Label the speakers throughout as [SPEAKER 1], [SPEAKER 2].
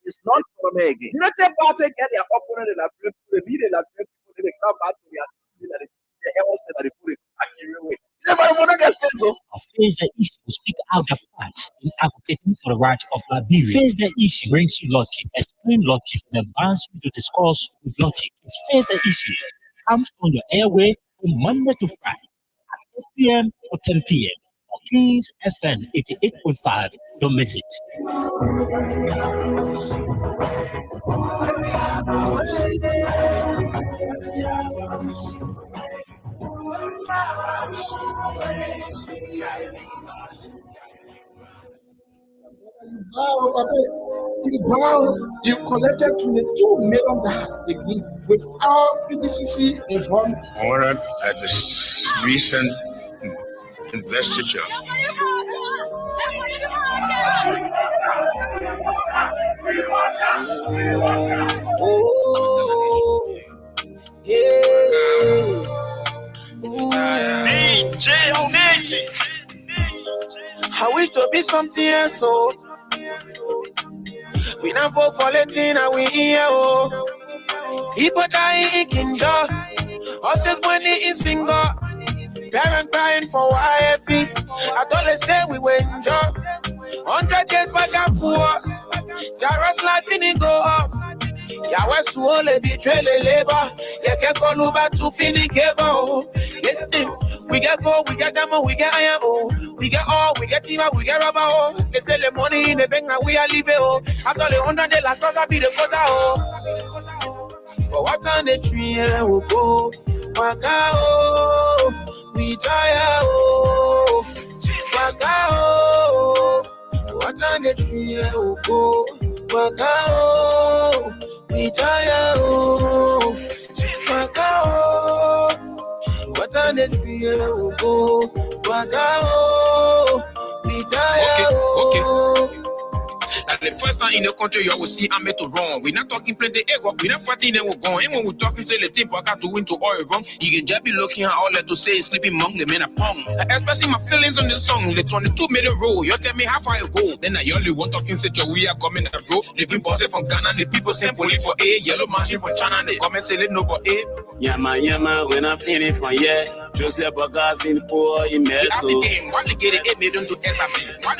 [SPEAKER 1] It's not from again. United Party get their opponent in a group, they beat in a group, they come back to their the elders and they put it back in the way.
[SPEAKER 2] Face the issue, speak out the facts in advocating for the right of Liberia. Face the issue, brings you logic, explain logic, and advance you to discourse with logic. It's Face the issue comes on your airway from Monday to Friday at 8 p.m. or 10 p.m. on Kings FM 88.5. Don't miss it.
[SPEAKER 3] You collected $22 million without PDCC involvement.
[SPEAKER 4] Honored at this recent investiture.
[SPEAKER 3] Oh, yeah.
[SPEAKER 4] DJ Oneki.
[SPEAKER 3] I wish to be something else, so we not vote for Latin and we here, oh. People dying in Kinja, horses money in single, parents crying for YFs. Adolescent we were enjoy, 100 years back and forth, Jaros life in it go up. Ya West only betray the labor, ya get call over to finish cable. Listen, we get gold, we get diamond, we get iron, oh. We get all, we get timber, we get rubber, oh. They sell the money in the bank and we are leaving, oh. After the 100 days, last quarter be the quarter, oh. But what on the tree, we go. Waka, oh. We tire, oh. Waka, oh. What on the tree, we go. Waka, oh. We tire, oh. Waka, oh. What on the tree, we go. Waka, oh. We tire,
[SPEAKER 4] Okay. Now the first time in the country you will see I'm to wrong. We're not talking plenty ego, we're not fighting and we're going. And when we're talking, say the team to win to all wrong. You can just be looking at all that to say sleeping among the men are pong. Expressing my feelings on this song, the 22 million roll. You tell me how far you go. Then I only want talking say we are coming that bro. The people say from Ghana, the people say police for A, yellow machine from China, they come and say no for A.
[SPEAKER 5] Yama, when I'm feeling for yeah. Joseph Bogavin poor in Meso.
[SPEAKER 4] One get it, made on to SAP. One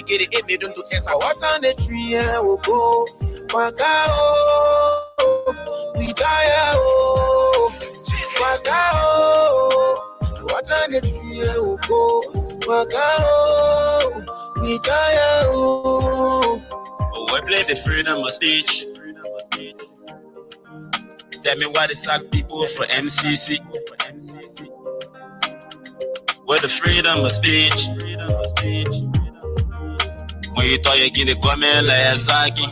[SPEAKER 4] get it, made on to SAP.
[SPEAKER 3] What on the tree, we go. Waka, oh. We tire, oh. Waka, oh. What on the tree, we go. Waka, oh. We tire, oh.
[SPEAKER 5] We play the freedom of speech. Tell me why they sack people for MCC. Where the freedom of speech. When you thought you get the comment like Zaki.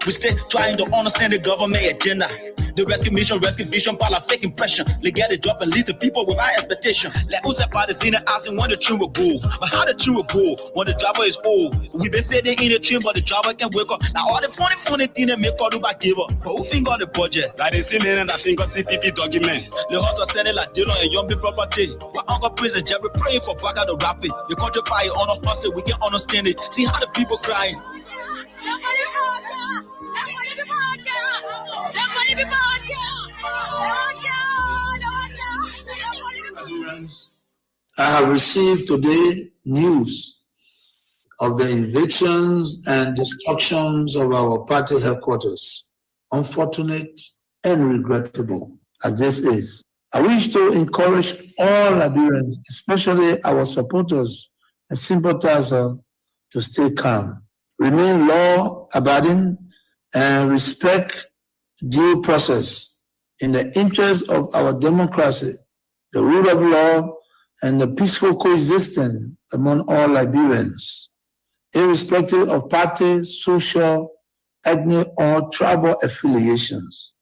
[SPEAKER 6] We still trying to understand the government agenda. The rescue mission, by a fake impression. They get the job and lead the people without expectation. Like who's that part is in the asking when the train will go. But how the train will go when the driver is old? We been sitting in the train, but the driver can wake up. Now all the funny thing that make all the back give up. But who think on the budget?
[SPEAKER 5] Like they see me and I think of CPP document.
[SPEAKER 6] The house are selling like deal on a young big property. But Uncle Prince and Jerry praying for back out the rapid. The country pie on a hustle, we can understand it. See how the people crying.
[SPEAKER 7] I have received today news of the evictions and destructions of our party headquarters. Unfortunate and regrettable as this is. I wish to encourage all Liberians, especially our supporters and sympathizers, to stay calm, remain law-abiding, and respect due process in the interest of our democracy, the rule of law, and the peaceful coexistence among all Liberians, irrespective of party, social, ethnic, or tribal affiliations.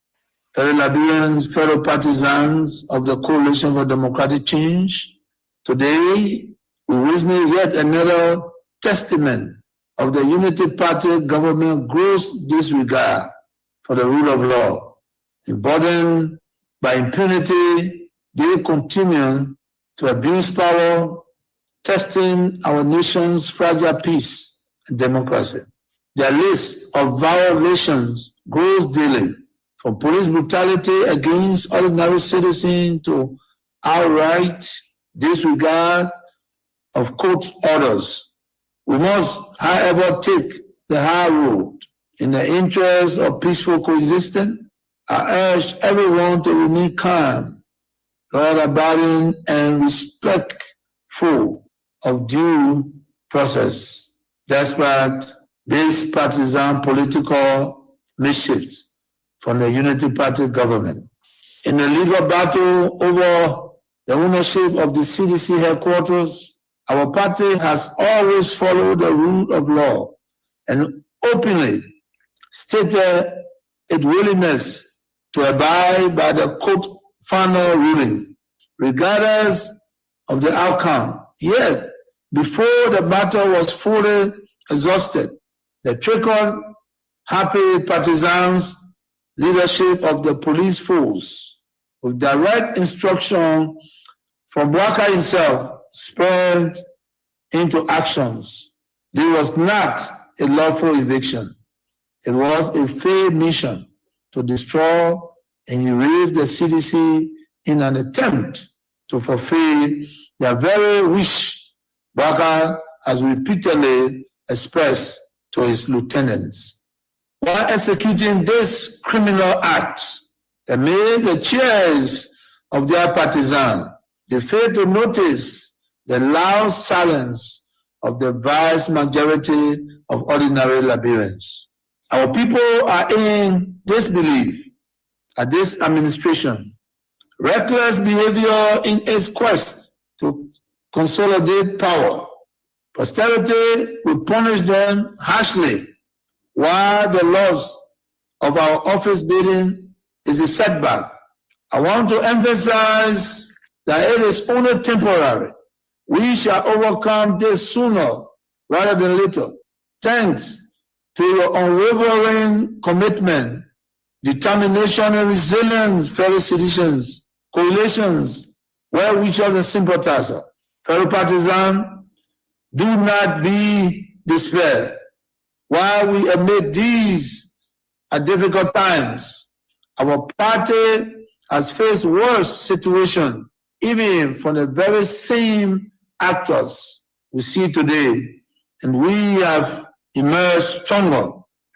[SPEAKER 7] Fellow Liberians, fellow partisans of the Coalition for Democratic Change, today we witness yet another testament of the Unity Party government gross disregard for the rule of law. Emboldened by impunity, they continue to abuse power, testing our nation's fragile peace and democracy. Their list of violations grows daily, from police brutality against ordinary citizens to outright disregard of court orders. We must, however, take the high road. In the interest of peaceful coexistence, I urge everyone to remain calm, law-abiding, and respectful of due process, despite this partisan political mischiefs from the Unity Party government. In the legal battle over the ownership of the CDC headquarters, our party has always followed the rule of law and openly stated its willingness to abide by the court final ruling, regardless of the outcome. Yet, before the battle was fully exhausted, the trigger-happy partisans leadership of the police force, with direct instruction from Bwaka himself, spurred into actions. This was not a lawful eviction. It was a failed mission to destroy and erase the CDC in an attempt to fulfill their very wish Bwaka has repeatedly expressed to his lieutenants. While executing this criminal act, they made the cheers of their partisans. They failed to notice the loud silence of the vast majority of ordinary Liberians. Our people are in disbelief at this administration. Reckless behavior in its quest to consolidate power. Posterity will punish them harshly, while the loss of our office building is a setback. I want to emphasize that it is only temporary. We shall overcome this sooner rather than later. Thanks to your unwavering commitment, determination, and resilience, fellow citizens, coalitions, well-wishers, and sympathizers. Fellow partisans, do not be despaired. While we amid these difficult times, our party has faced worse situations, even from the very same actors we see today, and we have emerged stronger.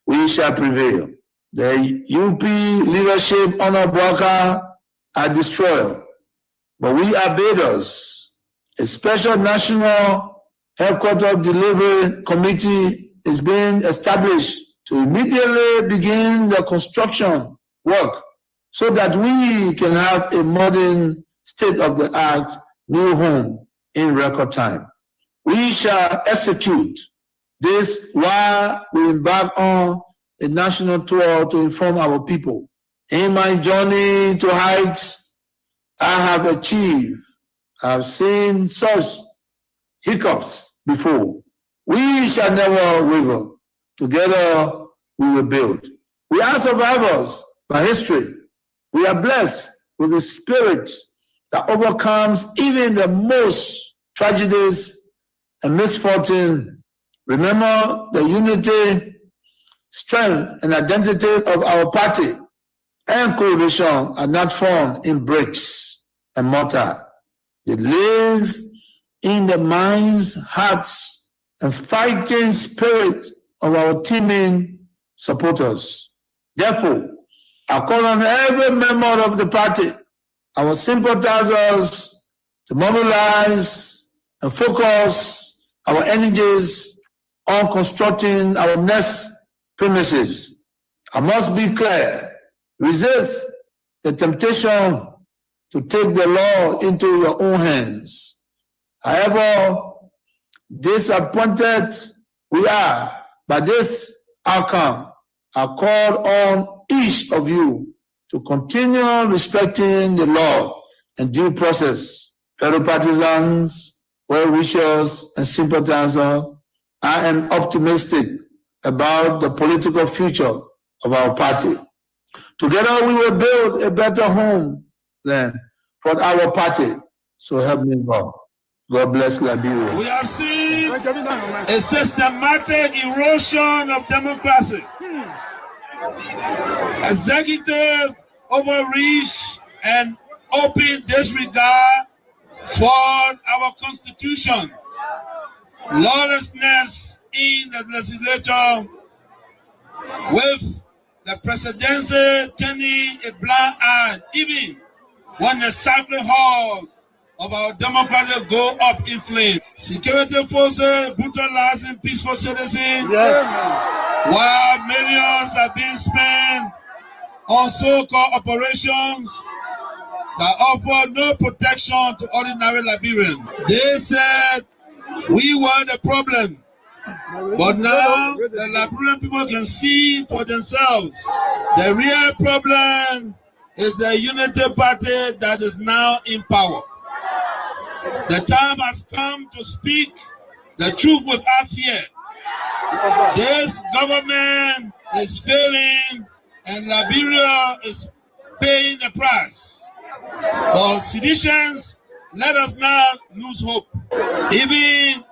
[SPEAKER 7] We shall prevail. The UP leadership under Bwaka are destroyed, but we are builders. A special national headquarters delivery committee is being established to immediately begin the construction work so that we can have a modern state-of-the-art new home in record time. We shall execute this while we embark on a national tour to inform our people. In my journey to heights I have achieved, I have seen such hiccups before. We shall never waver. Together we will build. We are survivors by history. We are blessed with a spirit that overcomes even the most tragedies and misfortune. Remember, the unity, strength, and identity of our party and coalition are not formed in bricks and mortar. They live in the minds, hearts, and fighting spirit of our teaming supporters. Therefore, I call on every member of the party, our sympathizers, to mobilize and focus our energies on constructing our next premises. I must be clear, resist the temptation to take the law into your own hands. However disappointed we are by this outcome, I call on each of you to continue respecting the law and due process. Fellow partisans, well-wishers, and sympathizers, I am optimistic about the political future of our party. Together we will build a better home then for our party. So help me God. God bless Liberia.
[SPEAKER 8] We have seen a systematic erosion of democracy. Executive overreach and open disregard for our constitution. Lawlessness in the legislature, with the presidency turning a blind eye even when the sacred hall of our democracy go up in flames. Security forces brutalizing peaceful citizens, while millions are being spent on so-called operations that offer no protection to ordinary Liberians. They said we were the problem, but now the Liberian people can see for themselves. The real problem is the unity party that is now in power. The time has come to speak the truth without fear. This government is failing and Liberia is paying the price. But citizens, let us not lose hope. Even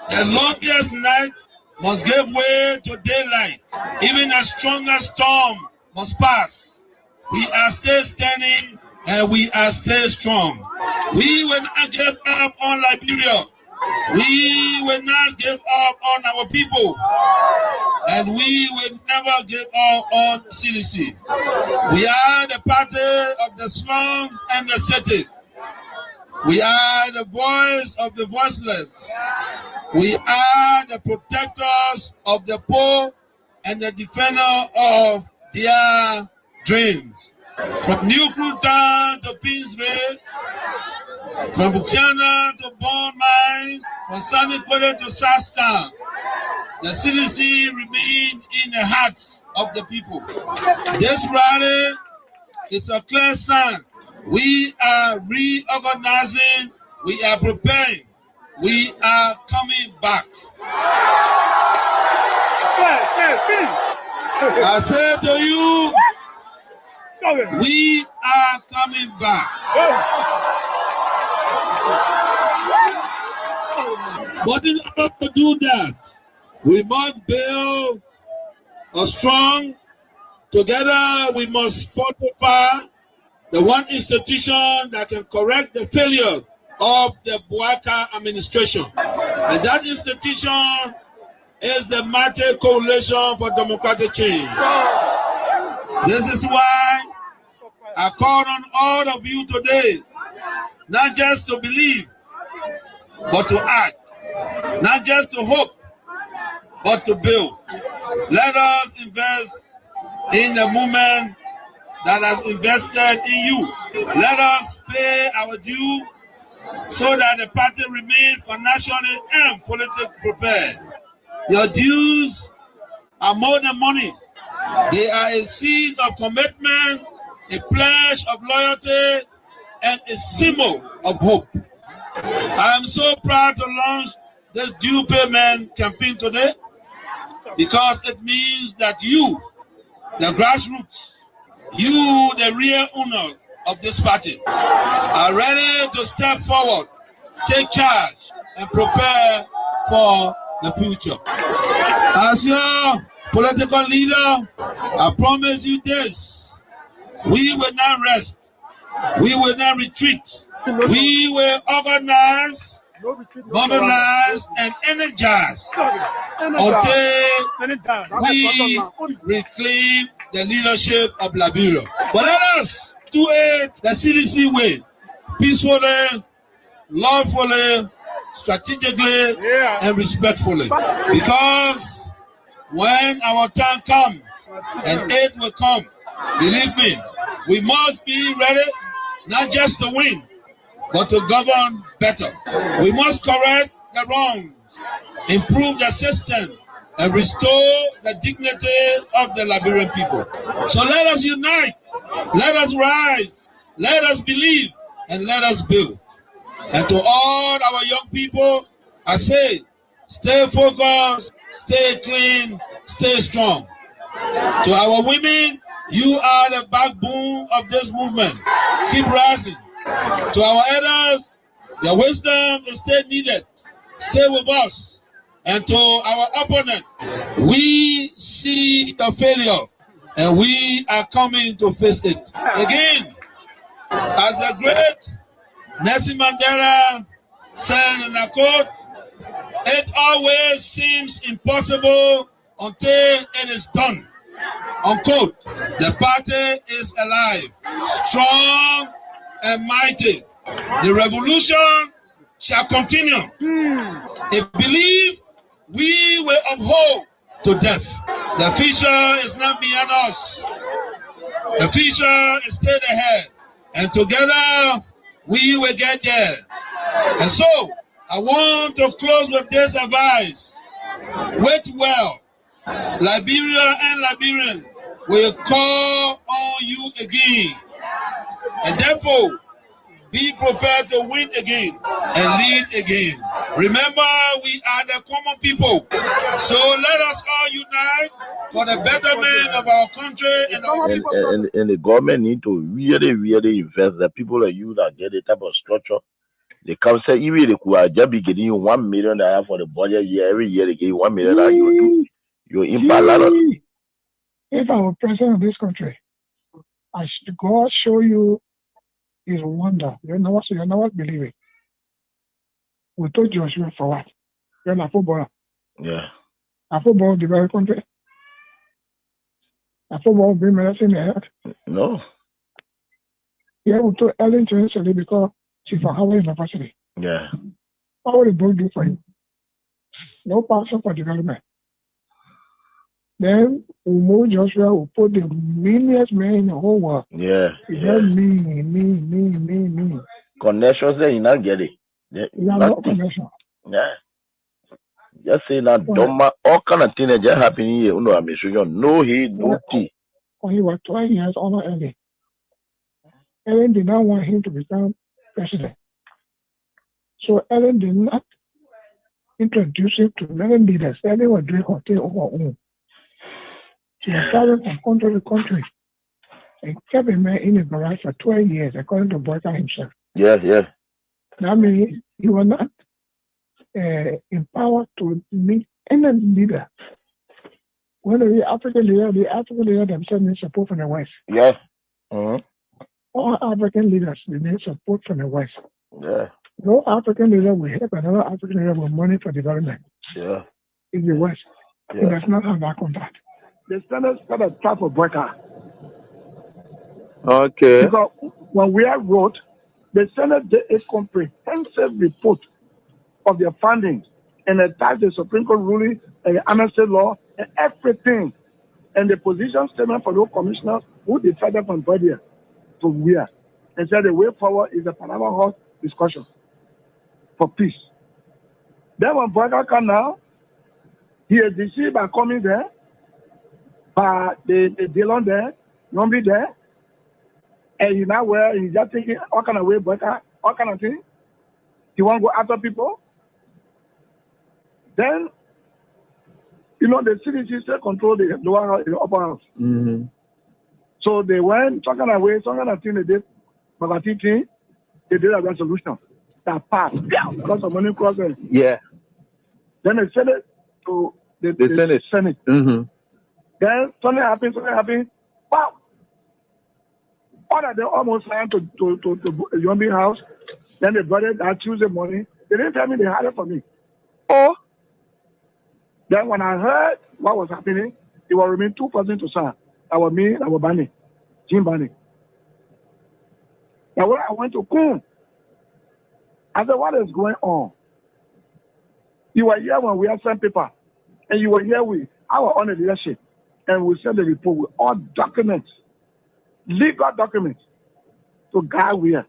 [SPEAKER 8] the longest night must give way to daylight. Even the strongest storm must pass. We are still standing and we are still strong. We will not give up on Liberia. We will not give up on our people. And we will never give up on CDC. We are the party of the slums and the city. We are the voice of the voiceless. We are the protectors of the poor and the defender of their dreams. From New Cruton to Pinsville, from Buchanan to Bond Mines, from Sunny Quarter to Sastown, the CDC remains in the hearts of the people. This rally is a clear sign. We are reorganizing, we are preparing, we are coming back. I say to you, we are coming back. But in order to do that, we must build a strong, together we must fortify the one institution that can correct the failure of the Bouaka administration. And that institution is the Mighty Coalition for Democratic Change. This is why I call on all of you today, not just to believe, but to act. Not just to hope, but to build. Let us invest in the movement that has invested in you. Let us pay our due so that the party remains financially and politically prepared. Your dues are more than money. They are a seed of commitment, a pledge of loyalty, and a symbol of hope. I am so proud to launch this due payment campaign today because it means that you, the grassroots, you, the real owner of this party, are ready to step forward, take charge, and prepare for the future. As your political leader, I promise you this: we will not rest, we will not retreat, we will organize, mobilize, and energize until we reclaim the leadership of Liberia. But let us do it the CDC way, peacefully, lawfully, strategically, and respectfully. Because when our time comes, and it will come, believe me, we must be ready not just to win, but to govern better. We must correct the wrongs, improve the system, and restore the dignity of the Liberian people. So let us unite, let us rise, let us believe, and let us build. And to all our young people, I say, stay focused, stay clean, stay strong. To our women, you are the backbone of this movement. Keep rising. To our elders, Your wisdom is still needed. Stay with us. And to our opponent, we see the failure and we are coming to face it. Again, as the great Nelson Mandela said in a quote, it always seems impossible until it is done. Unquote. The party is alive, strong and mighty. The revolution shall continue. A belief we will uphold to death. The future is not beyond us. The future is still ahead. And together we will get there. And so I want to close with this advice. Wait well. Liberia and Liberian will call on you again. And therefore, be prepared to win again and lead again. Remember, we are the common people. So let us all unite for the betterment of our country and our people.
[SPEAKER 9] And the government need to really invest. The people like you that get the type of structure. They come say, even they could just be getting you $1 million for the budget year. Every year they give you $1 million. You impact a lot of.
[SPEAKER 10] If I were president of this country, I should God show you His wonder. You're not believing. We told Joshua for what? You're not footballer.
[SPEAKER 9] Yeah.
[SPEAKER 10] A football of the very country. A football of being medicine in the head.
[SPEAKER 9] No.
[SPEAKER 10] Yeah, we told Ellen to because she's from Howard University.
[SPEAKER 9] Yeah.
[SPEAKER 10] What would the book do for you? No passion for development. Then we move Joshua, we put the meanest man in the whole world.
[SPEAKER 9] Yeah.
[SPEAKER 10] It's just me.
[SPEAKER 9] Connections there, you not get it.
[SPEAKER 10] You have no connection.
[SPEAKER 9] Yeah. Just say that Doma, all kind of things that just happen here. You know, I'm sure no he, no tea.
[SPEAKER 10] When he was 12 years older, Ellen did not want him to become president. So Ellen did not introduce him to many leaders. Ellen was doing her thing on her own. She was traveling from country to country and kept a man in his garage for 12 years, according to Boyka himself.
[SPEAKER 9] Yes.
[SPEAKER 10] That means he was not empowered to meet any leader. When the African leader themselves need support from the West.
[SPEAKER 9] Yes. Mm-hmm.
[SPEAKER 10] All African leaders need support from the West.
[SPEAKER 9] Yeah.
[SPEAKER 10] No African leader will help another African leader with money for development.
[SPEAKER 9] Yeah.
[SPEAKER 10] In the West.
[SPEAKER 9] Yeah.
[SPEAKER 10] He does not have that contact. The Senate started a trap for Boyka.
[SPEAKER 9] Okay.
[SPEAKER 10] Because when we have wrote, the Senate did a comprehensive report of their findings and attached the Supreme Court ruling and the amnesty law and everything. And the position statement for those commissioners who decided from Boyka to where. And said the way forward is a Panama House discussion for peace. Then when Boyka come now, he is deceived by coming there, by the Dillon there, Nombi there, and he now where he's just taking all kind of way, Boyka, all kind of thing. He want to go after people. Then, you know, the CDC still control the lower house, the upper house.
[SPEAKER 9] Mm-hmm.
[SPEAKER 10] So they went talking away, some kind of thing they did, but I think they did a resolution that passed because of money crossing.
[SPEAKER 9] Yeah.
[SPEAKER 10] Then they sent it to the Senate.
[SPEAKER 9] Mm-hmm.
[SPEAKER 10] Then something happened. Wow. All that they almost signed to Yombi house. Then they brought it that Tuesday morning. They didn't tell me they had it for me. Oh. Then when I heard what was happening, it was remain 2 persons to sign. That was me, that was Bani, Jim Bani. Now when I went to Kun, I said, what is going on? You were here when we had sent paper, and you were here with our own leadership, and we sent the report with all documents, legal documents, to guide where.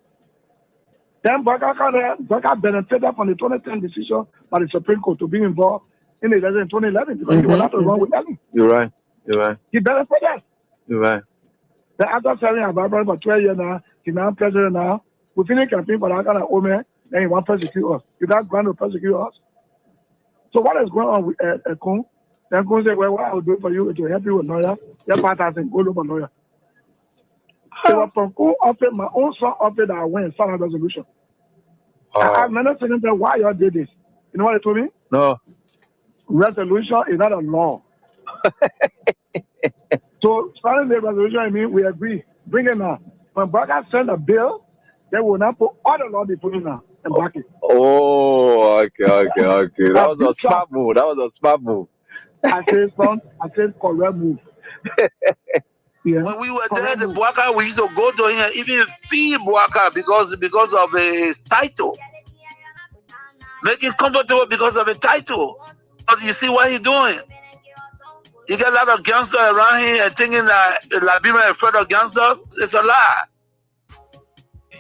[SPEAKER 10] Then Boyka benefited from the 2010 decision by the Supreme Court to be involved in the election in 2011 because he was not wrong with Ellen.
[SPEAKER 9] You're right.
[SPEAKER 10] He benefited.
[SPEAKER 9] You're right.
[SPEAKER 10] Then after serving about for 12 years now, he's now president now. We finished campaign for that kind of woman, then he want to persecute us. He not going to persecute us. So what is going on with Kun? Then Kun said, well, what I will do for you is to help you with lawyer. Your part has been go look for lawyer. It was from Kun offered, my own son offered that I went and signed a resolution. I never said them why y'all did this. You know what they told me?
[SPEAKER 9] No.
[SPEAKER 10] Resolution is not a law. So starting the resolution, I mean, we agree. Bring it now. When Baga send a bill, they will not put all the law they put in now and back it.
[SPEAKER 9] Oh, okay. That was a smart move.
[SPEAKER 10] I said, son, correct move. Yeah.
[SPEAKER 7] When we were there, the Bouaka, we used to go to him, even fee Bouaka because of his title. Make him comfortable because of a title. But you see what he's doing? You get a lot of gangsters around here and thinking that Liberia is afraid of gangsters. It's a lie.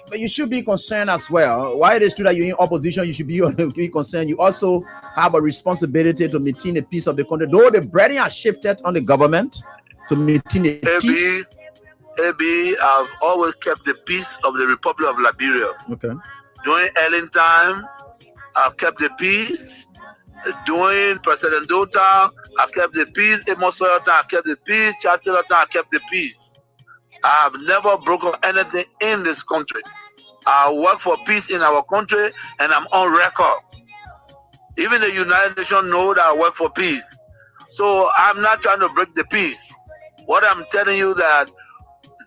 [SPEAKER 1] But you should be concerned as well. Why it is true that you're in opposition, you should be concerned. You also have a responsibility to maintain the peace of the country. Though the burden has shifted on the government to maintain the peace.
[SPEAKER 7] AB, I've always kept the peace of the Republic of Liberia.
[SPEAKER 1] Okay.
[SPEAKER 7] During Ellen time, I've kept the peace. During President Dota, I kept the peace. Amos Soyota, I kept the peace. Charles Taylor, I kept the peace. I have never broken anything in this country. I work for peace in our country, and I'm on record. Even the United Nations know that I work for peace. So I'm not trying to break the peace. What I'm telling you that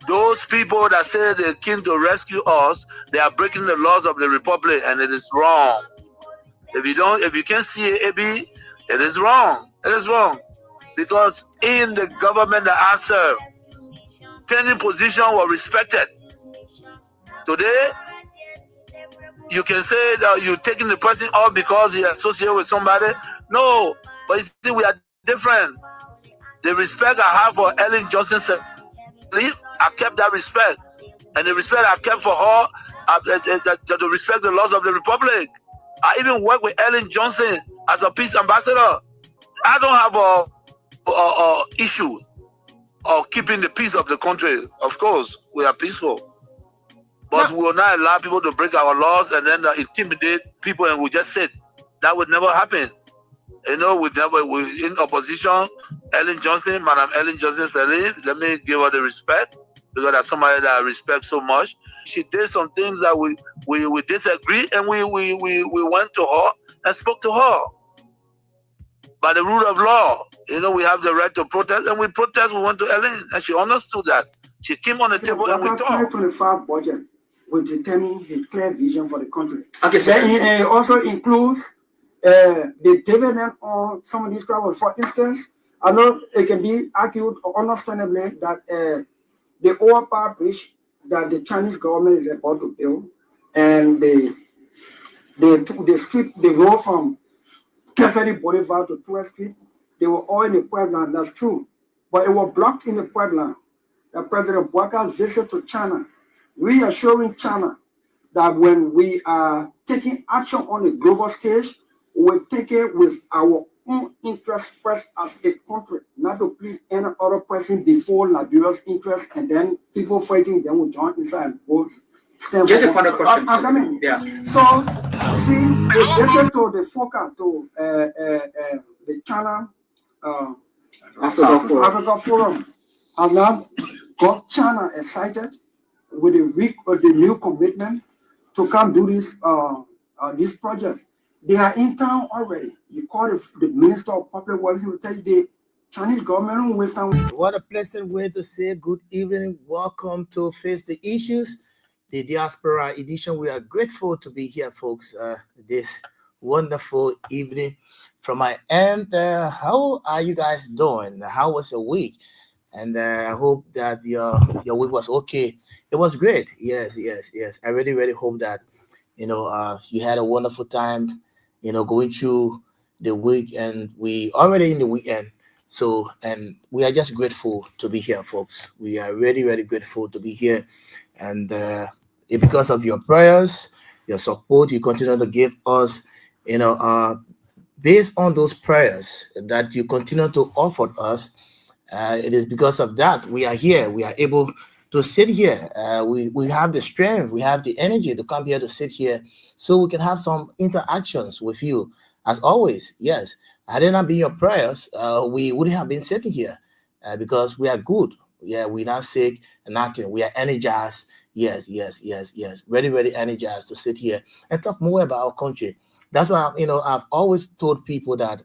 [SPEAKER 7] those people that say they came to rescue us, they are breaking the laws of the Republic, and it is wrong. If you can't see it, AB, it is wrong. It is wrong. Because in the government that I serve, training position was respected. Today, you can say that you're taking the person off because he associated with somebody. No, but you see, we are different. The respect I have for Ellen Johnson, I kept that respect. And the respect I kept for her, to respect the laws of the Republic. I even work with Ellen Johnson as a peace ambassador. I don't have a issue of keeping the peace of the country. Of course, we are peaceful. But we will not allow people to break our laws and then intimidate people and we just sit. That would never happen. You know, we in opposition, Ellen Johnson, Madam Ellen Johnson said, let me give her the respect because that's somebody that I respect so much. She did some things that we disagree, and we went to her and spoke to her. By the rule of law, you know, we have the right to protest, and we protest. We went to Ellen, and she understood that. She came on the table and we talked.
[SPEAKER 11] 2025 budget will determine his clear vision for the country. Okay, then it also includes the dividend on some of these travels. For instance, I know it can be argued understandably that the overpass bridge that the Chinese government is about to build, and the road from Cassidy Boulevard to 12th Street, they were all in the Puebla. That's true, but it was blocked in the Puebla. The President Bouaka's visit to China, reassuring China that when we are taking action on the global stage, we take it with our own interest first as a country, not to please any other person before Liberia's interest, and then people fighting, then we join inside and go stand.
[SPEAKER 12] Just a final question.
[SPEAKER 11] Yeah. So, see, the visit to the FOCA, to the China Africa Forum, has now got China excited with the new commitment to come do this project. They are in town already. You call the Minister of Public Works, he will tell you the Chinese government in West Town.
[SPEAKER 12] What a pleasant way to say good evening. Welcome to Face the Issues, the Diaspora Edition. We are grateful to be here, folks, this wonderful evening. From my end, how are you guys doing? How was your week? And I hope that your week was okay. It was great. Yes. I really hope that, you had a wonderful time, going through the week, and we already in the weekend. So, and we are just grateful to be here, folks. We are really grateful to be here. And because of your prayers, your support, you continue to give us, based on those prayers that you continue to offer us, it is because of that we are here. We are able to sit here. We have the strength, we have the energy to come here to sit here so we can have some interactions with you. As always, yes, had it not been your prayers, we wouldn't have been sitting here because we are good. Yeah, we're not sick and nothing. We are energized. Yes. Very, very energized to sit here and talk more about our country. That's why, I've always told people that,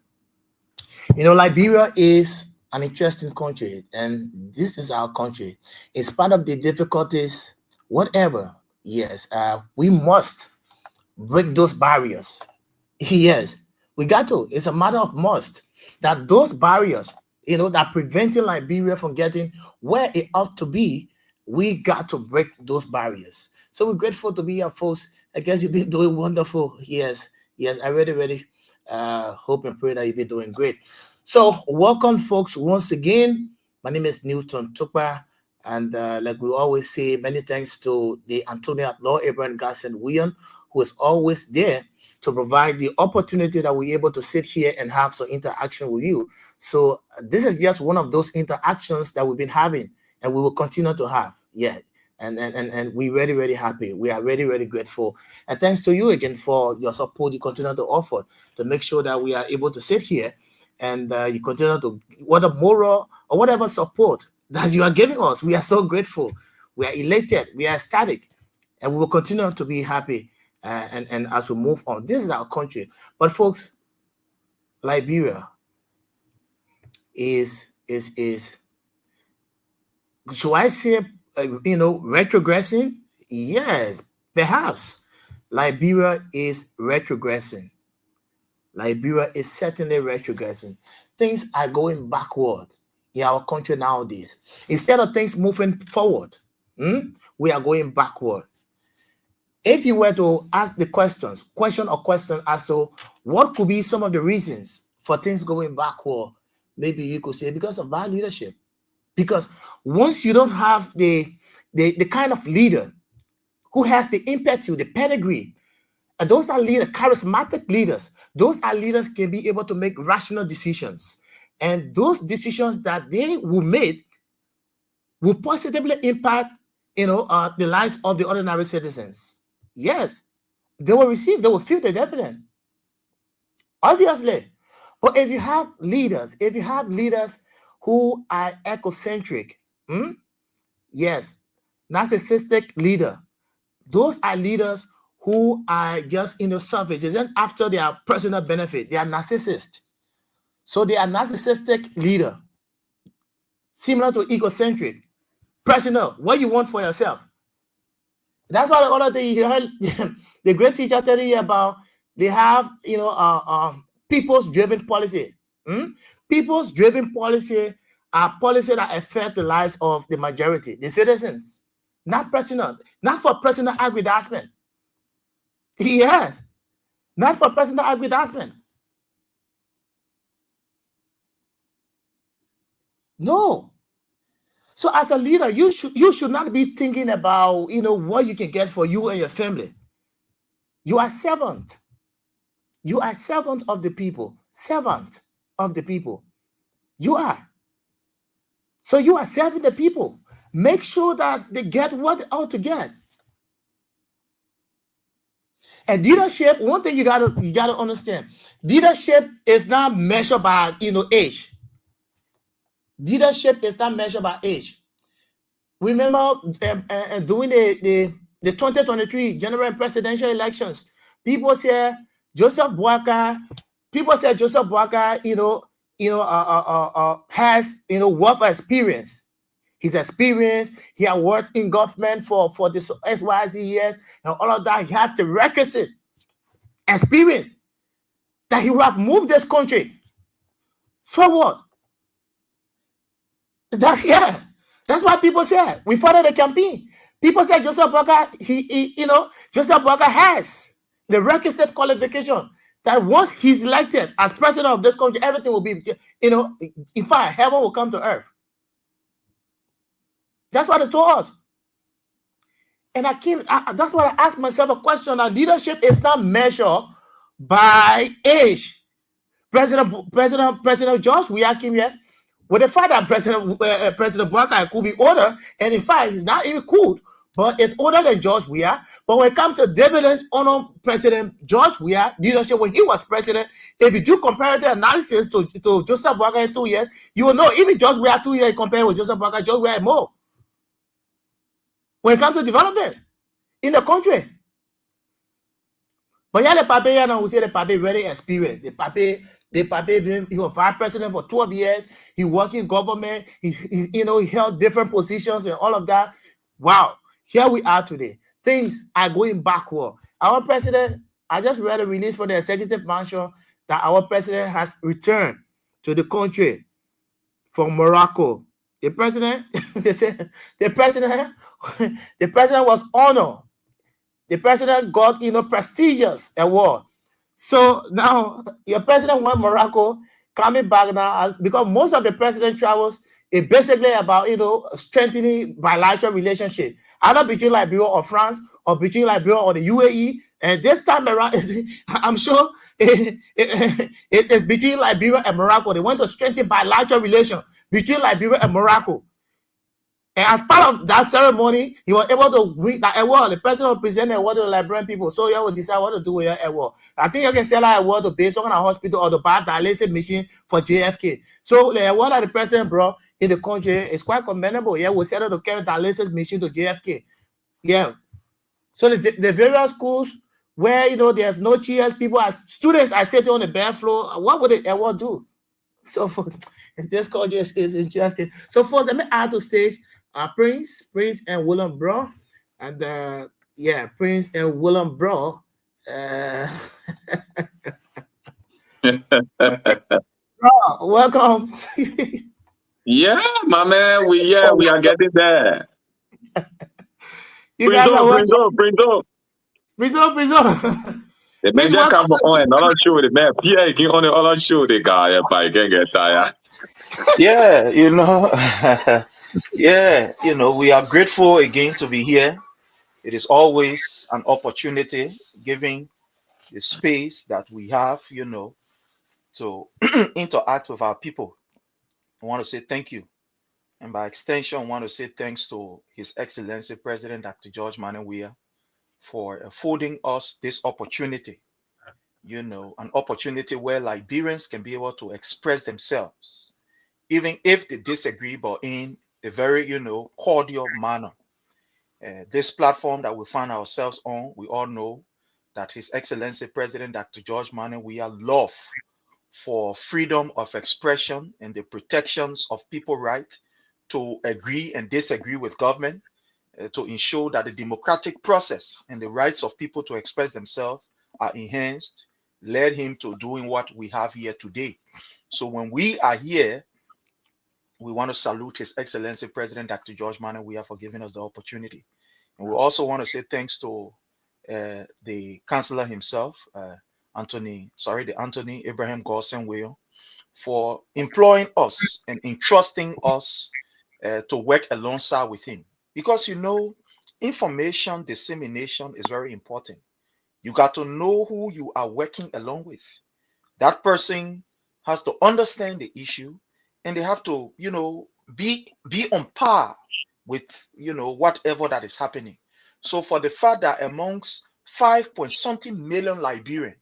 [SPEAKER 12] Liberia is an interesting country, and this is our country. In spite of the difficulties, whatever, yes, we must break those barriers. Yes, we got to. It's a matter of must. That those barriers, that preventing Liberia from getting where it ought to be, we got to break those barriers. So we're grateful to be here, folks. I guess you've been doing wonderful. Yes, I really hope and pray that you've been doing great. So welcome, folks, once again. My name is Newton Tukpa, and like we always say, many thanks to the Antonio Law Abraham Garson William, who is always there to provide the opportunity that we're able to sit here and have some interaction with you. So this is just one of those interactions that we've been having, and we will continue to have. Yeah. And we're very happy. We are very grateful. And thanks to you again for your support you continue to offer to make sure that we are able to sit here and you continue to, whether moral or whatever support that you are giving us. We are so grateful. We are elated. We are ecstatic. And we will continue to be happy and as we move on. This is our country. But folks, Liberia is should I say, retrogressing? Yes, perhaps. Liberia is retrogressing. Liberia is certainly retrogressing. Things are going backward in our country nowadays. Instead of things moving forward, we are going backward. If you were to ask the question as to what could be some of the reasons for things going backward, maybe you could say because of bad leadership. Because once you don't have the kind of leader who has the impetus, the pedigree, and those are leaders, charismatic leaders. Those are leaders can be able to make rational decisions. And those decisions that they will make will positively impact, the lives of the ordinary citizens. Yes, they will feel the dividend. Obviously. But if you have leaders who are egocentric, yes, narcissistic leader, those are leaders who are just selfish. They just after their personal benefit. They are narcissists. So they are narcissistic leader, similar to egocentric, personal. What you want for yourself. That's why the other day you heard the great teacher telling you about. They have people's driven policy. People's driven policy are policies that affect the lives of the majority, the citizens, not for personal aggrandizement. Yes, not for personal aggrandizement. No. So as a leader, you should not be thinking about what you can get for you and your family. You are servant. You are servant of the people. Servant of the people. You are. So you are serving the people. Make sure that they get what they ought to get. And leadership, one thing you gotta understand, leadership is not measured by age. Leadership is not measured by age. Remember during the 2023 general and presidential elections, people say Joseph Boakai, has wealth of experience. His experience, he has worked in government for the XYZ years and all of that. He has the requisite experience that he will have moved this country forward. That's why people say we follow the campaign. People say Joseph Boakai, Joseph Boakai has the requisite qualification that once he's elected as president of this country, everything will be, in fact, heaven will come to earth. That's what they told us. And that's why I asked myself a question. That leadership is not measured by age. President George Weah came here with the fact that President Boakai could be older, and in fact, he's not even cool. but it's older than George Weah. But when it comes to dividends, honor President George Weah leadership when he was president, if you do comparative analysis to Joseph Boakai in 2 years, you will know even George Weah 2 years compared with Joseph Boakai, George Weah more. When it comes to development in the country. But yeah, the Pape, now we say the Pape very experienced. The Pape, he was vice president for 12 years. He worked in government. He held different positions and all of that. Wow. Here we are today. Things are going backward. Our president, I just read a release from the executive mansion that our president has returned to the country from Morocco. The president, they said, the president was honored. The president got, prestigious award. So now your president went Morocco, coming back now, because most of the president travels is basically about, strengthening bilateral relationship, either between Liberia or France or between Liberia or the UAE. And this time around, I'm sure it's between Liberia and Morocco. They want to strengthen bilateral relations between Liberia and Morocco. And as part of that ceremony, he was able to win that award. The president will present the award to the Liberian people. So you will decide what to do with your award. I think you can sell that award to base on a hospital or to buy dialysis machine for JFK. So the award that the president brought in the country is quite commendable. Yeah, we set up to carry dialysis machine to JFK. Yeah. So the various schools where there's no chairs, students are sitting on the bare floor. What would the award do? So for this country is interesting. So first, let me add to stage Prince and William Bro, and Prince and William Bro. Bro, welcome.
[SPEAKER 13] Yeah, my man, we are getting there.
[SPEAKER 12] You guys are
[SPEAKER 13] Bring up. The man just come on another show. The man Pierre can on another show. The guy, I can get tired.
[SPEAKER 14] Yeah, we are grateful again to be here. It is always an opportunity, given the space that we have, to interact with our people. I want to say thank you. And by extension, I want to say thanks to His Excellency President Dr. George Manneh Weah for affording us this opportunity. An opportunity where Liberians can be able to express themselves, even if they disagree, but in a very, cordial manner. This platform that we find ourselves on, we all know that His Excellency President Dr. George Manneh Weah love for freedom of expression and the protections of people's right to agree and disagree with government, to ensure that the democratic process and the rights of people to express themselves are enhanced, led him to doing what we have here today. So when we are here, we want to salute His Excellency President Dr. George Manneh Weah for giving us the opportunity. And we also want to say thanks to the Chancellor himself, Anthony Abraham Gosden Weah, for employing us and entrusting us to work alongside with him. Because information dissemination is very important. You got to know who you are working along with. That person has to understand the issue, and they have to, be on par with, whatever that is happening. So for the fact that amongst 5.something million Liberians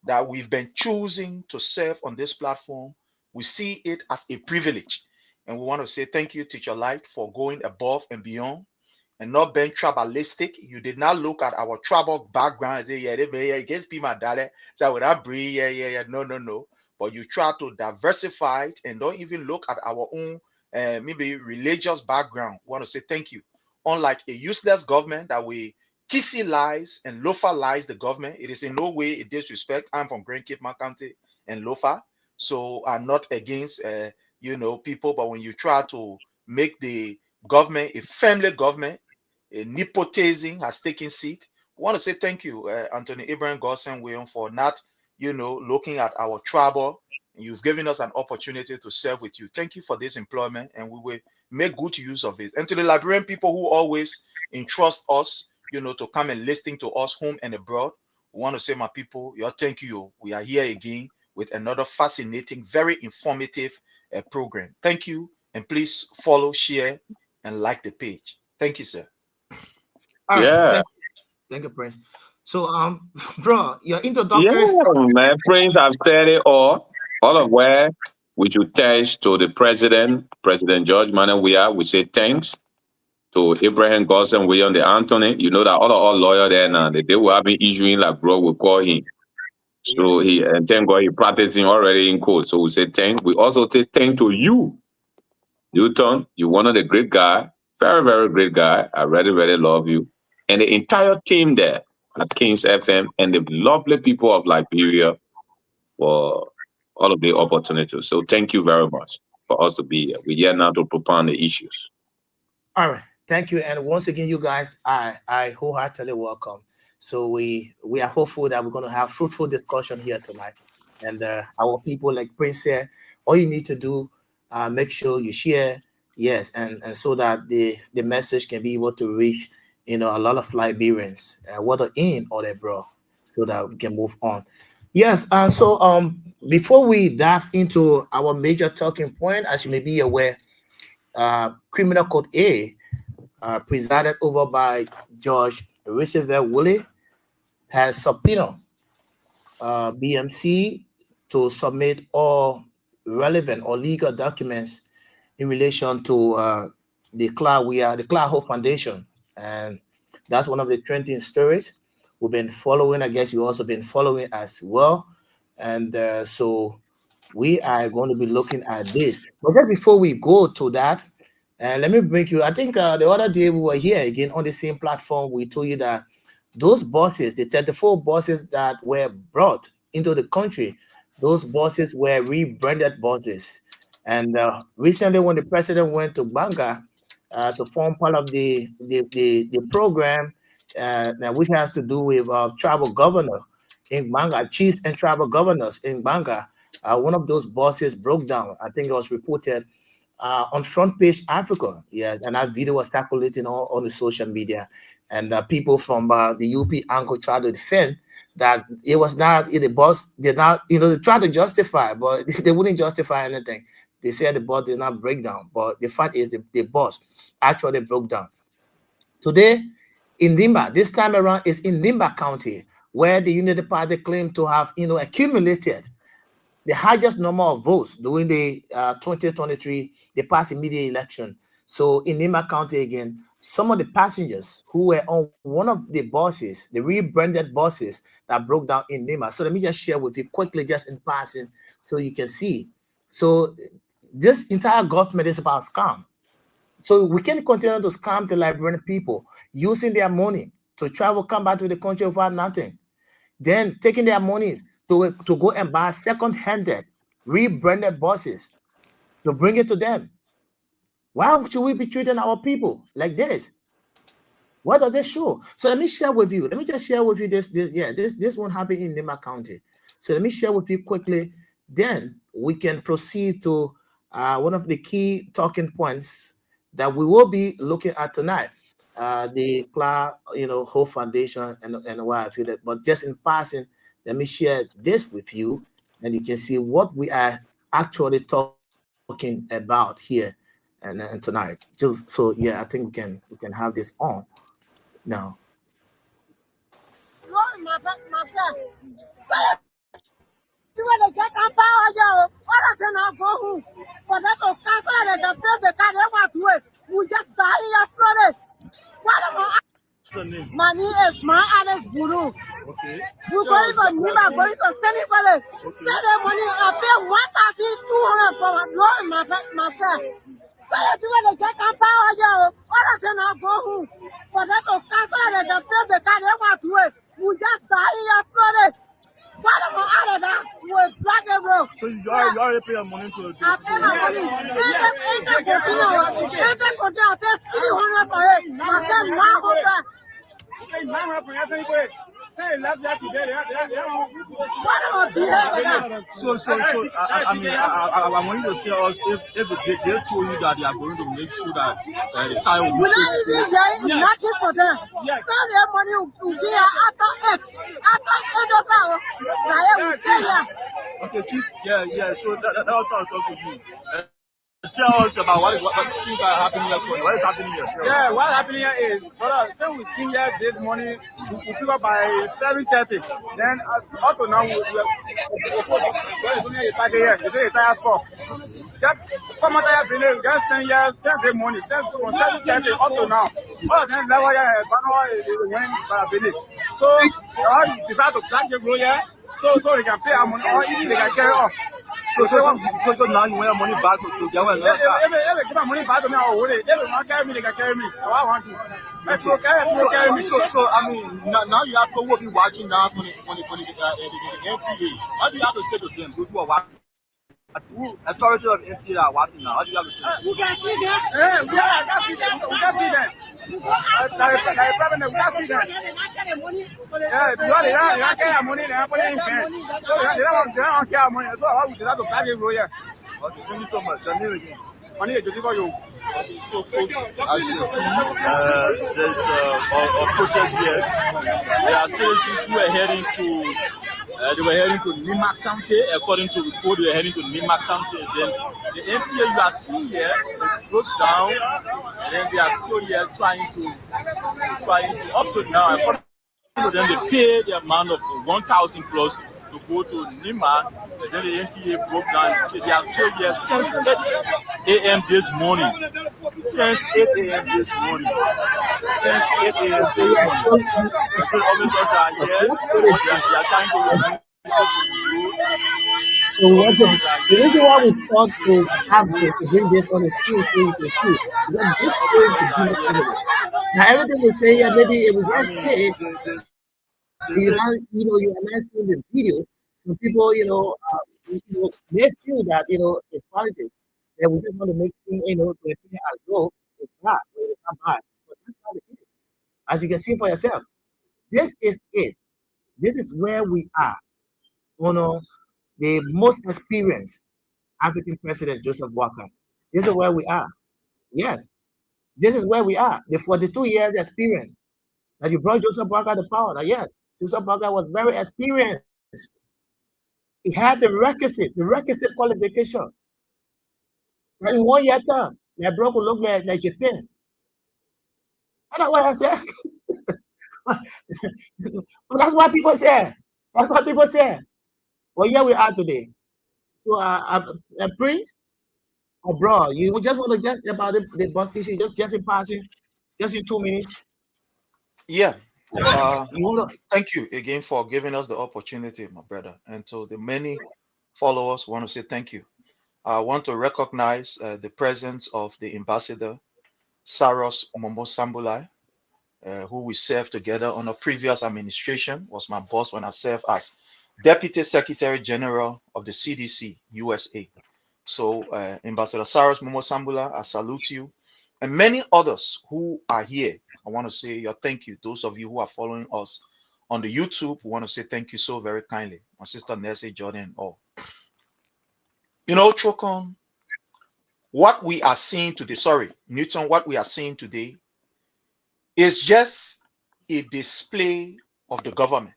[SPEAKER 14] that we've been choosing to serve on this platform, we see it as a privilege. And we want to say thank you, Teacher Light, for going above and beyond and not being tribalistic. You did not look at our tribal background and say, yeah, they against be my daddy. So would I breathe? Yeah. No. But you try to diversify it and don't even look at our own maybe religious background. We want to say thank you. Unlike a useless government that we kissy lies and lofa lies the government, it is in no way a disrespect. I'm from Grand Cape County and lofa, so I'm not against people. But when you try to make the government a family government, a nepotism has taken seat. We want to say thank you, Anthony Abraham Gosden Weah, for not looking at our tribal. You've given us an opportunity to serve with you. Thank you for this employment, and we will make good use of it. And to the Liberian people who always entrust us, to come and listen to us home and abroad, we want to say, my people, thank you. We are here again with another fascinating, very informative program. Thank you, and please follow, share, and like the page. Thank you, sir.
[SPEAKER 12] All right.
[SPEAKER 13] Yeah.
[SPEAKER 12] Thank you, Prince. So, bro, your introductory
[SPEAKER 13] Yeah, man. Prince, I've said it all of where we should thanks to the president, President George Manuel Weah. We say thanks to Abraham Godson, William the Anthony. You know that all lawyer there now, they will have been issuing like bro, we call him. So he and thank God he practicing already in court. So we say thank. We also say thank to you, Newton. You're one of the great guy, very, very great guy. I really, really love you. And the entire team there at Kings FM and the lovely people of Liberia for all of the opportunities. So thank you very much for us to be here. We're here now to propound the issues.
[SPEAKER 12] All right. Thank you. And once again, you guys, I wholeheartedly welcome. So we are hopeful that we're going to have fruitful discussion here tonight. And our people, like Prince said, all you need to do, make sure you share, yes, and so that the message can be able to reach, a lot of Liberians, whether in or abroad, so that we can move on. Yes, so before we dive into our major talking point, as you may be aware, Criminal Code A, presided over by Judge Roosevelt Woolley, has subpoenaed BMC to submit all relevant or legal documents in relation to the Clark Hope Foundation. And that's one of the trending stories we've been following. I guess you've also been following as well. And so we are going to be looking at this. But just before we go to that, let me bring you, I think the other day we were here again on the same platform. We told you that those buses, the 34 buses that were brought into the country, those buses were rebranded buses. And recently when the president went to Banga to form part of the program, which has to do with tribal governor in Banga, chiefs and tribal governors in Banga, one of those buses broke down. I think it was reported on Front Page Africa, yes, and that video was circulating on the social media, and people from the UP angle tried to defend that it was not the bus did not, they tried to justify, but they wouldn't justify anything. They said the bus did not break down, but the fact is the bus actually broke down. Today in Nimba, this time around is in Nimba County, where the Unity Party claimed to have accumulated the highest number of votes during the 2023, the past immediate election. So in Nimba County again, some of the passengers who were on one of the buses, the rebranded buses that broke down in Nimba. So let me just share with you quickly, just in passing, so you can see. So this entire government is about scam. So we can continue to scam the Liberian people using their money to travel, come back to the country without nothing. Then taking their money to go and buy second-handed, rebranded buses to bring it to them. Why should we be treating our people like this? What does this show? So let me share with you. Let me just share with you this one happened in Nimba County. So let me share with you quickly. Then we can proceed to one of the key talking points that we will be looking at tonight. The Clark, Hope Foundation and why I feel it. But just in passing, let me share this with you, and you can see what we are actually talking about here and tonight. So yeah, I think we can have this on now.
[SPEAKER 15] My name is Alex Buru. Okay. We're going to Nimba, going to Senegal. Send the money. I pay 1,200 for myself. So if you want to get a power, all of them are going for that to cancel the field they can't ever do it. We just die yesterday. What about all of that? We're black and broke. So you already pay your money to it? I pay my money. I pay 300 for it. Myself 900. Okay, 900 for everything. Say left that today. So I mean, I want you to tell us if the JJ told you that they are going to make sure that the child will not even there is nothing for them. Yes. So their money will be after 8 o'clock. Now we stay here. Okay, Chief. Yeah. So that was talking to you.
[SPEAKER 16] tell us about what things are happening here. What is happening here?
[SPEAKER 17] Yeah, what happening here is, brother, since we came here this morning, we pick up by 7:30. Then up to now, it's only a Friday here. It's a tire spot. Just come out here, we just stand here since the morning, since from 7:30 up to now. All of them level here, Banner is winning by Benin. So, all decide to plant the road here, so they can pay our money, or even they can carry off.
[SPEAKER 16] So now you want your money back to get one another car?
[SPEAKER 17] If they give my money back to me, I will hold it. If they want to carry me, they can carry me. So I want to. Carry me.
[SPEAKER 16] So I mean, now you have to be watching now on the NTA. What do you have to say to them? Those who are watching? Authority of NTA are watching now. What do you have to say?
[SPEAKER 17] We can see them. Yeah, we can see them. We can see them. Like problem, we can see them. Yeah, because they don't carry money, they don't put it in bank. So they don't carry money. So how we have to pay the lawyer?
[SPEAKER 16] Okay, thank you so much. Your name again?
[SPEAKER 17] Money is for you.
[SPEAKER 16] So, folks, as you see, there's a protest here. There are citizens who are heading to. They were heading to Nima County. According to report, they were heading to Nima County. Then the NTA you are seeing here, they broke down, and then they are still here trying to up to now. According to them, they pay the amount of 1,000 plus to go to Nima. And then the NTA broke down. They are still here since 8 a.m. this morning. Since 8 a.m. this morning. Since 8 a.m. this morning. So officers are here. They are trying to
[SPEAKER 12] So the reason why we thought to have to bring this on is still because this is the business evidence. Now everything we say here, maybe it was just paid. You are not seeing the video. Some people, may feel that it's politics. That we just want to make things, to appear as though it's bad, or it's not bad. But that's not the case. As you can see for yourself, this is it. This is where we are. The most experienced African president, Joseph Boakai. This is where we are. Yes, this is where we are. The 42 years experience that you brought Joseph Boakai to power. Now, yes, Joseph Boakai was very experienced. He had the requisite qualification. And in 1 year time, they broke look like Japan. That's what I said. But that's what people say. That's what people say. Well, here we are today. So, Prince, bro, you just want to just about the bus issue, just in passing, just in 2 minutes.
[SPEAKER 14] Yeah. Thank you again for giving us the opportunity, my brother. And to the many followers, want to say thank you. I want to recognize the presence of the ambassador, Saros Momo-Sambulai, who we served together on a previous administration, was my boss when I served as Deputy Secretary General of the CDC, USA. So, Ambassador Saros Momo-Sambulai, I salute you. And many others who are here, I want to say your thank you. Those of you who are following us on the YouTube, we want to say thank you so very kindly. My sister Nancy, Jordan, and all. Trocon, what we are seeing today, Newton, what we are seeing today is just a display of the government.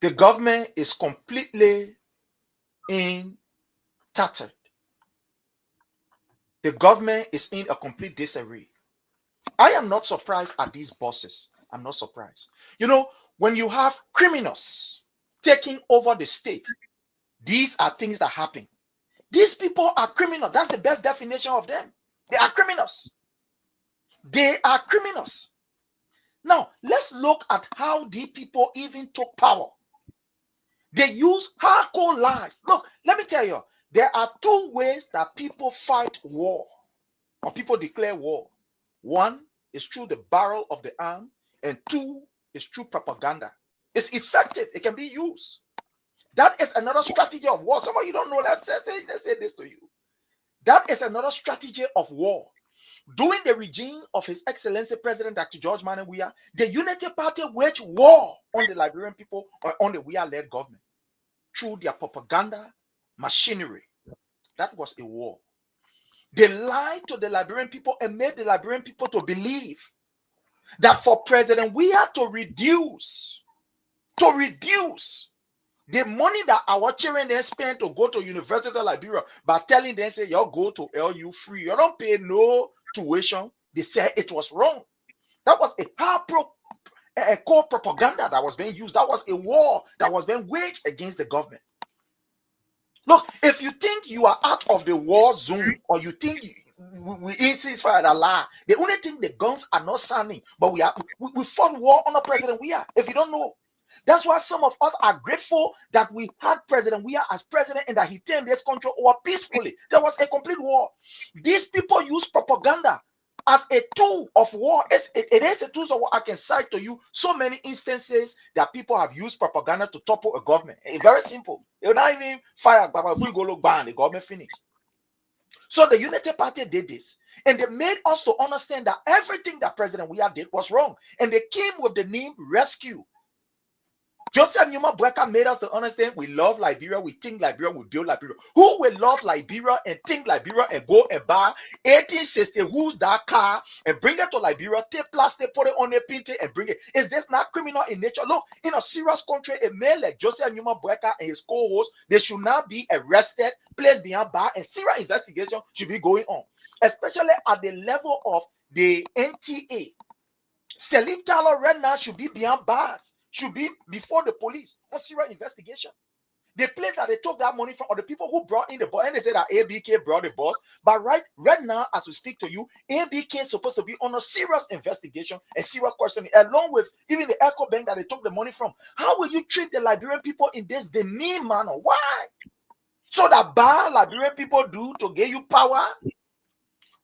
[SPEAKER 14] The government is completely in tattered. The government is in a complete disarray. I am not surprised at these bosses. I'm not surprised. When you have criminals taking over the state, these are things that happen. These people are criminals. That's the best definition of them. They are criminals. They are criminals. Now, let's look at how these people even took power. They use hardcore lies. Look, let me tell you, there are 2 ways that people fight war or people declare war. 1 is through the barrel of the arm, and 2 is through propaganda. It's effective. It can be used. That is another strategy of war. Some of you don't know that. Let's say this to you. That is another strategy of war. During the regime of His Excellency President Dr. George Manneh Weah, the Unity Party waged war on the Liberian people or on the Weah-led government through their propaganda machinery. That was a war. They lied to the Liberian people and made the Liberian people to believe that for President Weah to reduce The money that our children then spend to go to University of Liberia by telling them, say, you go to LU free. You don't pay no tuition. They said it was wrong. That was a core propaganda that was being used. That was a war that was being waged against the government. Look, if you think you are out of the war zone, or you think we insist for Allah, the only thing the guns are not sounding, but we fought war under President Weah. If you don't know, that's why some of us are grateful that we had President Weah as president and that he turned this country over peacefully. There was a complete war. These people use propaganda as a tool of war. It is a tool of war. I can cite to you so many instances that people have used propaganda to topple a government. It's very simple. They will not even fire, but if we go look bad, the government finished. So the Unity Party did this, and they made us to understand that everything that President Weah did was wrong, and they came with the name Rescue. Joseph Numa Boyka made us to understand we love Liberia, we think Liberia, we build Liberia. Who will love Liberia and think Liberia and go and buy 1860 who's that car and bring it to Liberia, take plastic, put it on a painting and bring it? Is this not criminal in nature? Look, in a serious country, a man like Joseph Numa Boyka and his co-host, they should not be arrested, placed behind bar, and serious investigation should be going on, especially at the level of the NTA. Celine Taylor right now should be behind bars, should be before the police on serious investigation. The place that they took that money from, or the people who brought in the boss, and they said that ABK brought the boss. But right now, as we speak to you, ABK is supposed to be on a serious investigation and serious questioning, along with even the Echo Bank that they took the money from. How will you treat the Liberian people in this demean manner? Why? So that bad Liberian people do to give you power?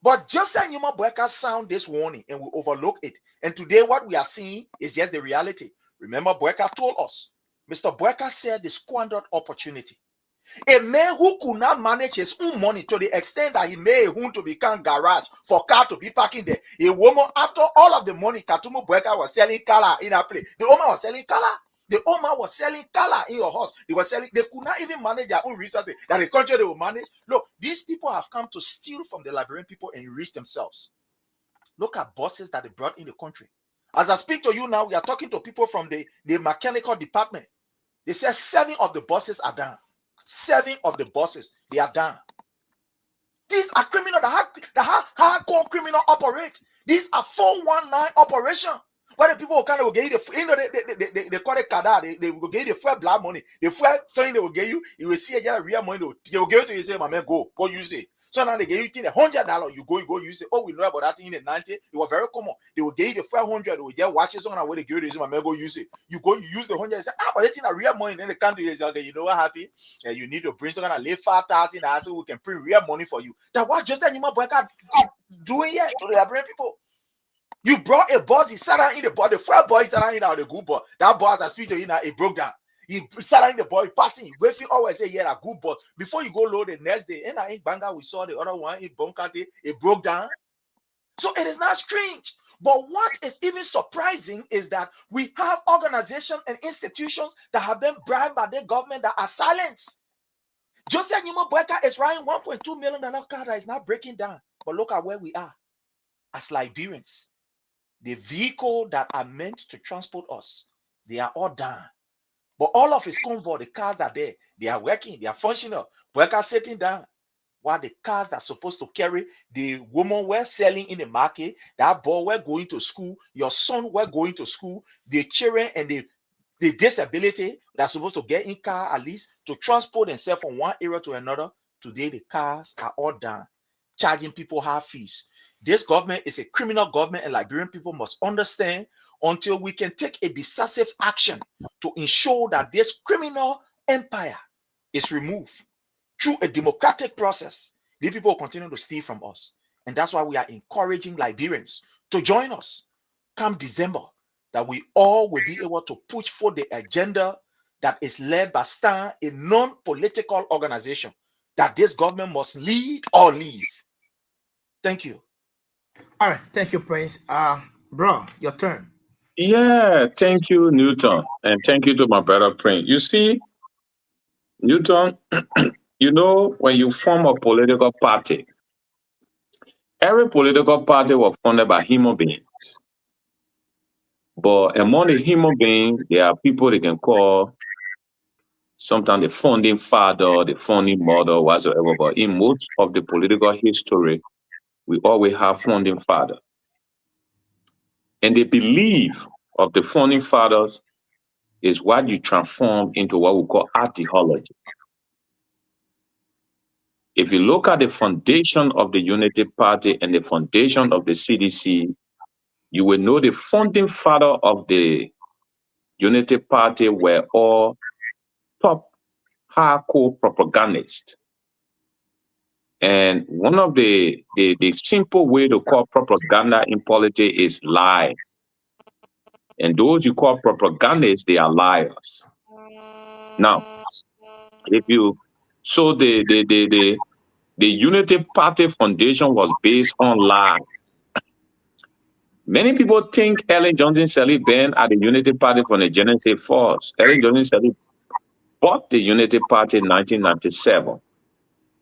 [SPEAKER 14] But Joseph Numa Boyka sound this warning and we overlook it. And today what we are seeing is just the reality. Remember, Boyka told us, Mr. Boyka said the squandered opportunity. A man who could not manage his own money to the extent that he made a home to become garage for car to be parking there. A woman, after all of the money, Katumu Boyka was selling color in a place. The woman was selling color. The Oma was selling color in your house. They were selling, they could not even manage their own resources that the country they will manage. Look, these people have come to steal from the Liberian people and enrich themselves. Look at bosses that they brought in the country. As I speak to you now, we are talking to people from the mechanical department. They say 7 of the bosses are down. 7 of the bosses, they are down. These are criminal, the hardcore criminal operate. These are 419 operation. Why the people will get you the they call it kada, they will get you the fuel blood money. The fuel something they will get you, you will see a real money, they will give it to you, say, my man, go use it. So now they give you $100, you go use it. Oh, we know about that in the 90s. It was very common. They will give you the 500, they will just watch it, so now when they give you, my man, go use it. You go, you use the 100, and say, but they think a real money, then the country is okay, you know what happy? You need to bring some kind of lay 5,000 so we can print real money for you. That what Joseph Numa Boyka doing here to the Liberian people. You brought a boss, he sat down in the boy, the first boy sat down in the good boy. That boss that speak to you now, it broke down. He sat down in the boy, passing, wait for always say, yeah, a good boss. Before you go load the next day, and in Banga, we saw the other one in Bonkate, it broke down. So it is not strange. But what is even surprising is that we have organizations and institutions that have been bribed by the government that are silenced. Joseph Numa Boyka is riding $1.2 million car that is not breaking down. But look at where we are as Liberians. The vehicle that are meant to transport us, they are all down. But all of his convoy, the cars that are there, they are working, they are functional. Boyka sitting down. While the cars that are supposed to carry the woman we're selling in the market, that boy we're going to school, your son we're going to school, the children and the disability that are supposed to get in car at least to transport themselves from one area to another. Today the cars are all down, charging people high fees. This government is a criminal government, and Liberian people must understand until we can take a decisive action to ensure that this criminal empire is removed through a democratic process. These people will continue to steal from us. And that's why we are encouraging Liberians to join us come December, that we all will be able to push for the agenda that is led by STAN, a non-political organization, that this government must lead or leave. Thank you.
[SPEAKER 12] All right, thank you, Prince. Bro, your turn.
[SPEAKER 13] Yeah, thank you, Newton. And thank you to my brother Prince. You see, Newton, you know, when you form a political party, every political party was funded by human beings. But among the human beings, there are people they can call sometimes the founding father, the founding mother, whatsoever. But in most of the political history, we always have founding father. And the belief of the founding fathers is what you transform into what we call ideology. If you look at the foundation of the Unity Party and the foundation of the CDC, you will know the founding father of the Unity Party were all top hardcore propagandists. And one of the simple way to call propaganda in politics is lie. And those you call propagandists, they are liars. Now, if you so the Unity Party foundation was based on lies. Many people think Ellen Johnson Sirleaf been at the Unity Party from the Genesis Force. Ellen Johnson Sirleaf bought the Unity Party in 1997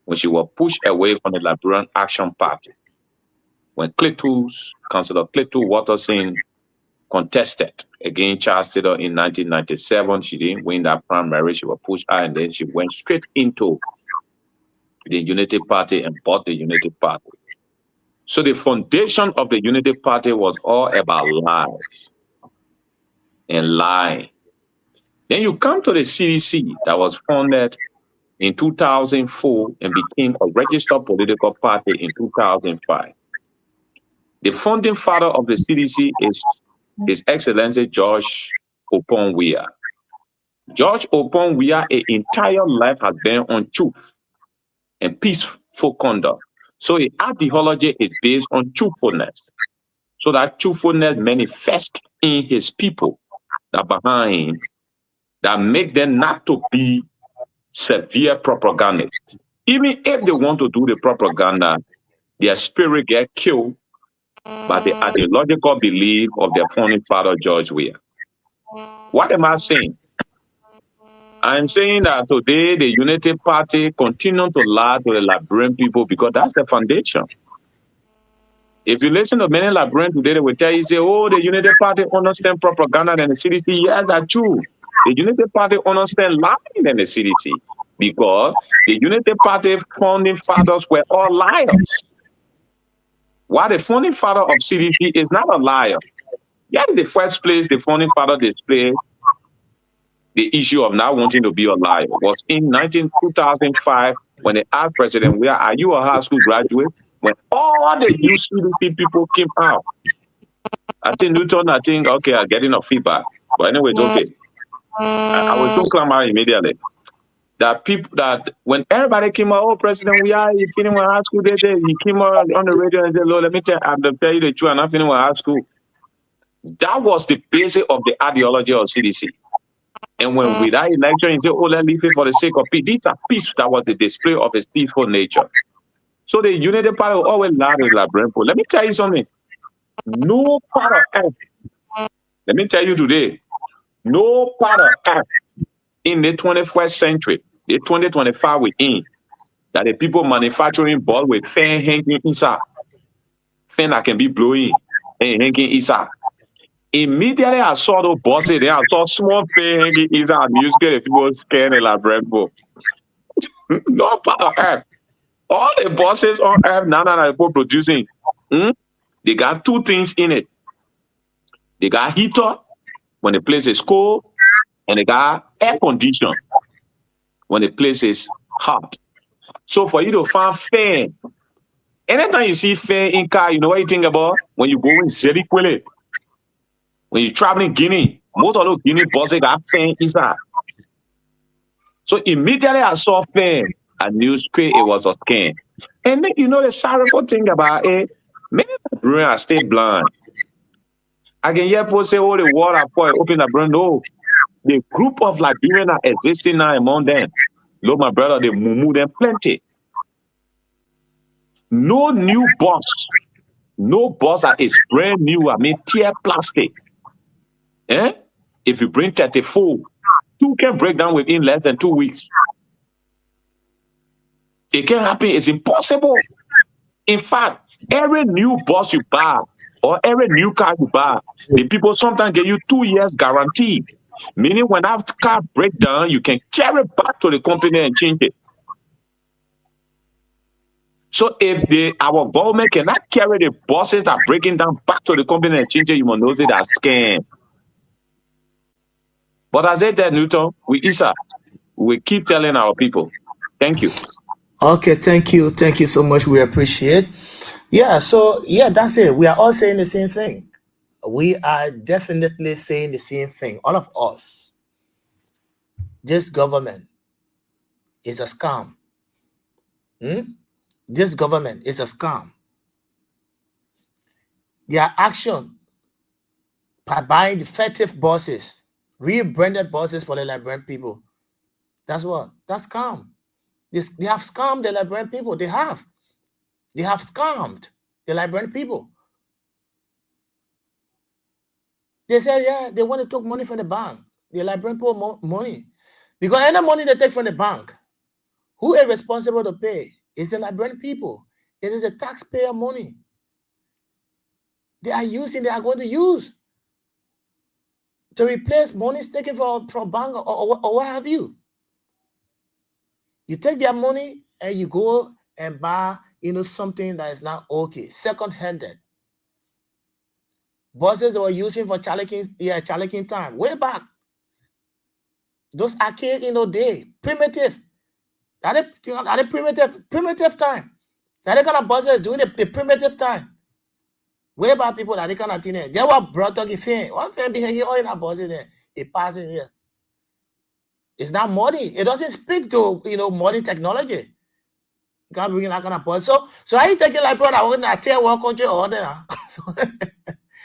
[SPEAKER 13] when she was pushed away from the Liberian Action Party. When Councillor Cletus Watterson contested against Charles Taylor in 1997, she didn't win that primary. She was pushed out, and then she went straight into the Unity Party and bought the Unity Party. So the foundation of the Unity Party was all about lies and lying. Then you come to the CDC that was founded in 2004 and became a registered political party in 2005. The founding father of the CDC is His Excellency George Oppong Weah. George Oppong Weah, his entire life has been on truth and peaceful conduct. So his ideology is based on truthfulness. So that truthfulness manifests in his people that behind him, that make them not to be severe propagandists. Even if they want to do the propaganda, their spirit get killed by the ideological belief of their founding father, George Weah. What am I saying? I'm saying that today the Unity Party continue to lie to the Liberian people because that's the foundation. If you listen to many Liberians today, they will tell you, say, oh, the Unity Party understand propaganda than the CDC. Yes, that's true. The Unity Party understand lying than the CDC because the Unity Party founding fathers were all liars. While the founding father of CDC is not a liar. Yet in the first place, the founding father displayed the issue of not wanting to be a liar was in 2005 when they asked President Weah, are you a high school graduate? When all the new CDC people came out. I think Newton, okay, I'm getting a feedback. But anyway, it's okay. I will don't come out immediately. That people that when everybody came out, oh, President Weah, you feeling with high school day, he came out on the radio and said, Lord, let me tell you the truth, I'm not feeling with high school. That was the basis of the ideology of CDC. And when with that election, he said, oh, let's leave it for the sake of peace. These are peace that was the display of his peaceful nature. So the Unity Party will always lie to the Liberian people. Let me tell you something. No part of earth, let me tell you today, no part of earth in the 21st century, the 2025 we're in, that the people manufacturing ball with fan hanging inside, fan that can be blowing and hanging inside. Immediately I saw those bosses there, I saw small fan hanging inside music, the people scaring the Liberian people. No part of earth. All the bosses on earth now that are producing, they got two things in it. They got heater when the place is cold, and they got air condition when the place is hot. So for you to find fan, anytime you see fan in car, you know what you think about? When you go in Zerikwele, when you're traveling Guinea, most of those Guinea bosses got fan inside. So immediately I saw fan, I knew straight it was a scam. And then you know the sorrowful thing about it, many Liberians are still blind. I can hear people say, oh, the water pour, open the brain. No, the group of Liberians are existing now among them. Look, my brother, they mumu them plenty. No new bus, no bus that is brand new, I mean, tear plastic. If you bring 34, 2 can break down within less than 2 weeks. It can happen, it's impossible. In fact, every new bus you buy or every new car you buy, the people sometimes give you 2 years guarantee. Meaning when that car breaks down, you can carry it back to the company and change it. So if our government cannot carry the buses that are breaking down back to the company and change it, you must know that that's scam. But as I said, Newton, we keep telling our people. Thank you.
[SPEAKER 12] Okay, thank you so much. We appreciate. Yeah, so yeah, that's it. We are all saying the same thing. We are definitely saying the same thing. All of us. This government is a scam. This government is a scam. Their action by buying defective buses, rebranded buses for the Liberian people. That's what? That's scam. They have scammed the Liberian people. They have scammed the Liberian people. They said, yeah, they want to take money from the bank. The Liberian people money. Because any money they take from the bank, who is responsible to pay? It's the Liberian people. It is the taxpayer money. They are going to use to replace money taken from bank or what have you. You take their money and you go and buy, something that is not okay, second-handed. Buses they were using for chaleking time, way back. Those arcade, day, primitive. That is primitive time. That is kind of buses doing the primitive time. Way back people that they kind of thing. They were brought up one thing behind here, all in that buses there. It passing here. It's not modern. It doesn't speak to modern technology. You can't bring that kind of bus. So are you taking like brother? I want to tell one country or other.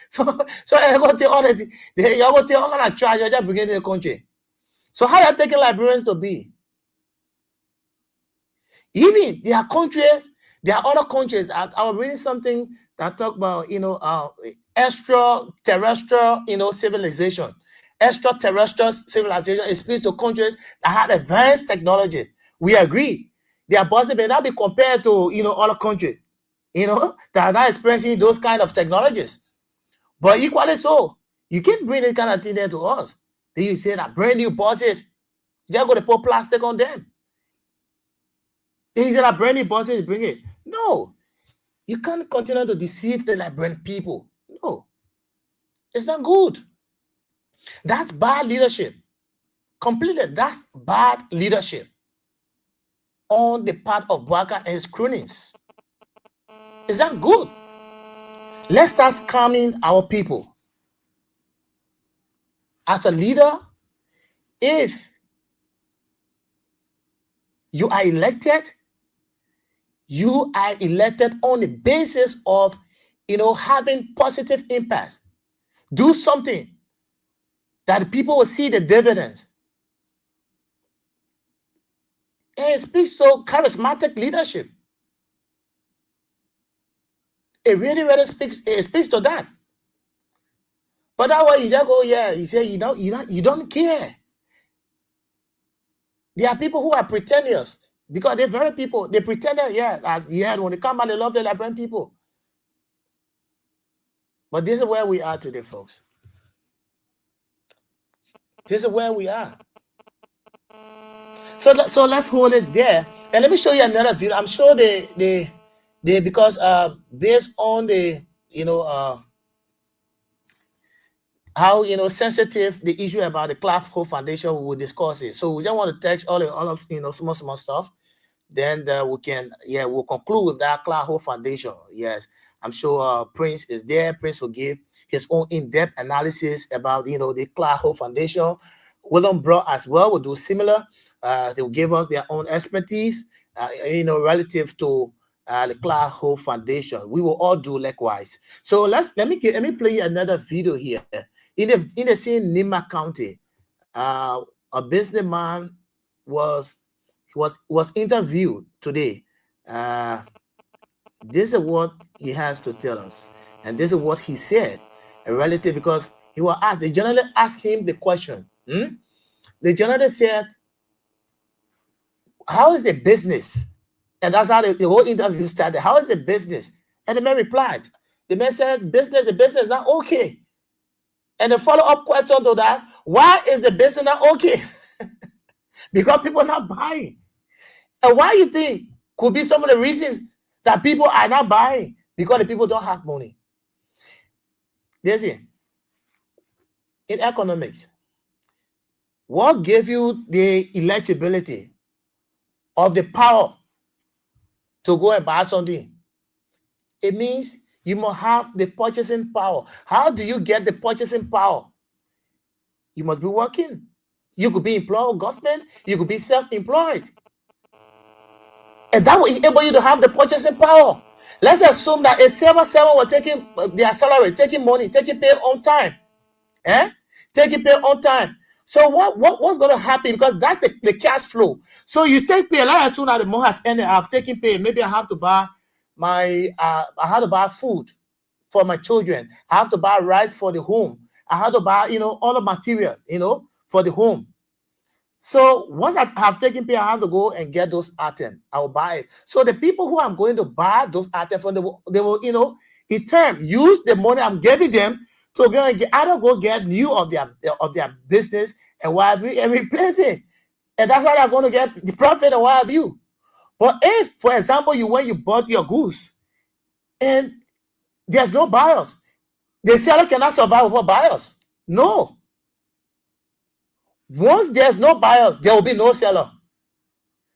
[SPEAKER 12] So you go to all the you go to all kind of charge. You just bring in the country. So how you taking Liberians to be? Even there are countries, there are other countries. I was reading something that talk about extraterrestrial civilization. Extraterrestrial civilization is speaks to countries that had advanced technology. We agree. Their buses may not be compared to other countries, that are not experiencing those kind of technologies. But equally so, you can't bring that kind of thing there to us. Then you say that brand new buses, just going to put plastic on them. Then you say that brand new buses, bring it. No, you can't continue to deceive the Liberian people. No, it's not good. That's bad leadership. Completely, that's bad leadership on the part of Bouaka and his cronies. Is that good? Let's start calming our people. As a leader, if you are elected on the basis of having positive impacts. Do something that people will see the dividends. And it speaks to charismatic leadership. It really speaks to that. But that way you just go, you say you don't care. There are people who are pretenders because they're very people. They pretend that when they come out, they love the Liberian people. But this is where we are today, folks. This is where we are. So let's hold it there, and let me show you another video. I'm sure they because based on the how sensitive the issue about the Clark Hope Foundation, we will discuss it. So we just want to touch all of small stuff. Then we'll conclude with that Clark Hope Foundation. Yes, I'm sure Prince is there. Prince will give his own in-depth analysis about the Clark Hope Foundation. William Brough as well will do similar. They will give us their own expertise, relative to the Clark Hope Foundation. We will all do likewise. So let me play you another video here. In the same Nima County, a businessman was interviewed today. This is what he has to tell us, and this is what he said. A relative, because he was asked. The journalist asked him the question. The journalist said, "How is the business?" And that's how the whole interview started. How is the business? And the man replied. The man said, the business is not okay. And the follow-up question to that, Why is the business not okay? Because people are not buying. And why you think could be some of the reasons that people are not buying? Because the people don't have money. Listen, in economics, what gave you the electability of the power to go and buy something? It means you must have the purchasing power. How do you get the purchasing power? You must be working. You could be employed with government. You could be self-employed. And that will enable you to have the purchasing power. Let's assume that a civil servant was taking their salary, taking money, taking pay on time. Taking pay on time. So what's going to happen? Because that's the cash flow. So you take pay. Let's assume that the month has ended. I've taken pay. Maybe I have to buy I have to buy food for my children. I have to buy rice for the home. I have to buy, all the materials, for the home. So once I have taken pay, I have to go and get those items. I will buy it. So the people who I'm going to buy those items from, they will, in turn, use the money I'm giving them to go and either go get new of their business and replace it. And that's how they're going to get the profit and what have you. But if, for example, when you bought your goods and there's no buyers, the seller cannot survive without buyers. No. Once there's no buyers, there will be no seller.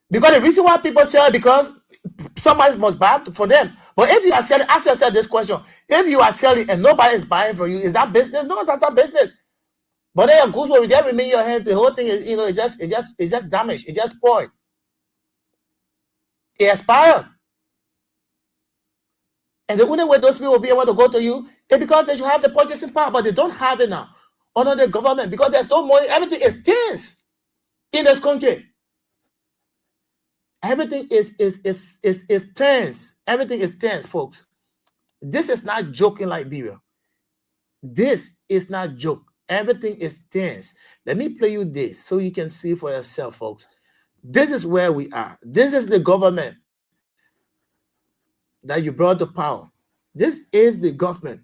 [SPEAKER 12] Because the reason why people sell is because somebody must buy for them. But if you are selling, ask yourself this question. If you are selling and nobody is buying for you, is that business? No, that's not business. But then your goods will just remain in your hands. The whole thing is, it's just damaged. It just spoiled. It expired. And the only way those people will be able to go to you is because they should have the purchasing power, but they don't have it now under the government because there's no money. Everything is tense in this country. Everything is tense. Everything is tense, folks. This is not joke in Liberia. This is not joke. Everything is tense. Let me play you this so you can see for yourself, folks. This is where we are. This is the government that you brought to power. This is the government.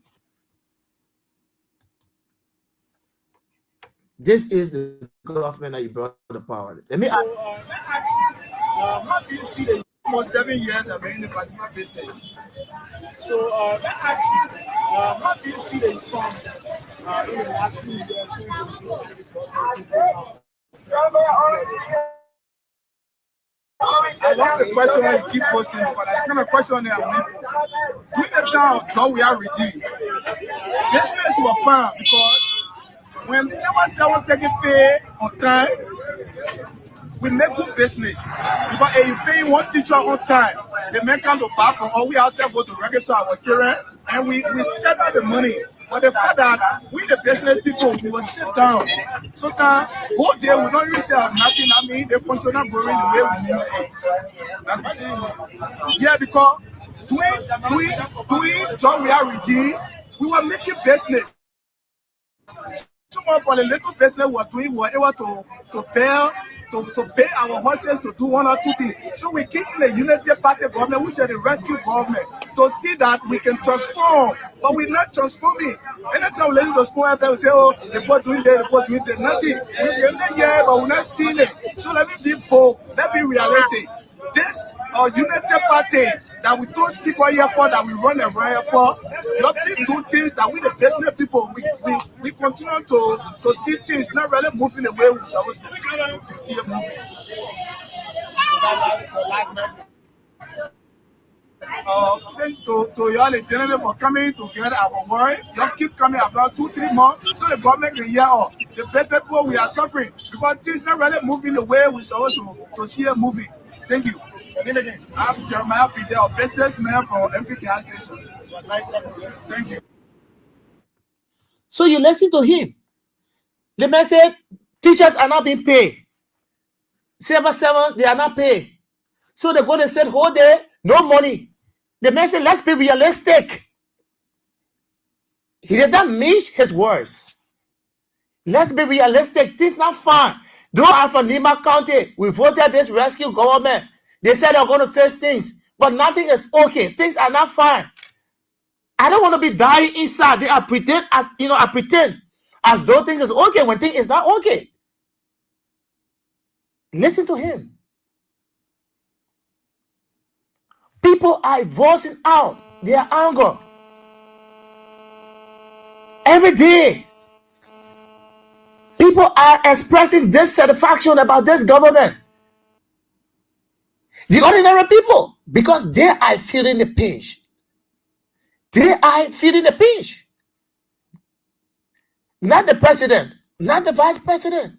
[SPEAKER 12] This is the government that you brought to power. Let me ask
[SPEAKER 10] you, how do you see the almost 7 years I've been in the particular business? So let me ask you, how do you see the reform in the last few years? I love the question when you keep posting for that kind of question that I want. During the time of Joe, we are regime. Business was fine because when someone taking pay on time, we make good business. Because if you pay one teacher on time, the men come to back from all we ourselves go to register our children and we set out the money. But the fact that we the business people, we will sit down. So that whole day we don't really say nothing. I mean, they continue not growing the way we need it. Yeah, because doing John we are regime, we were making business. Someone for the little business we were doing, we were able to pay our horses to do one or two things. So we keep in the Unity Party government, which is the rescue government, to see that we can transform. But we're not transforming. Anytime we listen to small FM, we say, oh, the boy doing that, the boy doing that. Nothing. We're in the year, but we're not seeing it. So let me be bold. Let me be realistic. This Unity Party that we those people here for, that we run around for, not do things that we the business people, we continue to see things not really moving the way we're supposed to see it moving. Last message. Thank to y'all in general for coming together our words. Y'all keep coming about 2-3 months so the government can hear all. The best people we are suffering because things not really moving the way we're supposed to see it moving. Thank you. Again, I'm Jeremiah Peter, a businessman from MP gas station. It was nice talking to you. Thank you.
[SPEAKER 12] So you listen to him. The man said teachers are not being paid. Civil servants, they are not paid. So the God said, whole day, no money. The man said, let's be realistic. He did not mean his words. Let's be realistic. This is not fun. Though I'm from Nima County, we voted this rescue government. They said they're going to face things, but nothing is okay. Things are not fine. I don't want to be dying inside. I pretend as though things is okay when things is not okay. Listen to him. People are voicing out their anger every day. People are expressing dissatisfaction about this government. The ordinary people, because they are feeling the pinch. They are feeling the pinch. Not the president, not the vice president.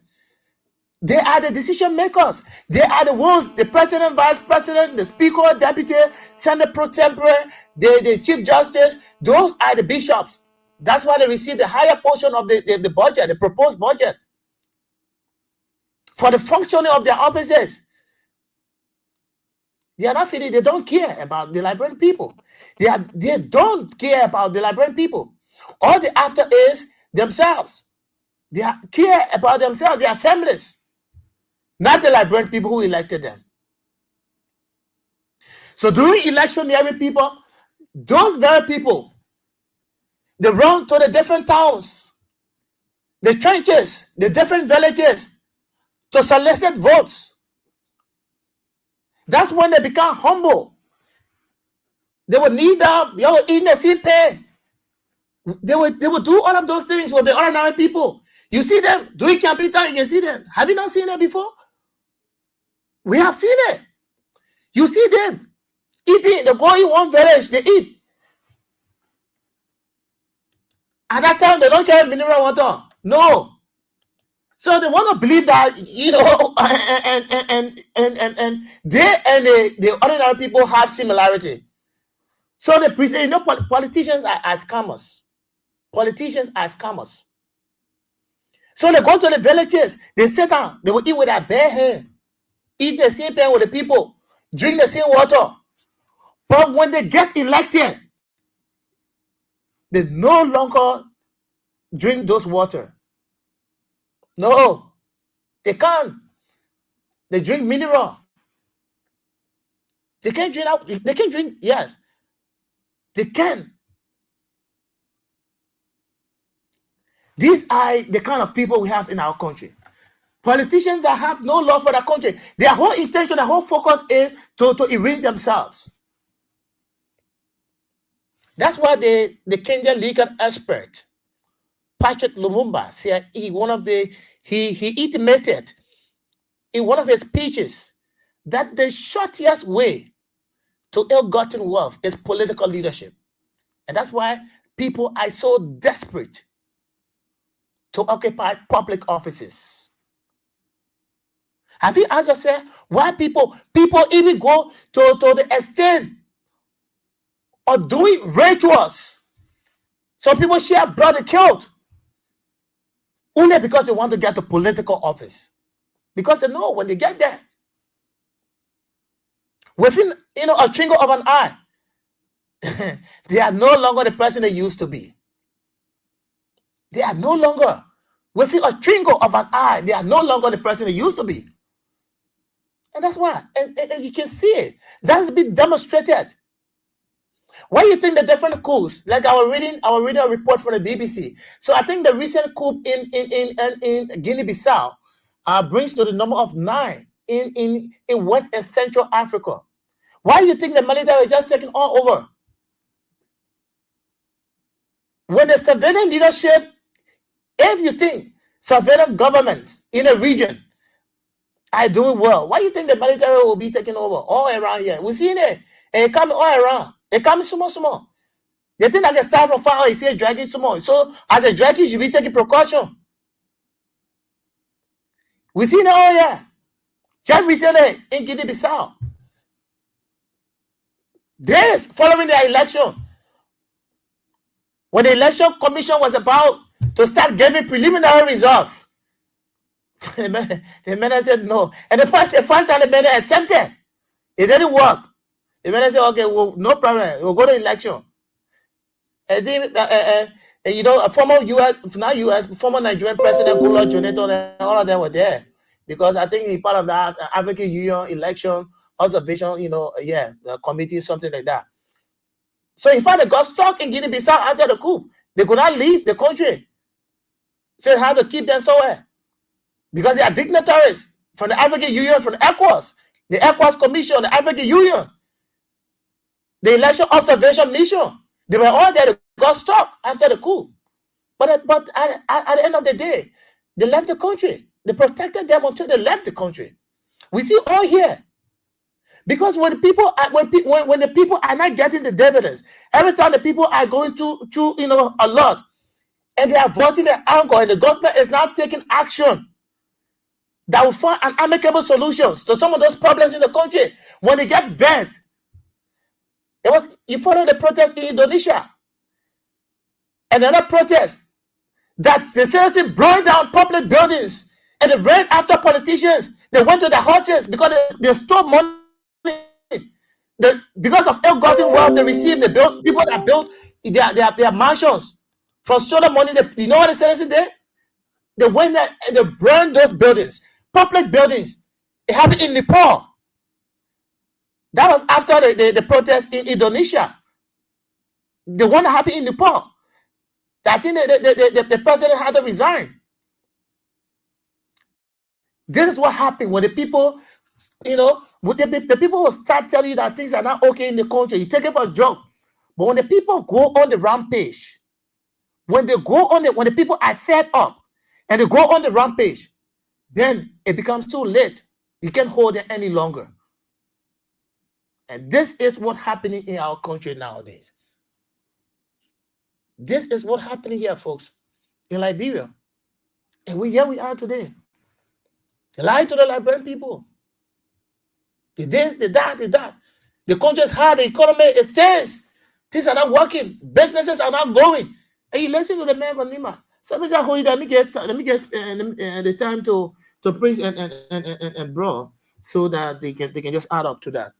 [SPEAKER 12] They are the decision makers. They are the ones, the president, vice president, the speaker, deputy, senate pro tempore, the chief justice. Those are the bishops. That's why they receive the higher portion of the budget, the proposed budget. For the functioning of their offices. They are not feeling, they don't care about the Liberian people. They don't care about the Liberian people. All they after is themselves. They care about themselves, their families. Not the Liberian people who elected them. So during electioneering people, those very people, they run to the different towns, the trenches, the different villages to solicit votes. That's when they become humble. They will kneel down, they will eat the same pay. They will do all of those things with the ordinary people. You see them doing campaign time, you can see them. Have you not seen it before? We have seen it. You see them eating, they go in one village, they eat. At that time, they don't carry mineral water. No. So they want to believe that, you know, and they and the ordinary people have similarity. So the president, you know, politicians are as scammers. Politicians are scammers. So they go to the villages, they sit down, they will eat with their bare hand, eat the same thing with the people, drink the same water. But when they get elected, they no longer drink those water. No, they can't. They drink mineral. They can't drink out. They can drink, yes. They can. These are the kind of people we have in our country. Politicians that have no love for the country. Their whole intention, their whole focus is to erase themselves. That's why the Kenyan legal expert, Patrick Lumumba, said he intimated in one of his speeches that the shortest way to ill-gotten wealth is political leadership. And that's why people are so desperate to occupy public offices. Have you asked yourself why people even go to the extent of doing rituals? Some people share blood and killed only because they want to get to political office. Because they know when they get there, within a twinkle of an eye, they are no longer the person they used to be. They are no longer, within a twinkle of an eye, they are no longer the person they used to be. And that's why, and you can see it. That's been demonstrated. Why do you think the different coups, like I was reading a report from the BBC. So I think the recent coup in Guinea-Bissau brings to the number of 9 in West and Central Africa. Why do you think the military is just taking all over? When the civilian leadership, if you think civilian governments in a region are doing well, why do you think the military will be taking over all around here? We've seen it. And it comes all around. It comes small. They think I can start from far, you see a dragging small. So as a dragon, you should be taking precaution. We've seen it all here. Just recently in Guinea-Bissau. Days following the election, when the election commission was about to start giving preliminary results, the man said no. And the first time the man attempted, it didn't work. The man said, okay, well, no problem. We'll go to election. And then, a former former Nigerian president, Goodluck Jonathan, and all of them were there. Because I think he's part of that African Union election observation, the committee, something like that. So in fact, they got stuck in Guinea-Bissau after the coup. They could not leave the country. said how to keep them somewhere because they are dignitaries from the African Union, from the ECOWAS Commission, the African Union, the Election Observation Mission. They were all there. They got stuck after the coup. But at the end of the day, they left the country. They protected them until they left the country. We see all here. Because when the people are not getting the dividends, every time the people are going through a lot, and they are voicing their anger, and the government is now taking action that will find an amicable solutions to some of those problems in the country. When they get vexed, you follow the protest in Indonesia, and another protest that the citizens blowing down public buildings, and they ran after politicians. They went to their houses because they stole money. Because of ill-gotten wealth they received, people that built their mansions from stolen money. You know what the citizens did? They went there and they burned those buildings, public buildings. It happened in Nepal. That was after the protest in Indonesia. The one that happened in Nepal. I think the president had to resign. This is what happened when the people, the people will start telling you that things are not okay in the country. You take it for a joke. But when the people go on the rampage, when the people are fed up and they go on the rampage, then it becomes too late. You can't hold it any longer. And this is what's happening in our country nowadays. This is what's happening here, folks, in Liberia. And here we are today. They lie to the Liberian people. The this, the that, the that. The country is hard, the economy is tense. Things are not working. Businesses are not going. And you listen to the man from Nima. Somebody's like, let me get the time to preach and bro, so that they can just add up to that.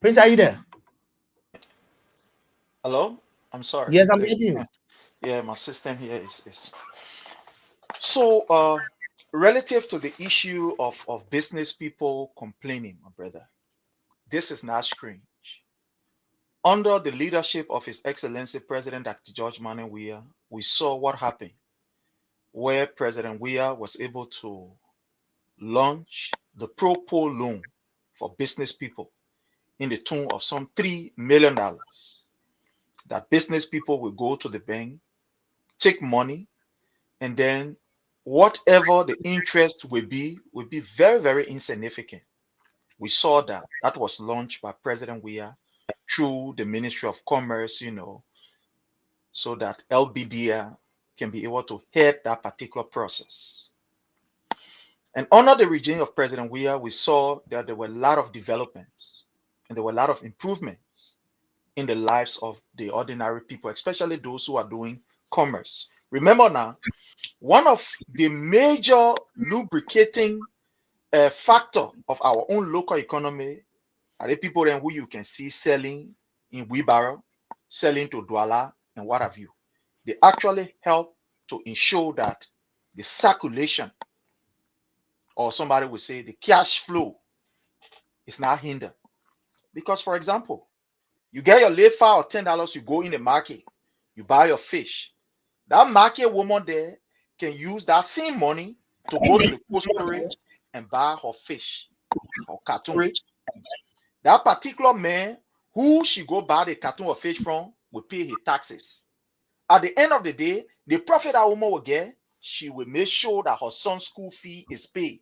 [SPEAKER 12] Prince, are you there?
[SPEAKER 14] Hello? I'm sorry.
[SPEAKER 12] Yes, I'm getting you.
[SPEAKER 14] Yeah, my system here is. So, relative to the issue of business people complaining, my brother, this is not strange. Under the leadership of His Excellency President Dr. George Manneh Weah, we saw what happened, where President Weah was able to launch the Pro-Po loan for business people in the tune of some $3 million. That business people will go to the bank, take money, and then whatever the interest will be very, very insignificant. We saw that was launched by President Weah through the Ministry of Commerce, so that LBDA can be able to head that particular process. And under the regime of President Weah, we saw that there were a lot of developments and there were a lot of improvements in the lives of the ordinary people, especially those who are doing commerce. Remember now, one of the major lubricating factor of our own local economy are the people then who you can see selling in wheelbarrow, selling to Douala, and what have you. They actually help to ensure that the circulation, or somebody would say the cash flow, is not hindered. Because, for example, you get your late $5 or $10, you go in the market, you buy your fish. That market woman there can use that same money to go to the cold storage and buy her fish or cartoon. That particular man who she go buy the cartoon of fish from will pay his taxes. At the end of the day, the profit that woman will get, she will make sure that her son's school fee is paid,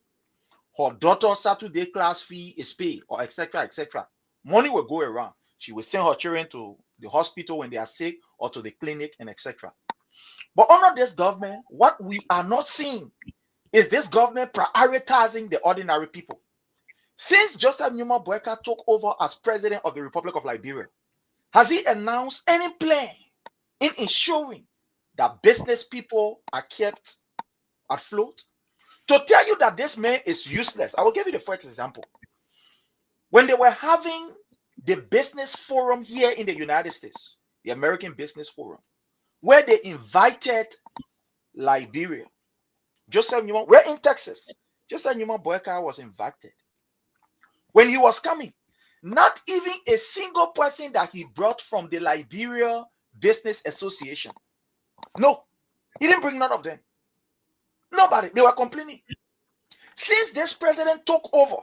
[SPEAKER 14] her daughter's Saturday class fee is paid, or etc., etc. Money will go around. She will send her children to the hospital when they are sick, or to the clinic, and etc. But under this government, what we are not seeing is this government prioritizing the ordinary people. Since Joseph Numa Boyka took over as president of the Republic of Liberia, has he announced any plan in ensuring that business people are kept afloat? To tell you that this man is useless, I will give you the first example. When they were having the business forum here in the United States, the American Business Forum, where they invited Liberia, Joseph Numa, we're in Texas, Joseph Numa Boyka was invited. When he was coming, Not even a single person that he brought from the Liberia Business Association. No, he didn't bring none of them. Nobody. They were complaining. Since this president took over,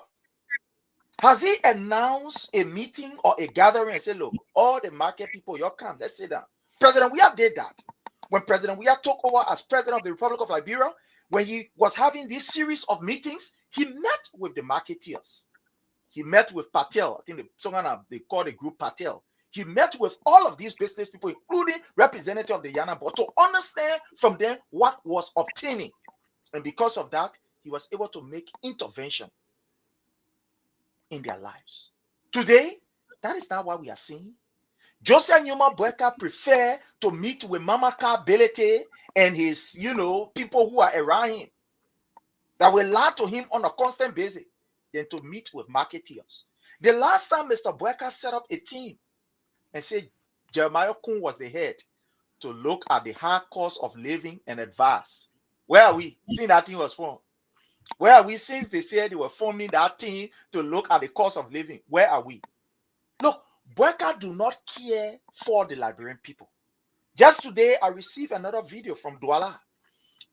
[SPEAKER 14] has he announced a meeting or a gathering and said, look, all the market people, you come, let's sit down. President Weah did that. When President Weah took over as president of the Republic of Liberia, when he was having this series of meetings, he met with the marketeers. He met with Patel. I think they call the group Patel. He met with all of these business people, including representatives of the Yana Board, to understand from them what was obtaining. And because of that, he was able to make intervention in their lives. Today, that is not what we are seeing. Josiah Newman Boyka prefer to meet with Mama Belete and his, people who are around him that will lie to him on a constant basis than to meet with marketeers. The last time Mr. Boyka set up a team and said Jeremiah Kun was the head to look at the high cost of living and advice. Where are we? Since that thing was formed. Where are we since they said they were forming that team to look at the cost of living? Where are we? Look, Boyka do not care for the Liberian people. Just today, I received another video from Douala.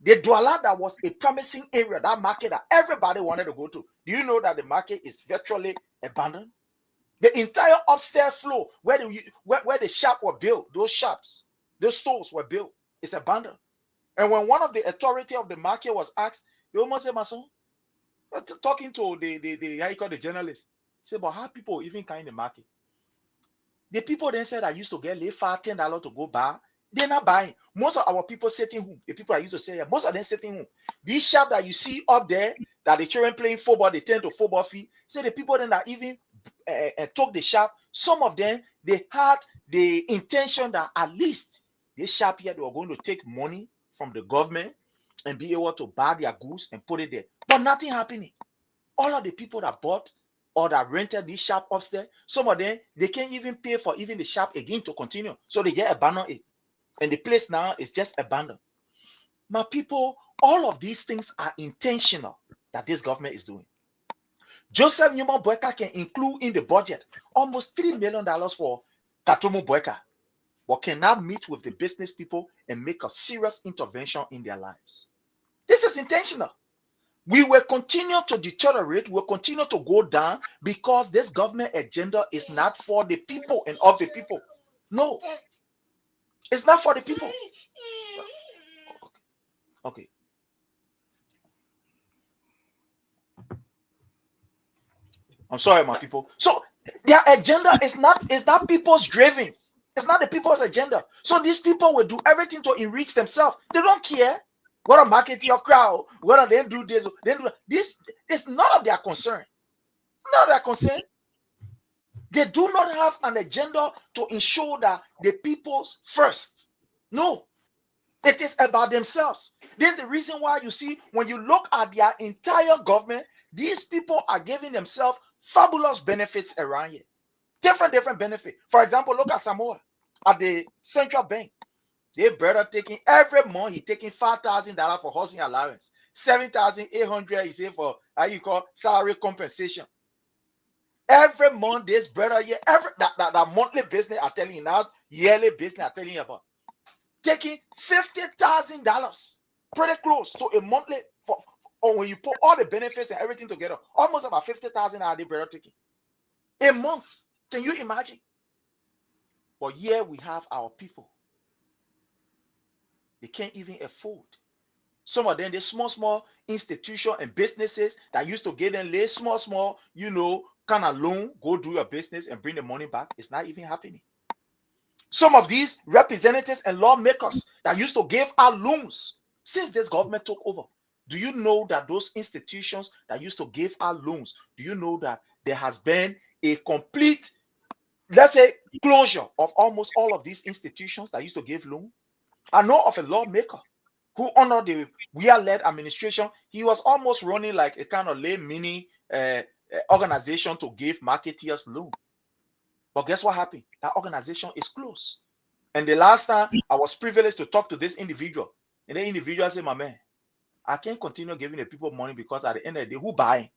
[SPEAKER 14] The Douala that was a promising area, that market that everybody wanted to go to. Do you know that the market is virtually abandoned? The entire upstairs floor where the shop were built, those shops, those stores were built, is abandoned. And when one of the authority of the market was asked, they almost said, Mason, talking to the how you call the journalist, say, but how people even kind the market? The people then said I used to get late $10 to go buy. They're not buying. Most of our people sitting home. The people I used to say, most of them sitting home. These shop that you see up there, that the children playing football, they tend to football fee. Say the people then that even took the shop, some of them, they had the intention that at least this shop here, they were going to take money from the government and be able to buy their goods and put it there. But nothing happening. All of the people that bought or that rented this shop upstairs, some of them, they can't even pay for even the shop again to continue. So they get abandoned it. And the place now is just abandoned. My people, all of these things are intentional that this government is doing. Joseph Newman Boyka can include in the budget almost $3 million for Katomo Boyka, but cannot meet with the business people and make a serious intervention in their lives. This is intentional. We will continue to deteriorate, we'll continue to go down because this government agenda is not for the people and of the people. No, it's not for the people. Okay. I'm sorry, my people. So their agenda is not people's driven. It's not the people's agenda. So these people will do everything to enrich themselves. They don't care what a market your crowd, whether they do this, they do this. It's none of their concern. None of their concern. They do not have an agenda to ensure that the people's first. No, it is about themselves. This is the reason why you see when you look at their entire government, these people are giving themselves fabulous benefits around here. Different benefits. For example, look at Samoa at the central bank. Their brother taking every month, he taking $5,000 for housing allowance, $7,800 he say for how you call salary compensation. Every month, this brother here, that monthly business I'm telling you now, yearly business I'm telling you about, taking $50,000, pretty close to a monthly or when you put all the benefits and everything together, almost about $50,000 the brother taking a month. Can you imagine? But here we have our people. They can't even afford. Some of them, the small institutions and businesses that used to get them lay small, kind of loan, go do your business and bring the money back. It's not even happening. Some of these representatives and lawmakers that used to give out loans since this government took over. Do you know that those institutions that used to give out loans, do you know that there has been a complete, let's say, closure of almost all of these institutions that used to give loans? I know of a lawmaker who under the Weah-led administration, he was almost running like a kind of lay mini organization to give marketeers loan. But guess what happened? That organization is closed. And the last time I was privileged to talk to this individual, and the individual said, my man, I can't continue giving the people money because at the end of the day, who buying?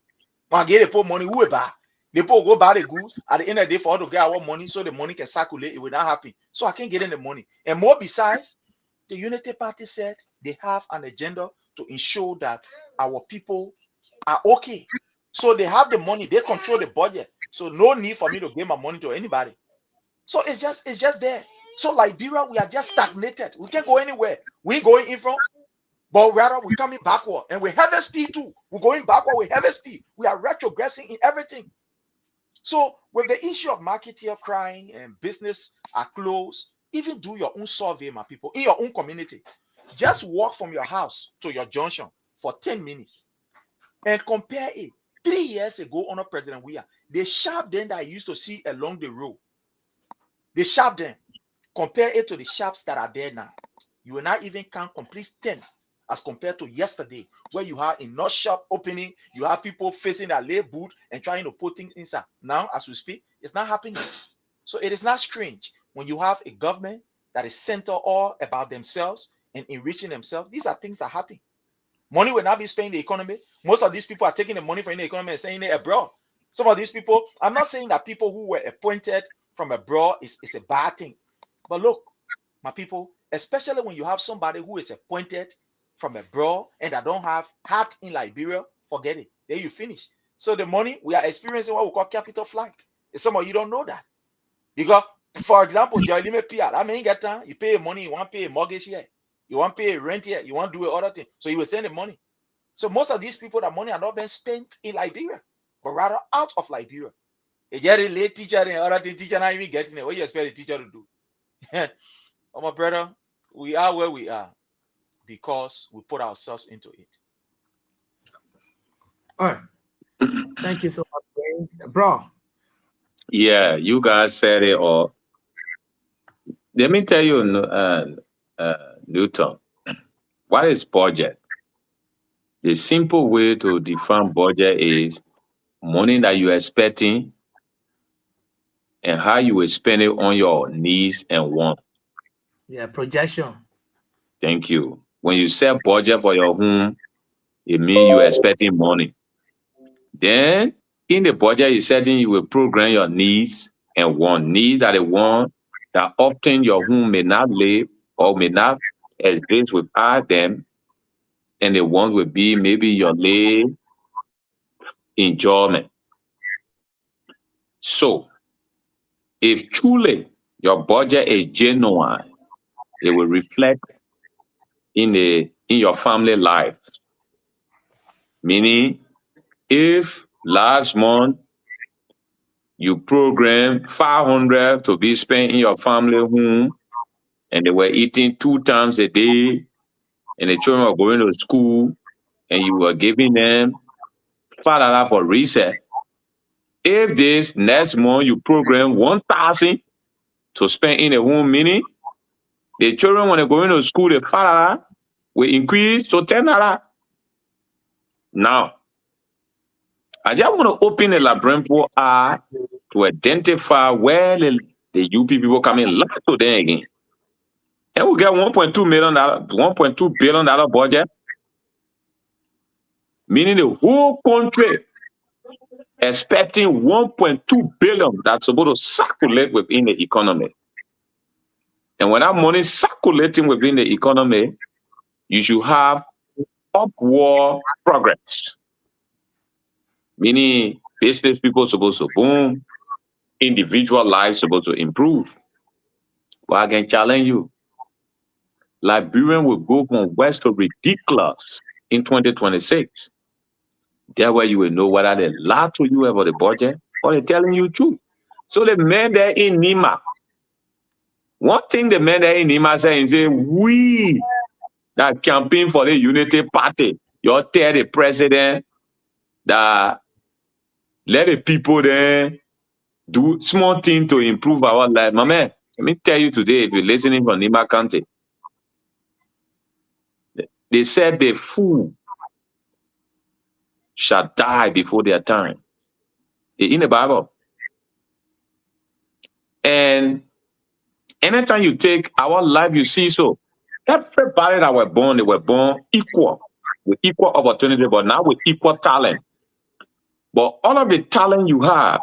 [SPEAKER 14] When I get the people money, who will buy? The people go buy the goods at the end of the day for all to get our money so the money can circulate. It will not happen. So I can't get in the money. And more besides, the Unity Party said they have an agenda to ensure that our people are okay. So they have the money, they control the budget. So no need for me to give my money to anybody. So it's just there. So Liberia, we are just stagnated. We can't go anywhere. We're going in front, but rather we're coming backward. And we have speed too. We're going backward with heavy speed. We are retrogressing in everything. So with the issue of marketeer crying and business are closed, even do your own survey, my people, in your own community. Just walk from your house to your junction for 10 minutes and compare it. 3 years ago under President Weah, the sharp den that I used to see along the road, the sharp den, compare it to the sharps that are there now. You will not even count complete 10 as compared to yesterday, where you have enough shop opening, you have people facing their lay boot and trying to put things inside. Now, as we speak, it's not happening. So it is not strange when you have a government that is centered all about themselves and enriching themselves. These are things that happen. Money will not be spent in the economy. Most of these people are taking the money from the economy and saying it abroad. Some of these people, I'm not saying that people who were appointed from abroad is a bad thing. But look, my people, especially when you have somebody who is appointed from abroad and that don't have heart in Liberia, forget it. There you finish. So the money, we are experiencing what we call capital flight. Some of you don't know that. Because, for example, I mean, get time, you pay money, you want to pay a mortgage here. You want to pay rent here, you want to do other thing. So you will send the money. So most of these people, that money are not being spent in Liberia, but rather out of Liberia. A very late teacher and other thing, teacher not even getting it. What you expect the teacher to do? Oh, my brother, we are where we are because we put ourselves into it.
[SPEAKER 12] All right. Thank you so much, Prince. Bro.
[SPEAKER 13] Yeah, you guys said it all. Let me tell you, Newton, what is budget? The simple way to define budget is money that you're expecting and how you will spend it on your needs and wants.
[SPEAKER 12] Yeah, projection.
[SPEAKER 13] Thank you. When you set budget for your home, it means you're expecting money. Then in the budget you're setting, you will program your needs and want. Needs that you want that often your home may not live or may not exist without them. And the one will be maybe your live enjoyment. So if truly your budget is genuine, it will reflect in your family life. Meaning, if last month you program 500 to be spent in your family home, and they were eating 2 times a day, and the children were going to school, and you were giving them $5 for reset. If this next month you program 1,000 to spend in a home, meaning the children, when they're going to school, the $5 will increase to $10. Now, I just want to open a Labrampo eye to identify where the UP people come in lie to them again. And we get $1.2 billion budget, meaning the whole country expecting $1.2 billion that's supposed to circulate within the economy. And when that money is circulating within the economy, you should have upward progress. Meaning business people supposed to boom, individual lives supposed to improve. But I can challenge you. Liberian will go from west to ridiculous in 2026. There where you will know whether they lie to you about the budget or they're telling you truth. So the men there in Nima, one thing the men there in Nima say is, we that campaign for the Unity Party, you tell the president that let the people there do small things to improve our life. My man, let me tell you today, if you're listening from Nima County, they said the fool shall die before their time. It's in the Bible. And anytime you take our life, you see, so everybody that were born, they were born equal, with equal opportunity, but now with equal talent. But all of the talent you have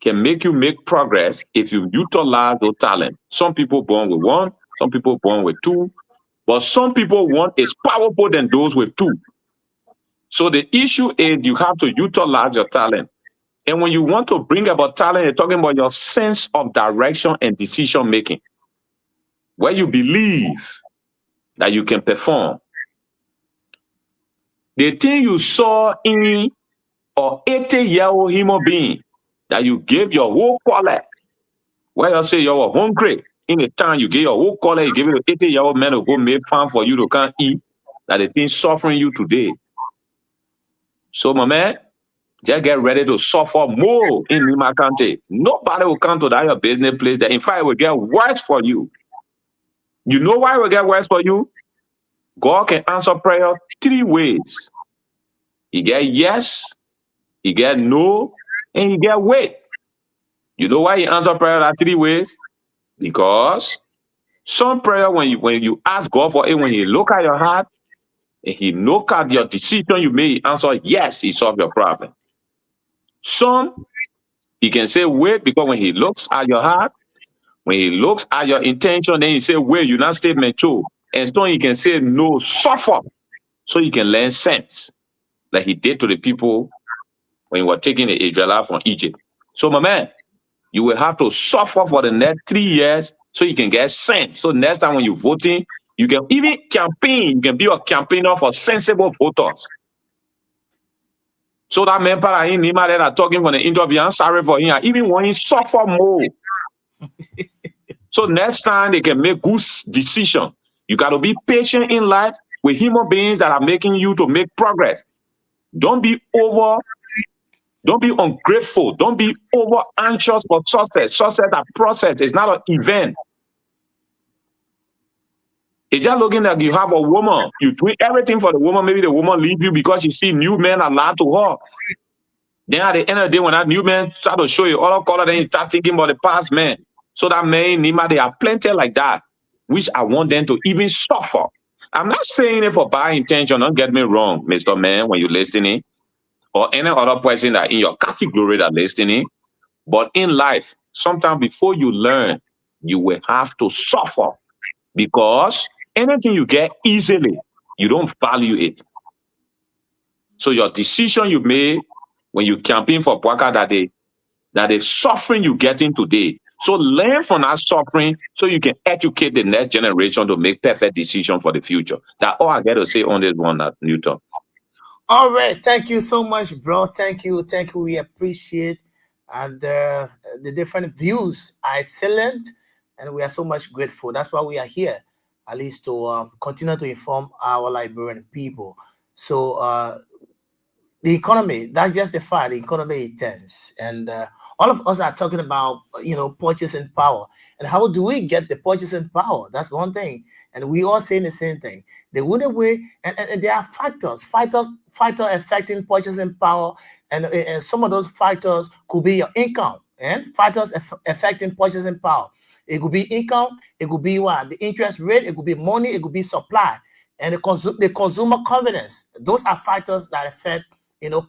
[SPEAKER 13] can make you make progress if you utilize those talent. Some people born with one, some people born with two, but some people one is powerful than those with two. So the issue is you have to utilize your talent. And when you want to bring about talent, you're talking about your sense of direction and decision making, where you believe that you can perform. The thing you saw in an 80-year-old human being that you gave your whole color, where you say you were hungry, in the time you gave your whole color, you gave it to 80-year-old man to go make farm for you to can't eat, that the thing suffering you today. So my man, just get ready to suffer more in Nima County. Nobody will come to that your business place that in fact it will get worse for you. You know why it will get worse for you? God can answer prayer 3 ways. He get yes, he get no, and he get wait. You know why he answer prayer that 3 ways? Because some prayer when you ask God for it, when he look at your heart and he look at your decision you made, he answer yes, he solve your problem. Some he can say wait, because when he looks at your heart, when he looks at your intention, then he say wait, you not stay mature. And so he can say no, suffer, so you can learn sense, like he did to the people when he was taking the Israelites from Egypt. So my man, you will have to suffer for the next 3 years so you can get sense. So next time when you're voting, you can even campaign. You can be a campaigner for sensible voters. So that man para in Nima that are talking for the interview, I'm sorry for him. Even when he suffer more. So next time they can make good decision. You got to be patient in life with human beings that are making you to make progress. Don't be ungrateful. Don't be over anxious for success. Success is a process. It's not an event. It's just looking like you have a woman. You do everything for the woman. Maybe the woman leave you because you see new men allowed to her. Then at the end of the day, when that new man start to show you other color, then you start thinking about the past man. So that man, Nima, they are plenty like that, which I want them to even suffer. I'm not saying it for bad intention. Don't get me wrong, Mr. Man, when you're listening, or any other person that in your category that listening. But in life, sometimes before you learn, you will have to suffer, because anything you get easily, you don't value it. So your decision you made when you campaign for Bwaka that the suffering you getting today. So learn from that suffering so you can educate the next generation to make perfect decisions for the future. That's all I got to say on this one, Newton.
[SPEAKER 12] All right, thank you so much, bro. Thank you. We appreciate and the different views are excellent, and we are so much grateful. That's why we are here, at least to continue to inform our Liberian people. So the economy, that's just the fact. The economy is tense, and all of us are talking about purchasing power, and how do we get the purchasing power? That's one thing, and we all saying the same thing. The only way, and there are factors affecting purchasing power, and some of those factors could be your income, and factors affecting purchasing power. It could be income, it could be the interest rate, it could be money, it could be supply, and the consumer confidence. Those are factors that affect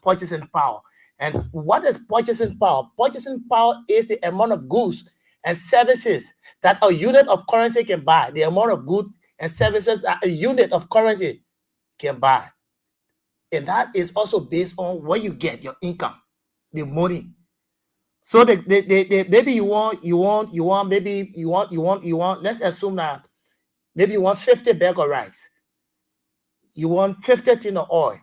[SPEAKER 12] purchasing power. And what is purchasing power? Purchasing power is the amount of goods and services that a unit of currency can buy. The amount of goods and services that a unit of currency can buy. And that is also based on where you get your income, the money. So maybe you want, let's assume that maybe you want 50 bags of rice. You want 50 tins of oil.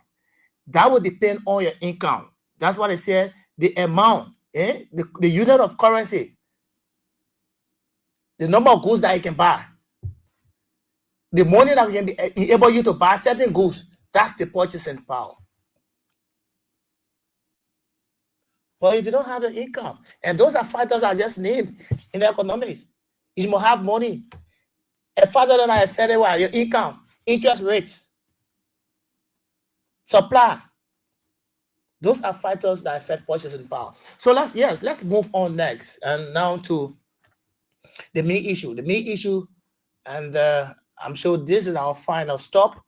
[SPEAKER 12] That would depend on your income. That's what I said, the amount, the unit of currency, the number of goods that you can buy, the money that can enable you to buy certain goods. That's the purchasing power. But if you don't have an income, and those are factors I just named in economics, you must have money. A factor that I affect your income, interest rates, supply. Those are factors that affect purchasing power. So let's move on next, and now to the main issue. The main issue, and I'm sure this is our final stop,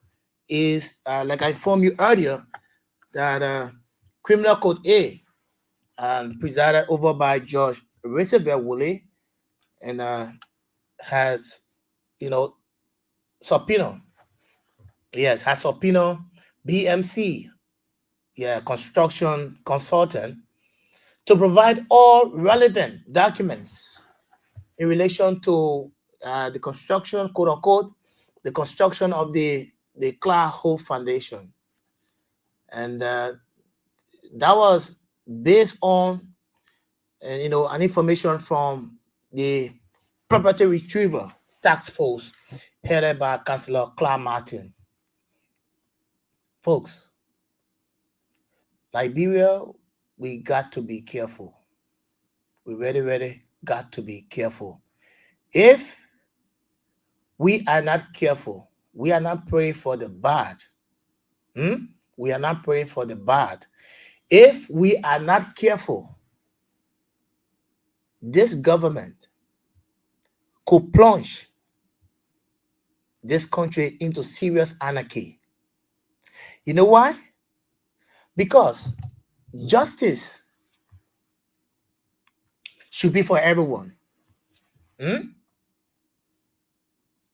[SPEAKER 12] is like I informed you earlier that Criminal Code A, and presided over by Judge Roosevelt Woolley, and has, subpoena. Yes, has subpoena BMC, construction consultant, to provide all relevant documents in relation to the construction, quote unquote, the construction of the Clark Hope Foundation. And that was based on, an information from the Property Retrieval Task Force headed by Councillor Clark Martin. Folks, Liberia, we got to be careful. We really got to be careful. If we are not careful, we are not praying for the bad. We are not praying for the bad. If we are not careful, this government could plunge this country into serious anarchy. You know why? Because justice should be for everyone.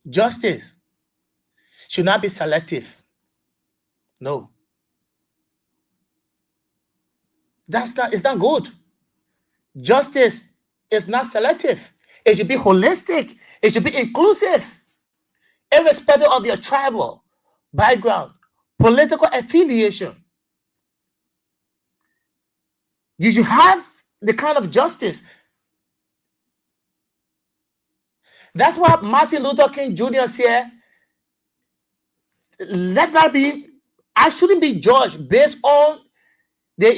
[SPEAKER 12] Justice should not be selective. No. It's not good. Justice is not selective. It should be holistic. It should be inclusive, irrespective of your tribal background, political affiliation. You should have the kind of justice. That's why Martin Luther King Jr. said, I shouldn't be judged based on the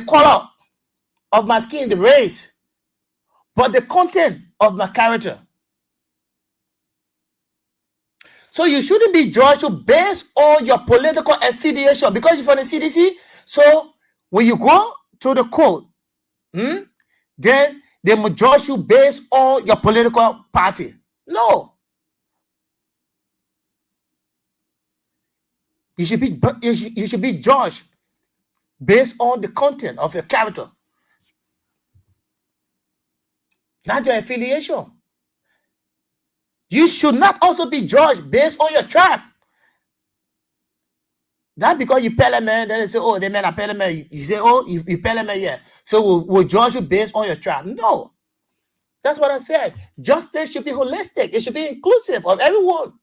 [SPEAKER 12] color of my skin, the race, but the content of my character. So you shouldn't be judged based on your political affiliation, because you're from the CDC. So when you go to the court, then they will judge you based on your political party. No. You should be judged based on the content of your character, not your affiliation. You should not also be judged based on your tribe. Not because you parliament, then they say, oh, they made a parliament. You say, oh, you parliament, yeah. So we'll judge you based on your tribe. No. That's what I said. Justice should be holistic. It should be inclusive of everyone.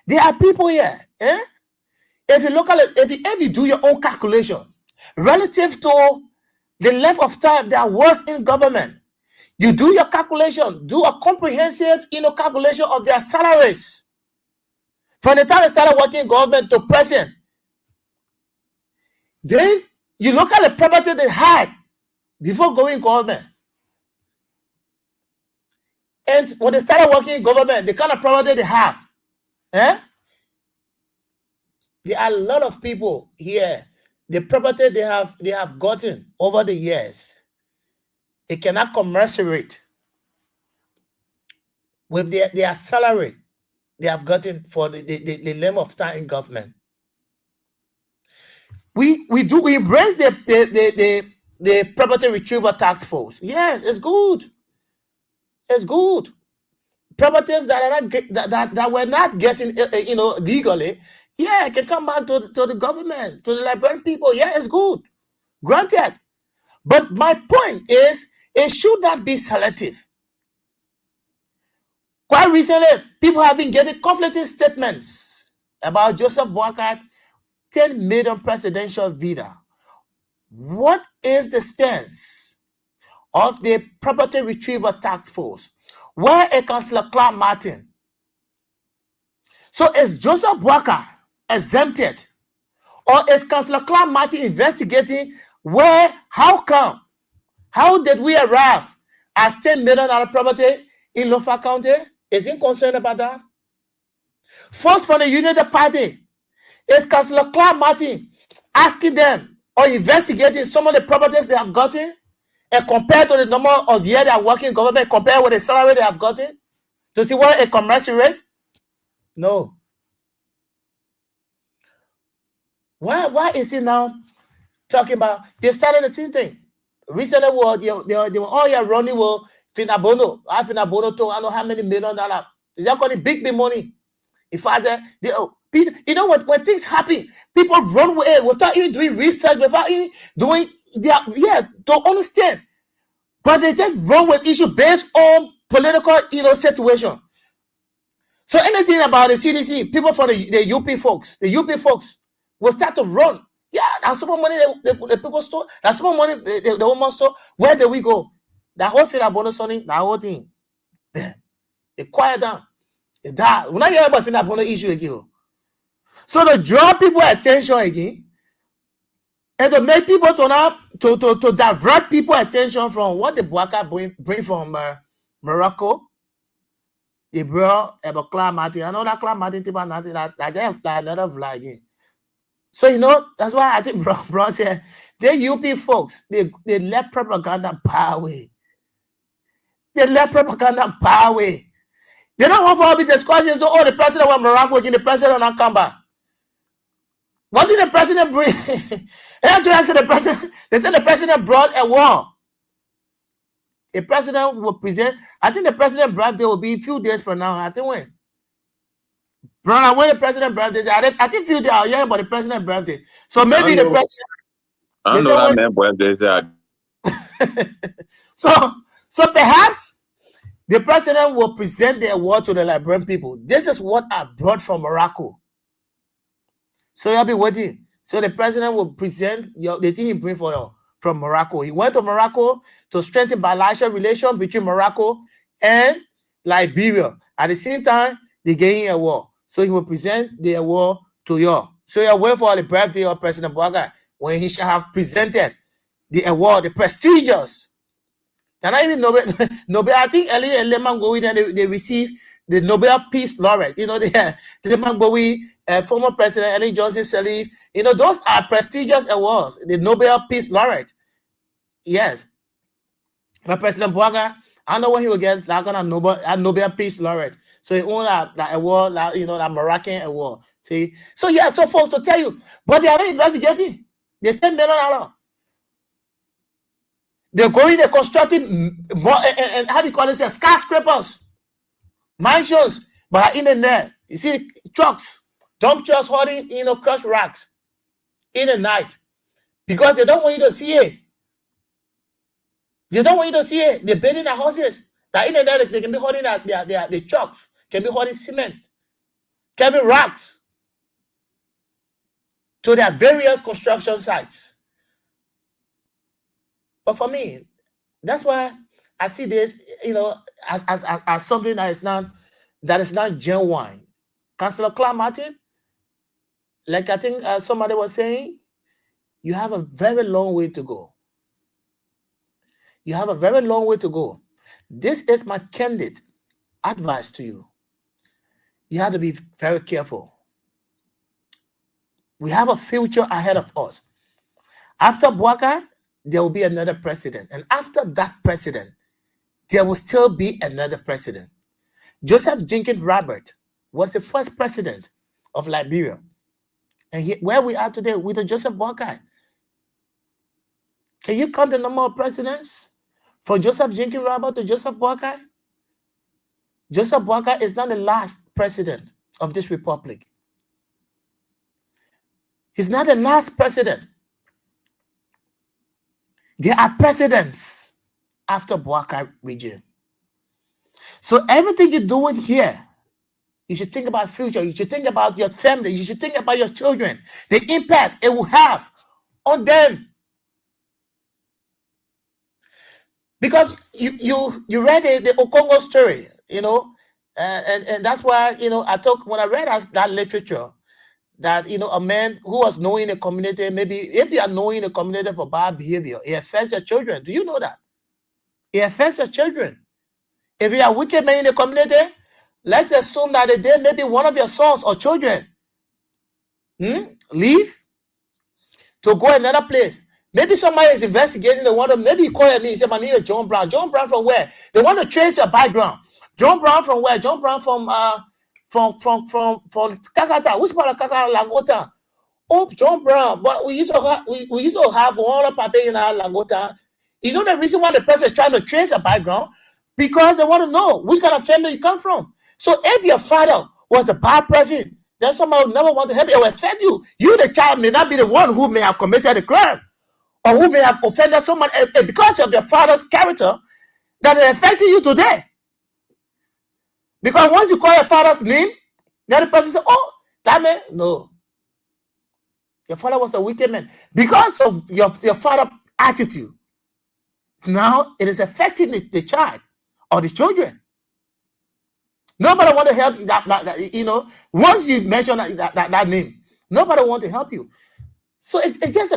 [SPEAKER 12] There are people here. If you look at it, if you do your own calculation relative to the length of time they are worked in government, you do your calculation, do a comprehensive calculation of their salaries from the time they started working in government to present. Then you look at the property they had before going in government. And when they started working in government, the kind of property they have. There are a lot of people here. The property they have gotten over the years, it cannot commensurate with their salary they have gotten for the length of time in government. We embrace the Property Retrieval Task Force. Yes, it's good. It's good. Properties that are not that were not getting legally, yeah, can come back to the government, to the Liberian people. Yeah, it's good. Granted. But my point is, it should not be selective. Quite recently, people have been getting conflicting statements about Joseph Boakai, 10 million presidential visa. What is the stance of the Property Retrieval Task Force? Where is Councillor Clark Martin? So is Joseph Boakai exempted? Or is Councillor Clark Martin investigating how did we arrive as $10 million property in Lofa County? Is he concerned about that? First, from the United Party, is Councillor Clark Martin asking them or investigating some of the properties they have gotten, and compared to the number of years they are working in government, compared with the salary they have gotten, to see what a commensurate? No. Why is he now talking about? They started the same thing. Recently, they were all here running with Finabono. Finabono told I don't know how many $1 million. Is that calling big money? If I say, you know what? When things happen, people run away without even doing research, without even doing don't understand. But they just run with issue based on political, situation. So anything about the CDC, people from the UP folks will start to run. Yeah, that's some money the people store. That's some money the woman store. Where do we go? That whole thing about that whole thing. They quiet down. They die. We're not hearing about the issue again. So to draw people attention again, and to make people to divert people attention from what the Bouaka bring from Morocco. They brought about Claude Martin. I know that Claude Martin that they have another flag. So that's why I think Bron said the UP folks they let propaganda power away. They let propaganda power away. They don't want to be discussing. So the president of Morocco again, the president not come back. What did the president bring? They said the president brought a war. The president will present. I think the president birthday will be a few days from now. I think when. Bro, when the president birthday, I think few days I'll hear about the president birthday. So maybe the president.
[SPEAKER 13] I don't know that man birthday.
[SPEAKER 12] So perhaps the president will present the award to the Liberian people. This is what I brought from Morocco. So you'll be waiting. So the president will present the thing he bring for you from Morocco. He went to Morocco to strengthen bilateral relations between Morocco and Liberia. At the same time, they gave him a award. So he will present the award to you. So you're waiting for the birthday of President Bouaka when he shall have presented the award, the prestigious. Can I even Nobel? I think earlier in Lemangbowi, they received the Nobel Peace Laureate. The Lemangbowi former President Ellen Johnson Sirleaf. Those are prestigious awards. The Nobel Peace Laureate. Yes. But President Bouaka, I know when he will get that kind of Nobel Peace Laureate. So he won that award, that Moroccan award. See? So folks, to tell you, but they are not investigating. They $10 million. They're going, they're constructing more, and how do you call it? Skyscrapers, mansions, but in there, you see trucks, dump trucks holding, crush racks in the night because they don't want you to see it. They don't want you to see it. They're building their houses. That in there, they can be holding the trucks, can be holding cement, can be racks to their various construction sites. But for me, that's why I see this, as something that is not genuine. Councillor Claude Martin, like I think somebody was saying, you have a very long way to go. You have a very long way to go. This is my candid advice to you. You have to be very careful. We have a future ahead of us. After Bouaka, there will be another president. And after that president, there will still be another president. Joseph Jenkins Robert was the first president of Liberia. And where we are today with Joseph Bouaka. Can you count the number of presidents from Joseph Jenkins Robert to Joseph Bouaka? Joseph Bouaka is not the last president of this republic. He's not the last president. There are presidents after Bouaka regime. So everything you're doing here, you should think about future. You should think about your family. You should think about your children. The impact it will have on them. Because you read the Okongo story, and that's why I talk when I read that literature. That a man who was knowing the community, maybe if you are knowing the community for bad behavior, it affects your children. Do you know that? It affects your children. If you are a wicked man in the community, let's assume that the day maybe one of your sons or children leave to go another place. Maybe somebody is investigating the one. Maybe you call your name and say, "My name is John Brown." John Brown from where? They want to trace your background. John Brown from where? John Brown from Kakata. Which part of Kakata? Lagota. Oh, John Brown, but we used to have one party in our Langota. You know the reason why the person is trying to trace a background? Because they want to know which kind of family you come from. So if your father was a bad person, then somebody will never want to help you or offend you. You, the child, may not be the one who may have committed a crime or who may have offended someone because of your father's character that is affecting you today. Because once you call your father's name, the other person says, oh, that man, no. Your father was a wicked man. Because of your father's attitude, now it is affecting the child or the children. Nobody want to help you. That once you mention that name, nobody want to help you. So it's just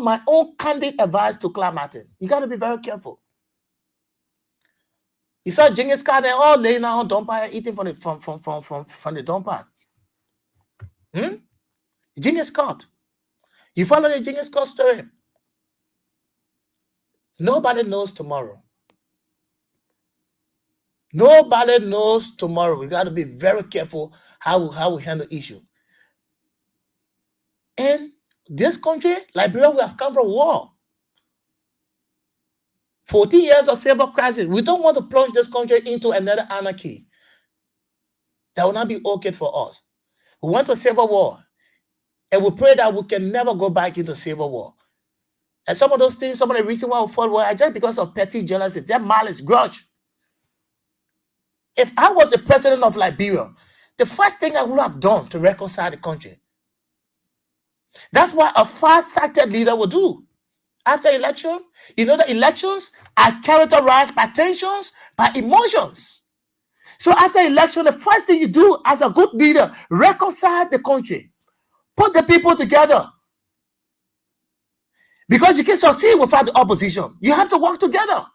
[SPEAKER 12] my own candid advice to Clyde Martin. You got to be very careful. You saw Genghis Khan, they're all laying out on dumpire, eating from the dumpire. Genghis Khan. You follow the Genghis Khan story. Nobody knows tomorrow. Nobody knows tomorrow. We got to be very careful how we handle issue. And this country, Liberia, we have come from war. 14 years of civil crisis. We don't want to plunge this country into another anarchy. That will not be okay for us. We went to civil war. And we pray that we can never go back into civil war. And some of those things, some of the reasons why we fought war are just because of petty jealousy, that malice, grudge. If I was the president of Liberia, the first thing I would have done to reconcile the country. That's what a far-sighted leader would do. After election, you know the elections are characterized by tensions, by emotions. So after election, the first thing you do as a good leader, reconcile the country. Put the people together. Because you can't succeed without the opposition. You have to work together.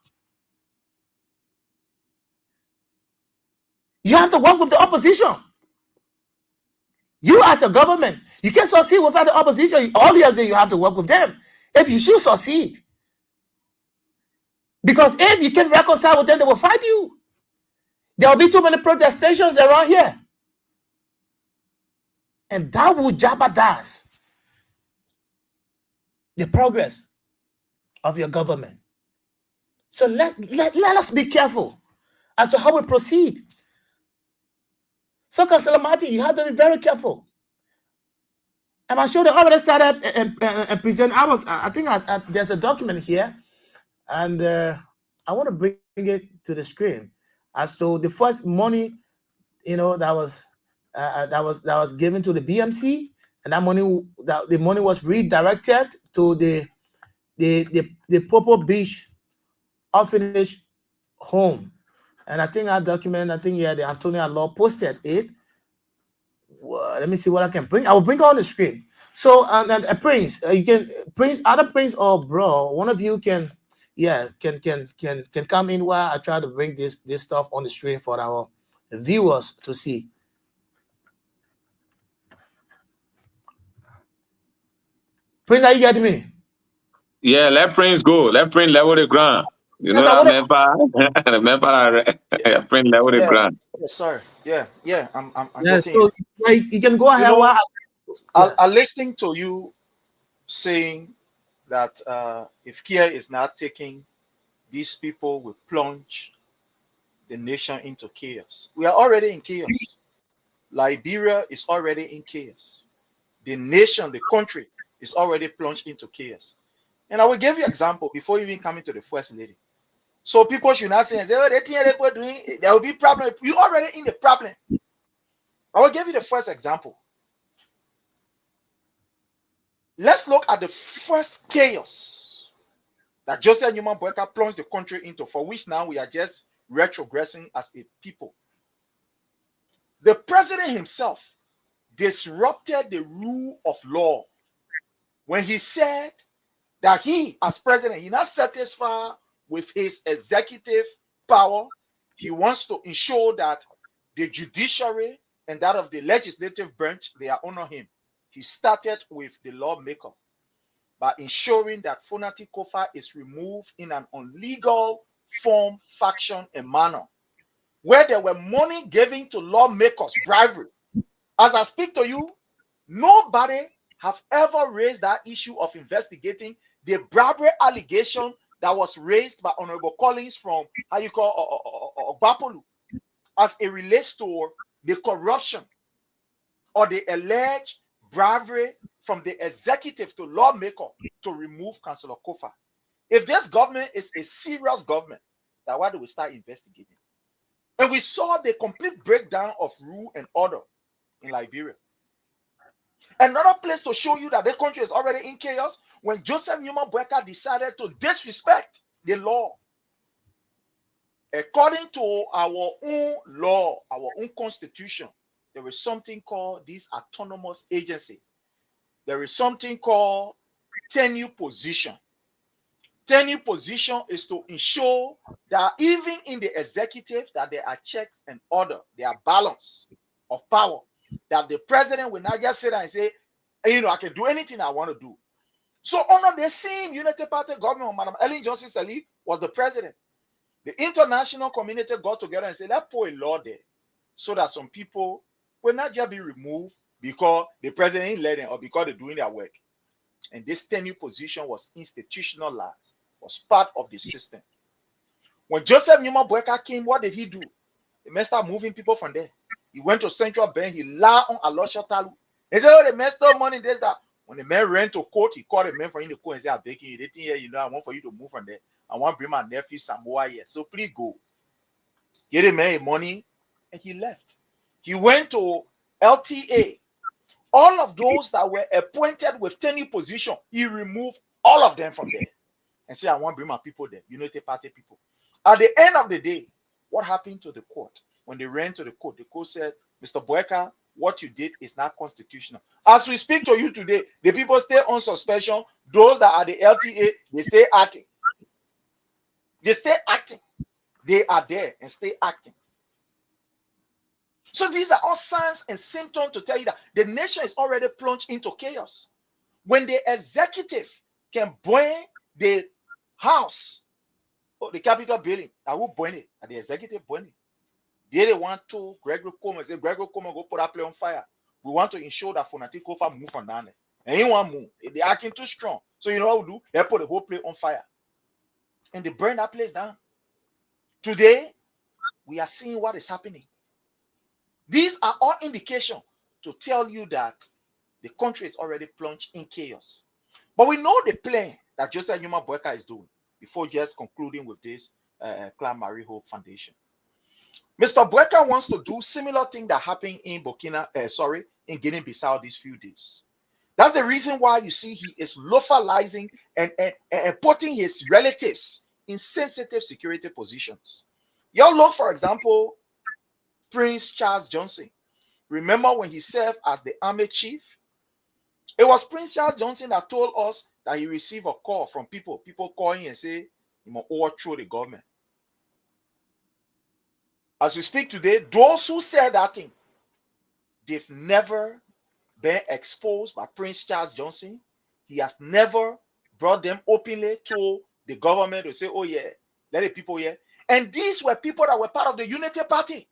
[SPEAKER 12] You have to work with the opposition. You as a government, you can't succeed without the opposition. Obviously, you have to work with them if you should succeed. Because if you can reconcile with them, they will fight you. There will be too many protestations around here. And that will jeopardize the progress of your government. So let us be careful as to how we proceed. So, Councillor Martin, you have to be very careful. And I'm sure they already started and present. I think there's a document here, and I want to bring it to the screen. As to the first money, that was given to the BMC, and the money was redirected to the Popo Beach orphanage home. And I think that document, the Antonia Law posted it. Well, let me see what I can bring. I will bring it on the screen. So, and Prince, you can other Prince or bro, one of you can come in while I try to bring this stuff on the screen for our viewers to see. Prince, are you getting me?
[SPEAKER 13] Yeah, let Prince go. Let Prince level the ground. Remember, Prince level the ground.
[SPEAKER 14] Yes, sir. Yeah. I'm
[SPEAKER 12] getting so you can go ahead.
[SPEAKER 14] I'm listening to you saying that if Kia is not taking, these people will plunge the nation into chaos. We are already in chaos. Liberia is already in chaos. The nation, the country is already plunged into chaos. And I will give you an example before even coming to the first lady. So people should not say, oh, they think they're doing, there will be problem. You're already in the problem. I will give you the first example. Let's look at the first chaos that Josiah Newman Boyka plunged the country into, for which now we are just retrogressing as a people. The president himself disrupted the rule of law when he said that he, as president, he's not satisfied with his executive power. He wants to ensure that the judiciary and that of the legislative branch, they are honor him. He started with the lawmaker by ensuring that Fonati Kofa is removed in an illegal form, faction, and manner, where there were money given to lawmakers, bribery. As I speak to you, nobody have ever raised that issue of investigating the bribery allegation that was raised by Honorable Collins from Bapolu as it relates to the corruption or the alleged bribery from the executive to lawmaker to remove Councillor Kofa? If this government is a serious government, then why do we start investigating? And we saw the complete breakdown of rule and order in Liberia. Another place to show you that the country is already in chaos, when Joseph Newman Boyka decided to disrespect the law. According to our own law, our own constitution, there is something called this autonomous agency. There is something called tenure position. Tenure position is to ensure that even in the executive, that there are checks and order, there are balance of power, that the president will not just sit there and say, I can do anything I want to do. So under the same Unity Party government, Madam Ellen Johnson Sirleaf was the president. The international community got together and said, let's put a law there so that some people will not just be removed because the president ain't let them or because they're doing their work. And this tenure position was institutionalized, was part of the system. When Joseph Newman Boyka came, what did he do? He messed up moving people from there. He went to Central Bank, he lied on Alosha Talu. He said, oh, they messed up money, this, that. When the man ran to court, he called the man for him to court and said, I'm begging you, they think, I want for you to move from there. I want to bring my nephew Samoa here. So please go. Get the man money, and he left. He went to LTA. All of those that were appointed with tenure position, he removed all of them from there. And said, I want to bring my people there, Unity Party people. At the end of the day, what happened to the court? When they ran to the court said, Mr. Boyka, what you did is not constitutional. As we speak to you today, the people stay on suspension. Those that are the LTA, they stay acting. They stay acting. They are there and stay acting. So these are all signs and symptoms to tell you that the nation is already plunged into chaos. When the executive can burn the house, or the Capitol building, I will burn it. And the executive burn it. They want to Gregory Coleman say, Gregory Coleman go put that place on fire. We want to ensure that Fonati Kofa move from down there. And he won't move. They're acting too strong. So you know what we do? They put the whole place on fire. And they burn that place down. Today, we are seeing what is happening. These are all indications to tell you that the country is already plunged in chaos. But we know the plan that Joseph Newman Boyka is doing before just concluding with this Clan Marie Hope Foundation. Mr. Boyka wants to do similar thing that happened in in Guinea-Bissau these few days. That's the reason why you see he is localizing and putting his relatives in sensitive security positions. Y'all look, for example, Prince Charles Johnson. Remember when he served as the army chief? It was Prince Charles Johnson that told us that he received a call from people calling and say, he must overthrow the government. As we speak today, those who said that thing, they've never been exposed by Prince Charles Johnson. He has never brought them openly to the government to say, oh yeah, let the people hear. And these were people that were part of the Unity Party.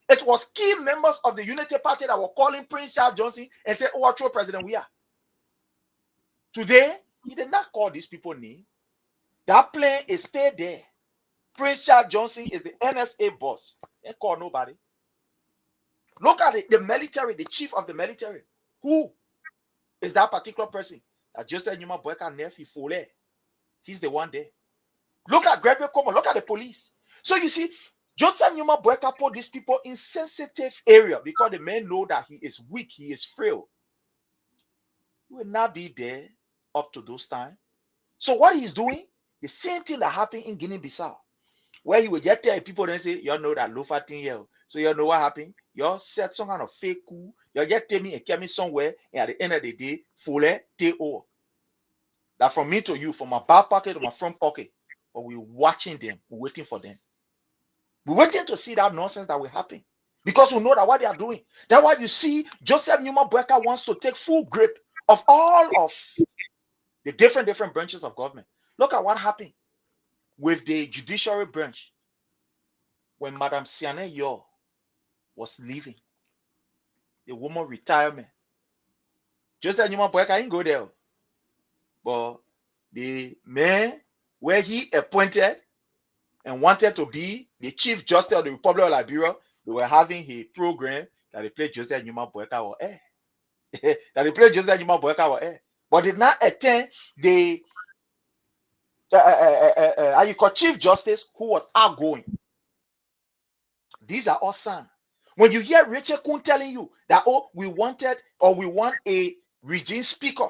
[SPEAKER 14] It was key members of the Unity Party that were calling Prince Charles Johnson and say, overthrow President Weah. Today, he did not call these people name. That plane is still there. Prince Charles Johnson is the NSA boss. They call nobody. Look at it, the military, the chief of the military. Who is that particular person? That Joseph Newman Boyka nephew Fole. He's the one there. Look at Gregory Coleman. Look at the police. So you see, Joseph Newman Boyka put these people in sensitive area because the men know that he is weak, he is frail. He will not be there up to those times. So what he's doing, the same thing that happened in Guinea-Bissau, where he will just tell people and say, y'all know that Lofa thing here. So you know what happened? Y'all set some kind of fake coup. Y'all just tell me and carry me somewhere, and at the end of the day, Fole take over. That from me to you, from my back pocket to my front pocket, but we're watching them, we're waiting for them. We're waiting to see that nonsense that will happen. Because we know that what they are doing. That's why you see Joseph Newman Boyka wants to take full grip of all of the different branches of government. Look at what happened with the judiciary branch when Madam Siane Yor was leaving. The woman retirement. Joseph Newman Boyka ain't go there. But the man where he appointed and wanted to be the Chief Justice of the Republic of Liberia, they were having a program that they played Joseph Newman Boyka or air. That they played Joseph Newman Boyka or air. But did not attend the Chief Justice who was outgoing. These are all signs. When you hear Rachel Kuhn telling you that, oh, we want a regime speaker,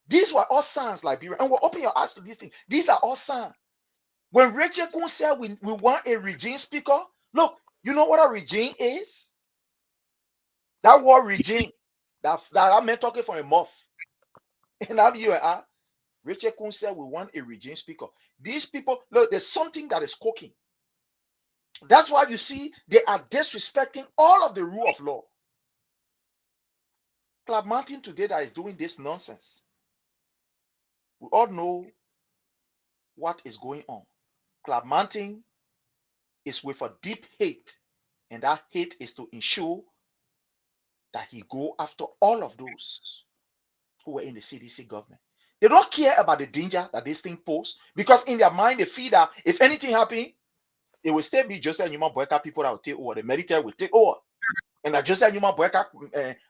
[SPEAKER 14] these were all signs, Liberia. And we'll open your eyes to these things. These are all signs. When Rachel Kuhn said we want a regime speaker, look, you know what a regime is? That word regime, that I meant talking from a mouth. And now you are. Rachel Kuhn said we want a regime speaker. These people, look, there's something that is cooking. That's why you see they are disrespecting all of the rule of law. Club Martin today that is doing this nonsense. We all know what is going on. Club Martin is with a deep hate, and that hate is to ensure that he go after all of those who were in the CDC government. They don't care about the danger that this thing poses, because in their mind they feel that if anything happens, it will still be Joseph Newman Boyka people that will take over. The military will take over. And that Joseph Newman Boyka,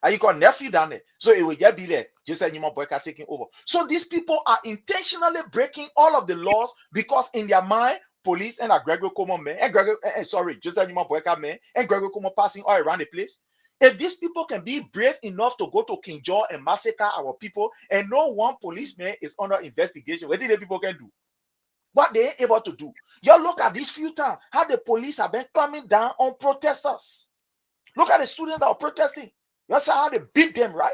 [SPEAKER 14] you got nephew down there. So it will just be there, Joseph Newman Boyka taking over. So these people are intentionally breaking all of the laws because in their mind, police and Gregory Como man, and Joseph Newman Boyka man, and Gregory Como passing all around the place. If these people can be brave enough to go to King George and massacre our people, and no one policeman is under investigation, what do the people can do? What they ain't able to do. You look at these few times, how the police have been coming down on protesters. Look at the students that are protesting. You see how they beat them, right?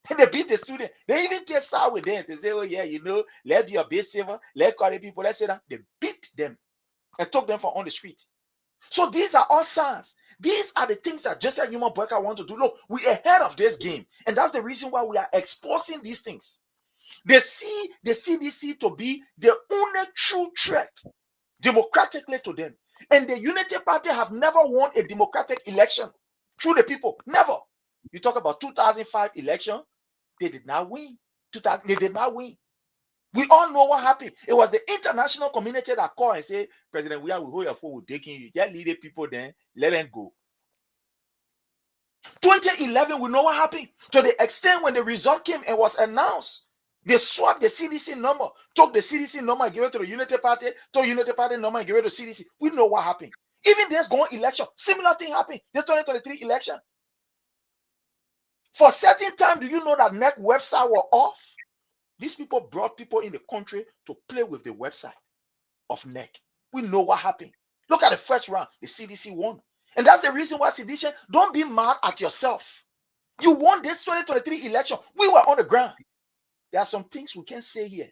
[SPEAKER 14] And they beat the students. They even take side with them. They say, oh yeah, you know, let be a bit saver, let call the people, let's say that. They beat them and took them from on the street. So these are all signs. These are the things that Joseph Newman Boyka want to do. Look, we are ahead of this game. And that's the reason why we are exposing these things. They see the CDC to be the only true threat democratically to them. And the Unity Party have never won a democratic election through the people. Never. You talk about 2005 election, they did not win. They did not win. We all know what happened. It was the international community that called and said, President, we hold your phone, we're taking you. Just lead the people then, let them go. 2011, we know what happened. To the extent when the result came and was announced, they swapped the CDC number, took the CDC number and gave it to the Unity Party, took Unity Party number and gave it to CDC. We know what happened. Even this going election, similar thing happened. The 2023 election. For a certain time, do you know that NEC website were off? These people brought people in the country to play with the website of NEC. We know what happened. Look at the first round, the CDC won. And that's the reason why CDC, don't be mad at yourself. You won this 2023 election. We were on the ground. There are some things we can say here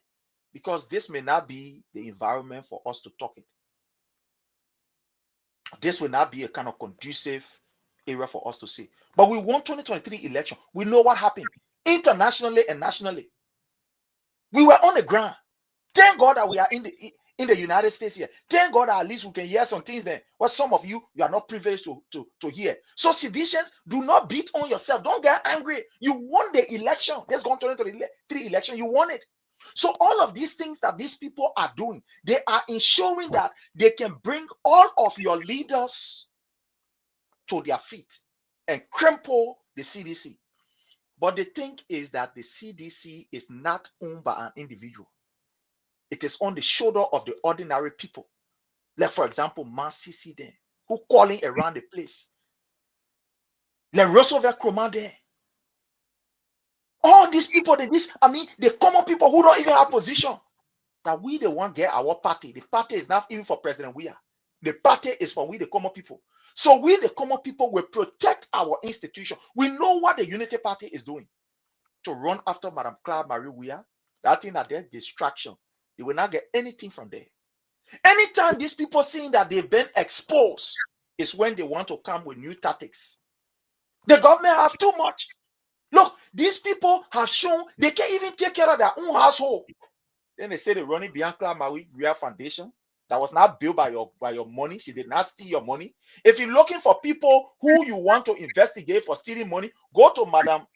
[SPEAKER 14] because this may not be the environment for us to talk it. This will not be a kind of conducive area for us to say. But we won 2023 election. We know what happened internationally and nationally. We were on the ground. Thank God that we are in the United States here. Thank God that at least we can hear some things there. What some of you are not privileged to hear. So seditions, do not beat on yourself. Don't get angry. You won the election. Let's go on to the 3 election. You won it. So all of these things that these people are doing, they are ensuring that they can bring all of your leaders to their feet and cripple the CDC. But the thing is that the CDC is not owned by an individual. It is on the shoulder of the ordinary people. Like, for example, Masisi there, who calling around the place. Like Roosevelt Kroma there. All these people, the common people who don't even have position. That we the one get our party. The party is not even for President Weah. The party is for we the common people. So we the common people will protect our institution. We know what the Unity Party is doing. To run after Madam Claude Marie Weah, that thing that they're distraction. They will not get anything from there. Anytime these people seeing that they've been exposed is when they want to come with new tactics. The government have too much. Look, these people have shown they can't even take care of their own household. Then they say they're running beyond Claude Marie Weah Foundation that was not built by your money. She did not steal your money. If you're looking for people who you want to investigate for stealing money, go to Madam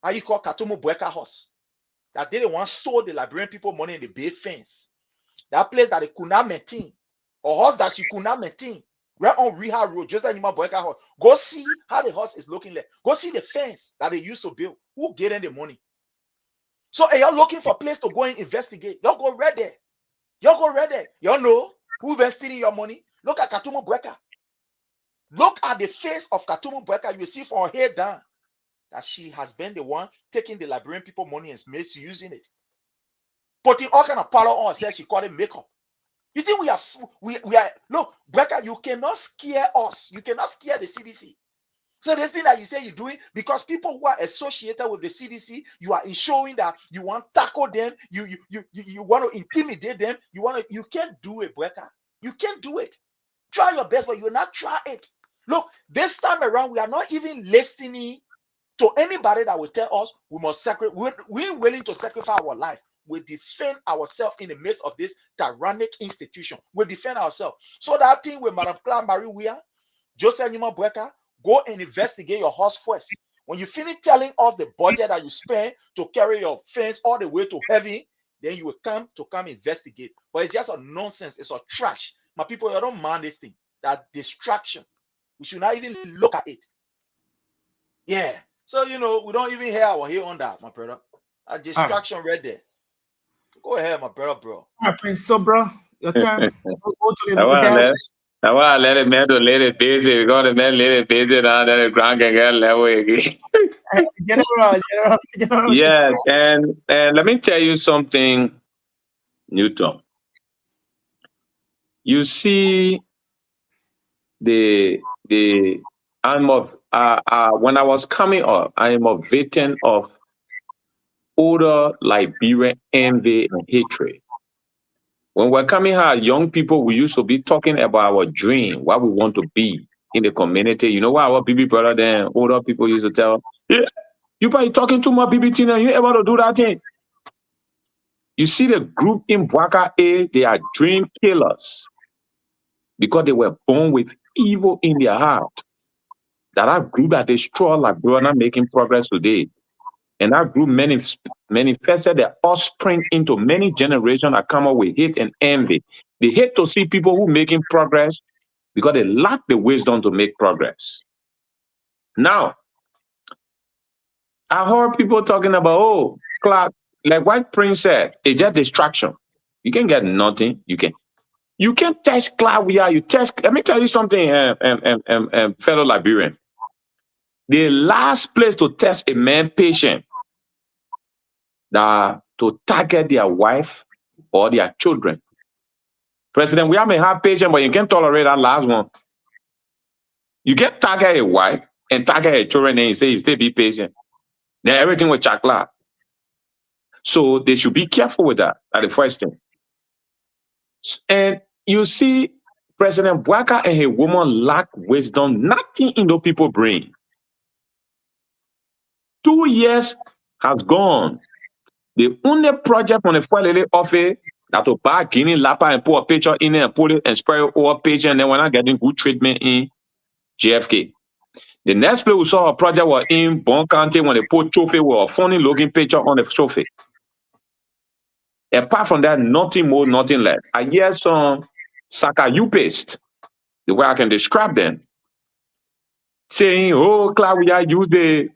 [SPEAKER 14] how you call Katumu Bweka house. That they the one stole the Liberian people money in the Bay Fence. That place that they could not maintain. Or house that you could not maintain. Right on Reha Road, just like Nima Bweka house. Go see how the house is looking like. Go see the fence that they used to build. Who gave them the money? So you're looking for a place to go and investigate. Y'all go right there. Y'all go right there. Y'all know who been stealing your money? Look at Katumu Bweka. Look at the face of Katumu Bweka. You see from her head down that she has been the one taking the Liberian people money and misusing it. Putting all kind of powder on herself, she called it makeup. You think we are look, Bweka, you cannot scare us. You cannot scare the CDC. So this thing that you say you're doing, because people who are associated with the CDC, you are showing that you want to tackle them, you want to intimidate them, you can't do it, Bweka. You can't do it. Try your best, but you will not try it. Look, this time around, we are not even listening to anybody that will tell us we must sacrifice. We're willing to sacrifice our life. We defend ourselves in the midst of this tyrannic institution. We defend ourselves. So that thing with Madam Clara Marie Wia, Joseph Nima Bweka, go and investigate your house first. When you finish telling us the budget that you spend to carry your fence all the way to heaven, then you will come investigate. But it's just a nonsense. It's a trash. My people, you don't mind this thing. That distraction. We should not even look at it. Yeah. So, we don't even hear our hear on that, my brother. A distraction right there. Go ahead, my brother, bro.
[SPEAKER 12] All right, Prince. So, bro, your turn.
[SPEAKER 13] I want to let it man to let it busy. We're going to let it busy now that the ground can get level again. General. Yes, and let me tell you something, Newton. You see, I'm of when I was coming up, I am a victim of older Liberian envy and hatred. When we're coming here, young people, we used to be talking about our dream, what we want to be in the community. You know what our baby brother then older people used to tell, yeah, you probably talking too much BBT and you able to do that thing. You see the group in Bweka age, they are dream killers because they were born with evil in their heart. That group that destroyed Liberia making progress today. And that group manifested their offspring into many generations that come up with hate and envy. They hate to see people who making progress because they lack the wisdom to make progress. Now, I heard people talking about, Clark, like what Prince said, it's just distraction. You can get nothing. You can test Clark. Let me tell you something, fellow Liberian. The last place to test a man patient to target their wife or their children. President, we may have patient, but you can't tolerate that last one. You can target a wife and target a children and you say you still be patient. Then everything will chakla. So they should be careful with that. That's the first thing. And you see, President Bweka and her woman lack wisdom, nothing in those people's brain. 2 years has gone. The only project on the Fuelele office that to buy Guinea Lapa and put a picture in it and put it and spray it over patient, and then we're not getting good treatment in JFK. The next place we saw a project was in Bon County when they put trophy with a funny looking picture on the trophy. Apart from that, nothing more, nothing less. I hear some Saka-U-paste, the way I can describe them, saying, oh, Claudia used the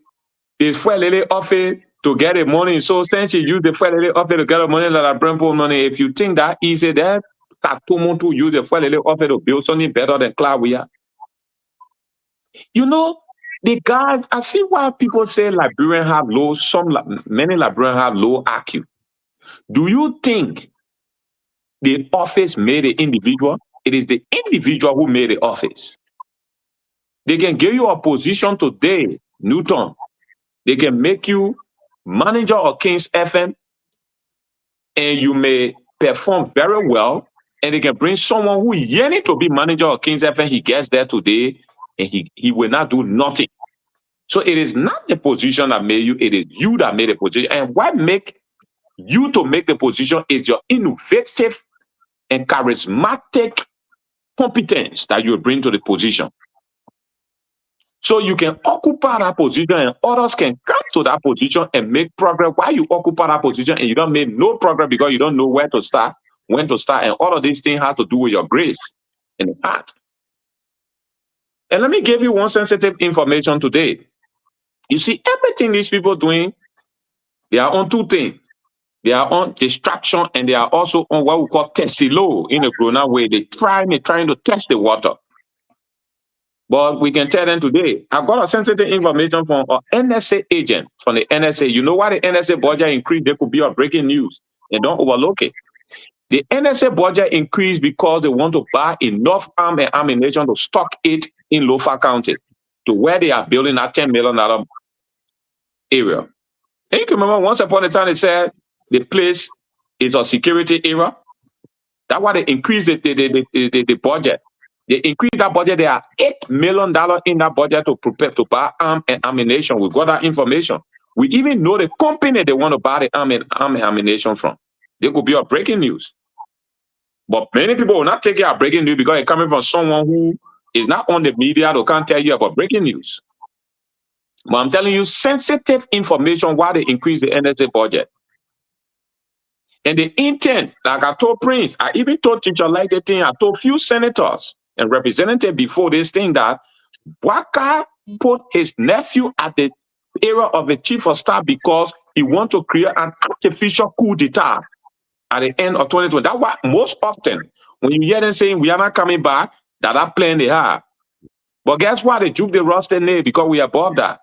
[SPEAKER 13] Fuelele office to get the money. So since you use the Fuelele office to get the money, like Brempo money, if you think that easy, that Katumu to use the Fuelele office to build something better than Claudia. You know, the guys, I see why people say Liberians have low, many Liberians have low IQ. Do you think the office made the individual? It is the individual who made the office. They can give you a position today, Newton. They can make you manager of Kings FM, and you may perform very well, and they can bring someone who yearning to be manager of Kings FM. He gets there today, and he will not do nothing. So it is not the position that made you, it is you that made the position. And what make you to make the position is your innovative and charismatic competence that you bring to the position. So you can occupy that position and others can come to that position and make progress while you occupy that position and you don't make no progress because you don't know where to start, when to start. And all of these things have to do with your grace in the heart. And let me give you one sensitive information today. You see, everything these people doing, they are on two things. They are on distraction and they are also on what we call tessilo in a corona way. They're trying to test the water. But we can tell them today, I've got a sensitive information from an NSA agent from the NSA. You know why the NSA budget increased? There could be a breaking news and don't overlook it. The NSA budget increased because they want to buy enough arms and ammunition to stock it in Lofa County to where they are building that $10 million area. And you can remember once upon a time they said the place is a security area. That's why they increased the budget. They increased that budget. There are $8 million in that budget to prepare to buy arms and ammunition. We got that information. We even know the company they want to buy the arms and ammunition from. There could be a breaking news. But many people will not take it as breaking news because it's coming from someone who is not on the media or can't tell you about breaking news. But I'm telling you sensitive information why they increase the NSA budget. And the intent, like I told Prince, I even told Teacher like the thing, I told few senators and representatives before this thing that Bouakai put his nephew at the area of the chief of staff because he wants to create an artificial coup d'etat at the end of 2020. That's why most often when you hear them saying we are not coming back, that plan they have. But guess what? They juke the roster name because we are above that.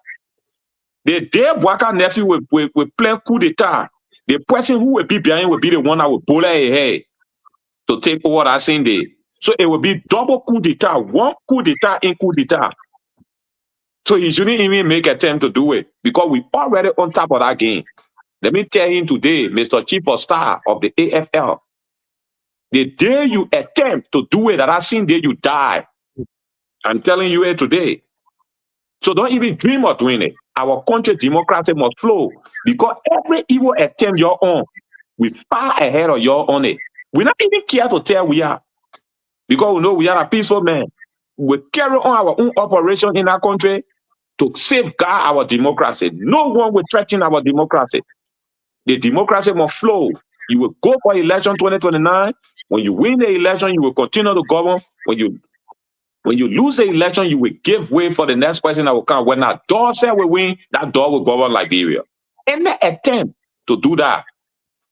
[SPEAKER 13] The day Bouakai nephew will play coup d'etat, the person who will be behind will be the one that will pull a head to take over that same day. So it will be double coup d'etat, one coup d'etat in coup d'etat. So he shouldn't even make an attempt to do it because we already on top of that game. Let me tell him today, Mr. Chief of Staff of the AFL, the day you attempt to do it, that same day you die. I'm telling you it today. So don't even dream of doing it. Our country democracy must flow because every evil attempt you're on, we far ahead of you on it. We not even care to tell we are because we know we are a peaceful man. We carry on our own operation in our country to safeguard our democracy. No one will threaten our democracy. The democracy must flow. You will go for election 2029. When you win the election, you will continue to govern. When you lose the election, you will give way for the next person that will come. When that door said we win, that door will govern Liberia. Any attempt to do that,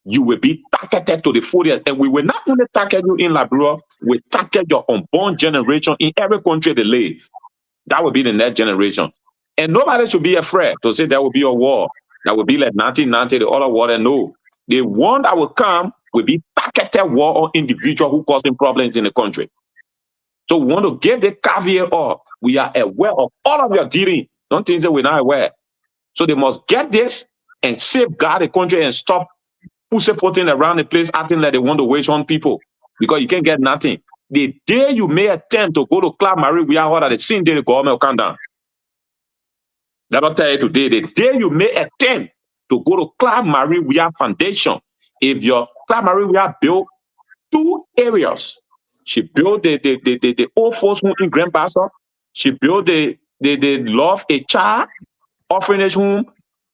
[SPEAKER 13] you will be targeted to the fullest. And we will not only target you in Liberia, we target your unborn generation in every country they live. That will be the next generation. And nobody should be afraid to say there will be a war. That will be like 1990, the other war. And no, the one that will come will be targeted war on individual who causing problems in the country. So we want to give the caveat up. We are aware of all of your dealing. Don't think that we're not aware. So they must get this and safeguard the country and stop pussyfooting around the place acting like they want to waste on people because you can't get nothing. The day you may attempt to go to Club Marie, we are the same day the government will come down. That'll tell you today, the day you may attempt to go to Club Marie, we have foundation. If your Club Marie, we have built 2 areas. She built the old folks home in Grand Bassa. She built the Love a Child orphanage home.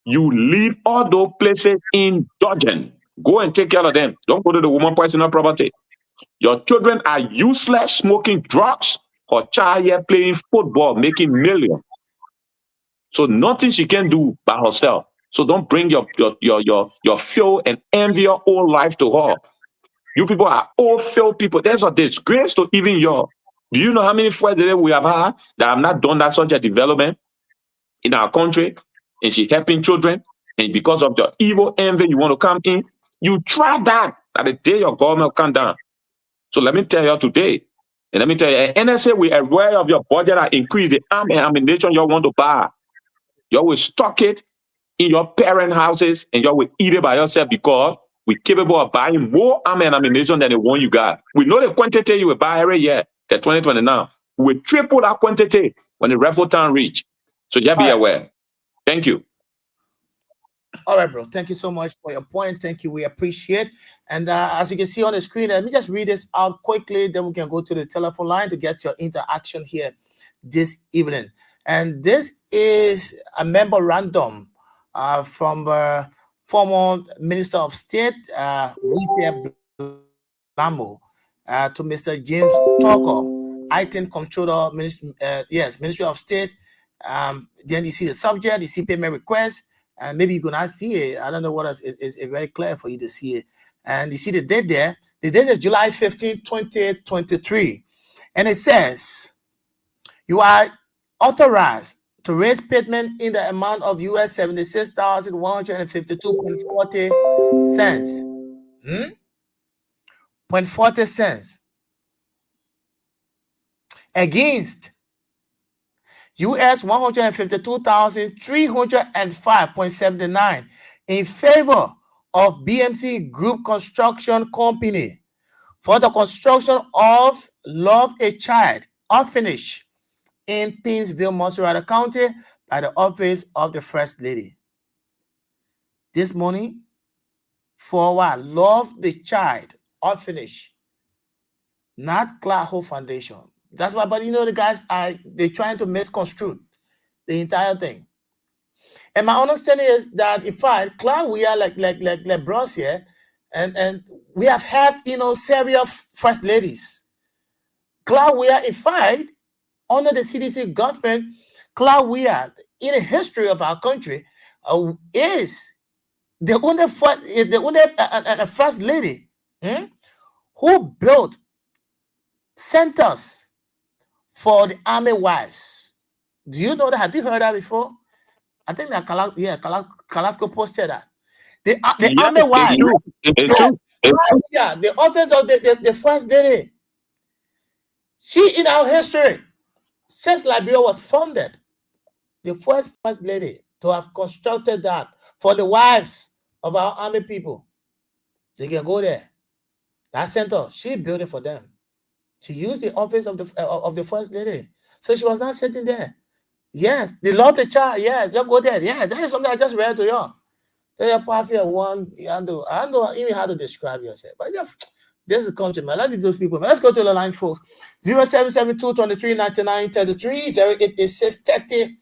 [SPEAKER 13] You leave all those places indulgent. Go and take care of them. Don't go to the woman personal property. Your children are useless, smoking drugs, or child here playing football, making millions. So nothing she can do by herself. So don't bring your fear and envy your whole life to her. You people are all failed people. There's a disgrace to even your. Do you know how many friends we have had that have not done that such a development in our country? And she helping children. And because of your evil envy, you want to come in. You try that the day your government will come down. So let me tell you today. And let me tell you, NSA, we are aware of your budget that increase the arm and ammunition you want to buy. You will stock it in your parent houses and you will eat it by yourself because we're capable of buying more arm and ammunition than the one you got. We know the quantity you will buy every year, the 2020 now. We triple that quantity when the raffle time reach. So just be aware. Thank you.
[SPEAKER 12] All right, bro. Thank you so much for your point. Thank you. We appreciate. And as you can see on the screen, let me just read this out quickly. Then we can go to the telephone line to get your interaction here this evening. And this is a memorandum from former Minister of State, Lucia Lambo, to Mr. James Tucker, Item Controller, Ministry of State. Then you see the subject, you see payment request, and maybe you cannot see it. I don't know what else is very clear for you to see it. And you see the date there. The date is July 15, 2023. And it says, you are authorized to raise payment in the amount of US $76,152.40 cents. 0.40 cents against US $152,305.79 in favor of BMC Group Construction Company for the construction of Love a Child Orphanage in Pinsville, Monserrate County by the office of the First Lady. This money for what? Love the Child Orphanage, not Clark Hope Foundation. That's why, but you know, the guys they're trying to misconstrue the entire thing. And my understanding is that in fact, Clark, we are like bros here, and we have had several first ladies. Clark, we are in fact under the CDC government. Clark, we are in the history of our country is the only first lady who built centers for the army wives. Do you know that? Have you heard that before? I think that Kalasco posted that. The army wives. The office of the first lady. She, in our history, since Liberia was founded, the first lady to have constructed that for the wives of our army people. They can go there. That center, she built it for them. She used the office of the first lady. So she was not sitting there. Yes, they love the child. Yeah, just go there. Yeah, that is something I just read to you. They're passing one. I don't know even how to describe yourself. But this is the country, man. Let's leave those people, man. Let's go to the line, folks. 0772 23 99 33 0886 30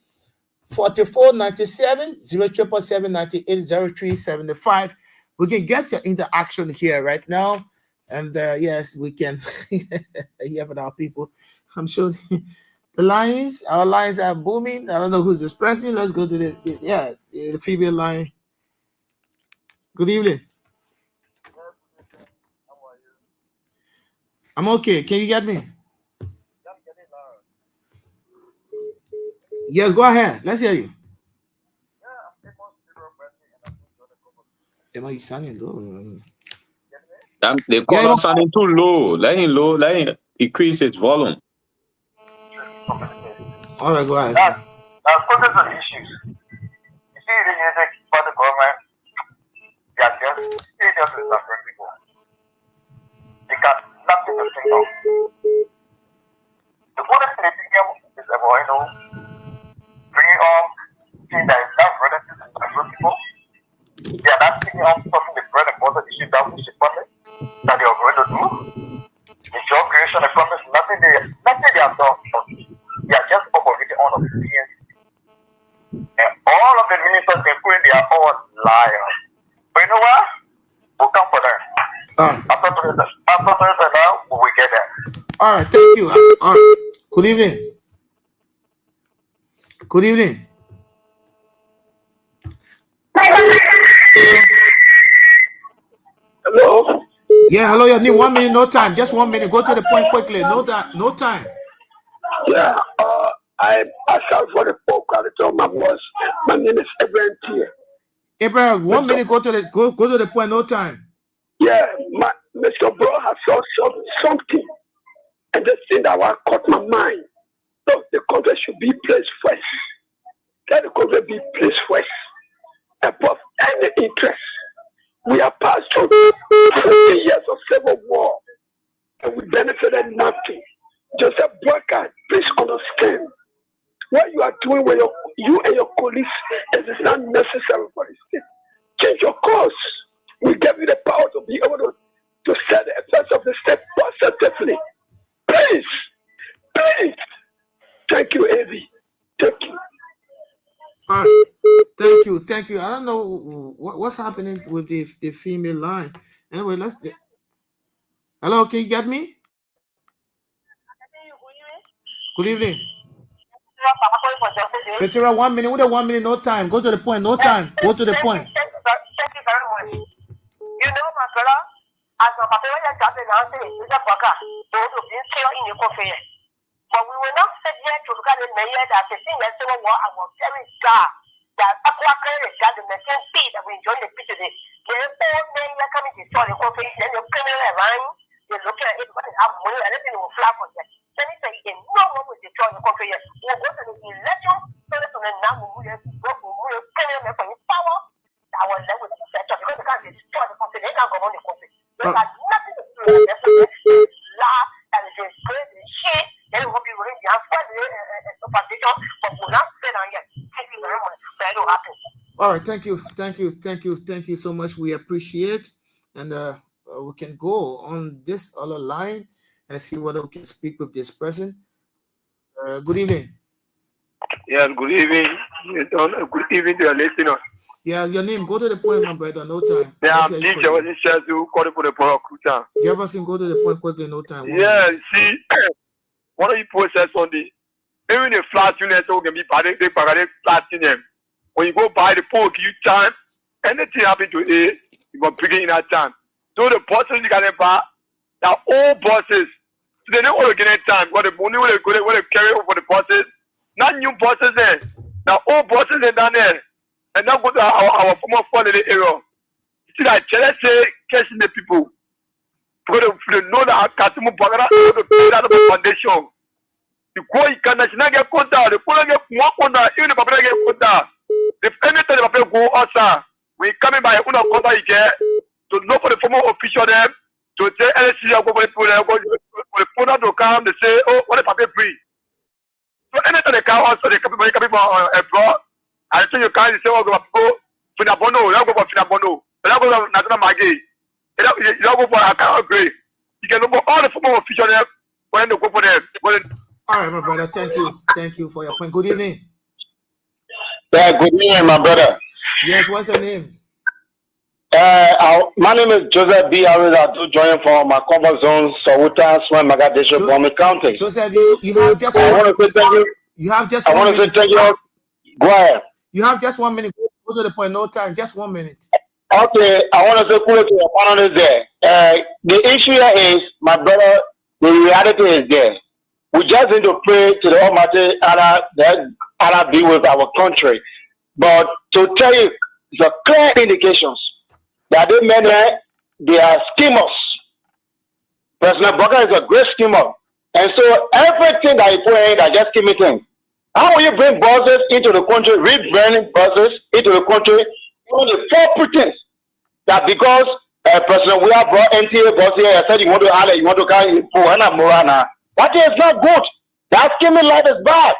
[SPEAKER 12] 44 97 0777 98 03 75. We can get your interaction here right now. And yes, we can hear from our people. I'm sure our lines are booming. I don't know who's this person. Let's go to the female line. Good evening. I'm okay. Can you get me? Yes, go ahead. Let's hear you. Am I sounding low?
[SPEAKER 13] The caller sounding too low. Let him increase its volume.
[SPEAKER 12] All right, go ahead.
[SPEAKER 18] That's focus on issues. You see, the music for the government, they are just suffering people. They got nothing to think of. The only thing they think is about, bringing on things that is not relative to suffering people. They are not thinking of something the bread and butter issue that we should promise that they are going to do. The job creation, they promise nothing they have done. They are just operating on opinions. And all of the ministers, including, they are all liars. But you know what? We'll come for them. After now, we will get there.
[SPEAKER 12] All right, thank you. All right. Good evening. Good evening.
[SPEAKER 19] Hello?
[SPEAKER 12] Yeah, hello. You need 1 minute, no time. Just 1 minute. Go to the point quickly. No time.
[SPEAKER 19] Yeah, I shout for the poor quality of my voice. My name is Abraham T.
[SPEAKER 12] Abraham, 1 minute. Go to the point. No time.
[SPEAKER 19] Yeah, Mr. Bro has saw something, and this thing that caught my mind. So the country should be placed first. Let the country be placed first above any interest. We are past 40 years of civil war, and we benefited nothing. Joseph Boakai, please understand what you are doing with you and your colleagues is not necessary for the state. Change your course. We give you the power to be able to set the affairs of the state positively. Please. Thank you, Evie. Thank
[SPEAKER 12] thank you. I don't know what's happening with the female line. Anyway, hello, can you get me? Good evening. Petra, 1 minute. With a 1 minute, no time. Go to the point. No time. Go to the point.
[SPEAKER 15] Thank you very much. You know, my brother, as a Papaya Captain answer is a Baka, those who been killed in your coffee. But we will not sit here to look at the mayor that the thing that's civil war and was very scar that Aqua got the same speed that we enjoy the picture. The old men are coming to destroy the coffee, then the criminal around, they look at it, but have money, and everything will flap on them. Then they say, no one will destroy the coffee. We'll go to the election, so that the now we will criminal for his power. I was there with the sector because they can't destroy the coffee, they can't go on the coffee. They have nothing to do with it. Laugh and they crazy shit. Then we will be ready to have superstition, but we'll not sit on yet. Thank you very much. That will happen.
[SPEAKER 12] All right, thank you so much. We appreciate, and we can go on this other line and see whether we can speak with this person. Good evening.
[SPEAKER 20] Yes, good evening. Good evening to your listeners.
[SPEAKER 12] Yeah, your name. Go to the point, my brother. No time.
[SPEAKER 20] Yeah, I'm Jefferson Shezu, calling for the prosecutor.
[SPEAKER 12] Jefferson, go to the point quickly. No time.
[SPEAKER 20] Yeah, see, one of you process on the even the flat unit so can be parted, they flat in them. When you go buy the pork, you time, anything happen to it, you go bring it in that time. So the bosses you got buy, now all bosses, so they don't want to get time. What the money will they carry over for the bosses, not new bosses there. Now all bosses are down there. And now go to our former fund in the area. See that jealousy catching the people. Because they know that Kasumu Bagara is the foundation. The go you can not get contact, the people get more contact, even the people get contact. If anything the people go outside, we coming by una contact again to know for the former official them to say LC go for the phone to come, they say, oh, what the paper free. So anything they come also, they come abroad. I say you can't say, oh, go Finabono, you go for Finabono, you go for National Maggie, you go for account grade. You can look for all the former official them when they go for them.
[SPEAKER 12] All right, my brother. Thank you for your point. Good evening.
[SPEAKER 21] Yeah, good evening, my brother.
[SPEAKER 12] Yes, what's your name?
[SPEAKER 21] My name is Joseph B. Arida, joining from my comfort zone, Sawuta, Swan, Mogadishu, Bomi County.
[SPEAKER 12] Joseph, you have just.
[SPEAKER 21] I want to say thank you.
[SPEAKER 12] You have just.
[SPEAKER 21] I want to say thank you. Go ahead.
[SPEAKER 12] You have just 1 minute. Go to the point. No time. Just 1 minute.
[SPEAKER 21] Okay, I want to say cool to your panelists there. The issue here is, my brother, the reality is there. We just need to pray to the Almighty Allah that Allah be with our country. But to tell you, the clear indications that they are schemers. President Baka is a great schemer. And so everything that he put in, I just scheming thing. How will you bring buses into the country, rebranding buses into the country, on the full pretense that because President William brought NTA bus here and said you want to add it, you want to carry Puhana Morana. That is not good. That scheming life is bad.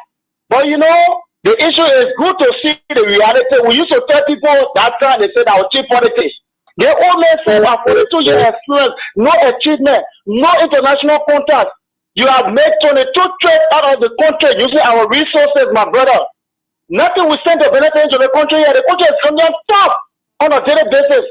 [SPEAKER 21] But you know, the issue is good to see the reality. We used to tell people that time they said our chief politics. They only say 42 years experience, no achievement, no international contact. You have made 22 trade out of the country using our resources, my brother. Nothing we send to benefit into the country here. The country is coming on top on a daily basis.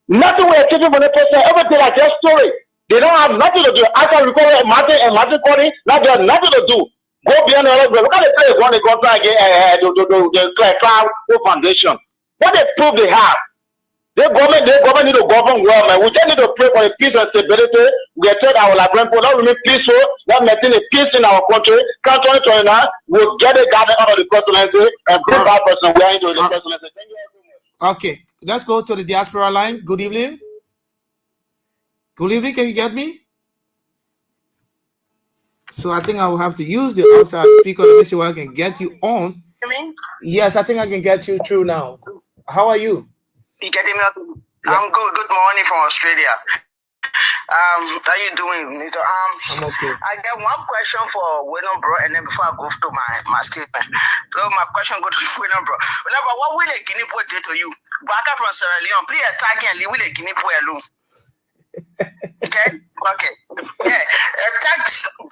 [SPEAKER 21] Nothing we are achieving for the person. Everything I just story. They don't have nothing to do. I can recover Martin and Martin Corey. Now they have nothing to do. Go beyond the other. Look at the place when they go back again the Cloud Foundation. What they prove they have. The government need to govern well, man. We just need to pray for the peace and stability. We are told our Liberian people not remain peaceful, not maintain the peace in our country. Come 2029, we'll get it gathered out of the presidency and bring our person we are into the presidency. Thank you very much.
[SPEAKER 12] Okay, let's go to the diaspora line. Good evening. Good evening, can you get me? So I think I will have to use the outside speaker. Let me see what I can get you on. Yes, I think I can get you through now. How are you?
[SPEAKER 22] You getting me? I'm good. Good morning from Australia. How you doing?
[SPEAKER 12] I'm okay.
[SPEAKER 22] I got one question for William Bro, and then before I go to my statement. So my question go to William Bro. Remember, what will a Guinea boy do to you? Back from Sierra Leone, please attack and leave with a Guinea boy alone. Okay. Yeah. Attack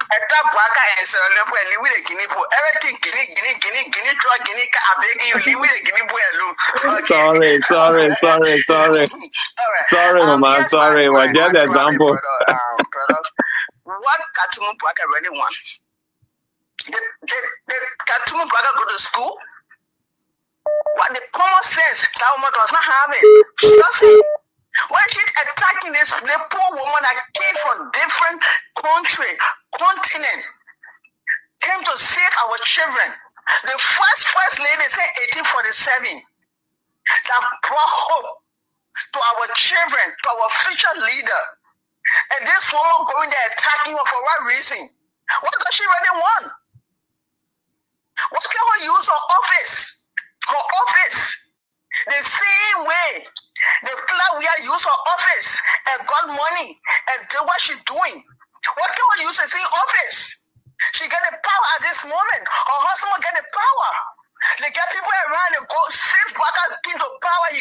[SPEAKER 22] Eta Baka and Sierra Leone and live with a guinea po. Everything guinea truck, guinea car, I beg you, live with a guinea po and look.
[SPEAKER 13] Sorry. Sorry, Mama. Sorry. What just example?
[SPEAKER 22] Brother, what Katumu Baka really want? The Katumu Baka go to school? What the common sense that woman does not have it. She doesn't. Why is she attacking the poor woman that came from different continent, came to save our children? The first lady said 1847 that brought hope to our children, to our future leader. And this woman going there attacking her for what reason? What does she really want? What can her use her office? Her office. The same way the clerk we are use her office and got money and did what she doing. What can her use the same office? She get the power at this moment. Her husband get the power. They get people around and go since Baka came to power, he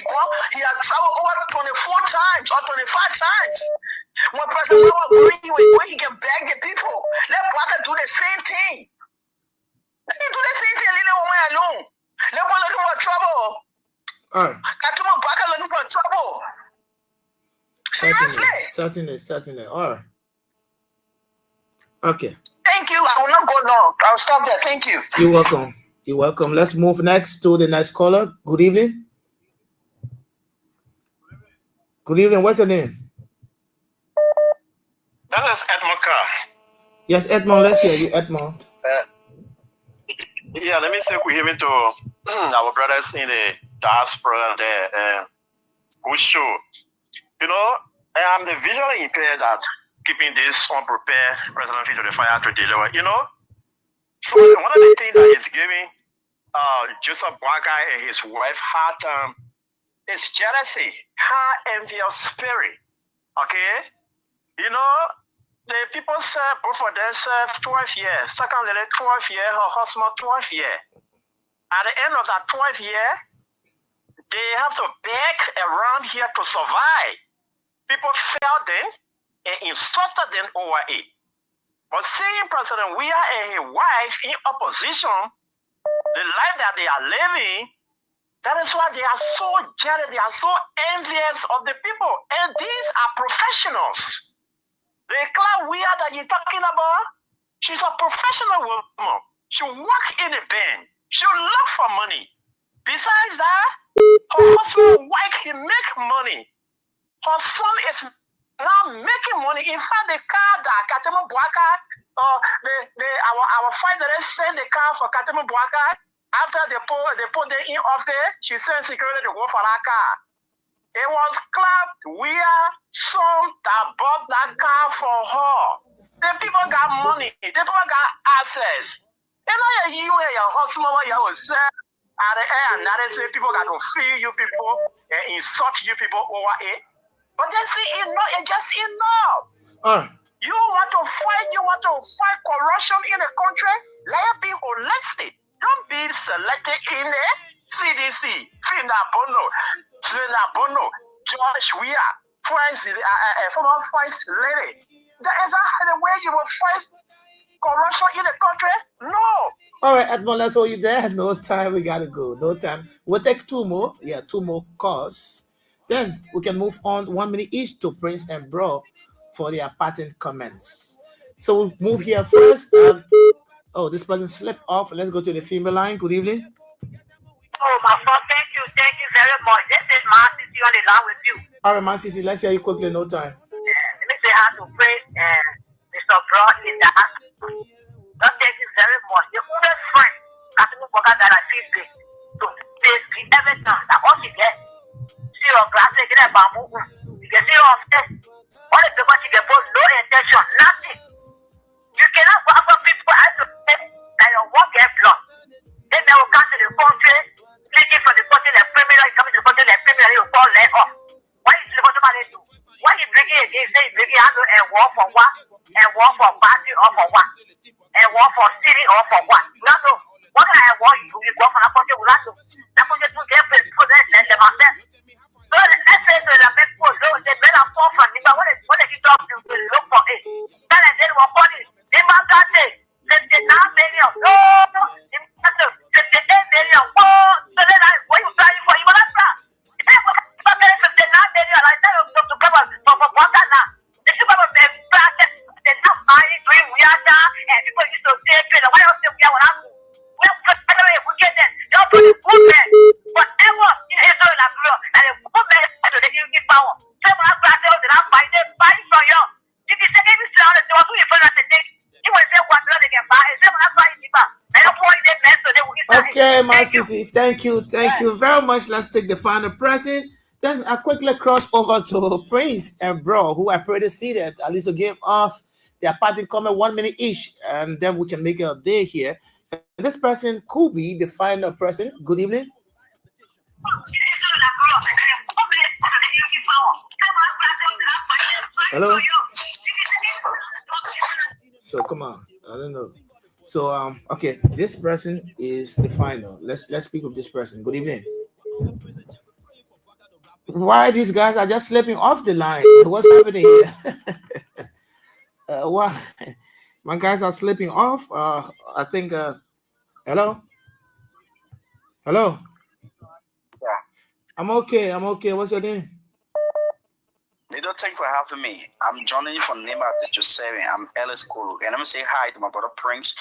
[SPEAKER 22] had traveled over 24 times or 25 times. When President Obama going, he can beg the people. Let Baka do the same thing. Let him do the same thing, leave the woman alone. Let him looking for trouble. Katuma Baka looking for trouble. Seriously?
[SPEAKER 12] Certainly. All right. Okay.
[SPEAKER 22] Thank you. I will not go long. I'll stop there. Thank you.
[SPEAKER 12] You're welcome. Let's move next to the next caller. Good evening. What's your name?
[SPEAKER 2] That is Edmond Carr.
[SPEAKER 12] Yes, Edmond. Let's hear you, Edmond.
[SPEAKER 2] Yeah, let me say good evening to our brothers in the diaspora there. Good show. You know, I am the visually impaired that keeping this unprepared President to the fire to deliver. You know, so one of the things that is giving Joseph Baka and his wife hard is jealousy, high envious spirit. Okay? You know, the people say both of them serve 12 years. Second lady 12 years, her husband 12 years. At the end of that 12 years, they have to beg around here to survive. People failed them and insulted them over it. But seeing President Weah and his wife in opposition, the life that they are living, that is why they are so jealous, they are so envious of the people. And these are professionals. The Claire Weah that you're talking about, she's a professional woman. She work in a band. She look for money. Besides that, her husband, wife, he make money. Her son is now making money. In fact, the car that Katema Bwaka, our father sent the car for Katema Bwaka. After they put them in office, she sent security to go for that car. It was Clap Weah son that bought that car for her. The people got money. The people got access. You know, you and your husband, what you will say at the end, now they say people got to feed you people and insult you people over it. But they say enough, it's just enough. You want to fight corruption in the country? Let it be holistic. Don't be selected in the CDC, Fina Bono, George Weah, former first lady. That is the way you will fight corruption in the country? No.
[SPEAKER 12] All right, Edmond, let's hold you there. No time, we gotta go. No time. We'll take two more calls. Then we can move on 1 minute each to Prince and Bro for their parting comments. So we'll move here first. This person slipped off. Let's go to the female line. Good evening.
[SPEAKER 4] Oh, my friend, thank you very much. This is Marcy on the line with you.
[SPEAKER 12] All right, Marcy, let's hear you quickly. No time.
[SPEAKER 4] Let me say how to pray, Mr. Bro in the house. God, thank you very much. The oldest friend, Katunu Boga, that I feel big to face me every time. That all she gets. See your glass, get a bamboo. You can see your face. All the people she get both no intention, nothing. You cannot go after people as to say that your work get blocked. Then they will come to the country, fleeing from the country, like criminal, coming to the country, like criminal, you fall let off. Why is the country do? Why you bring it again? Say you bring it handle and war for what? And war for party or for what? And war for city or for what? You have to, what kind of war you go for that country? We have to, that country to get people there, let them accept. So let's say to the people, they better fall from the, when they talk, you will look for it. Then we'll call it, they must have power. Say when I start telling them, I'm fighting for you. If you say this round, they want to be for that today. You will say what they can buy. Say when I buy it, and I'm pouring them mess so they will get.
[SPEAKER 12] Okay, my sissy, thank you very much. Let's take the final present. Then I quickly cross over to Prince and Bro, who I pray to see that at least to give us their parting comment 1 minute each, and then we can make a day here. And this person could be the final person. Good evening. Hello. So come on, I don't know. So okay, this person is the final. Let's speak with this person. Good evening. Why these guys are just slipping off the line? What's happening here? Why my guys are slipping off? I think. Hello.
[SPEAKER 3] Yeah.
[SPEAKER 12] I'm okay. What's your name?
[SPEAKER 3] They don't thank for having me. I'm joining you from Nema at 7. I'm Ellis Kulu. And I'm going to say hi to my brother Prince,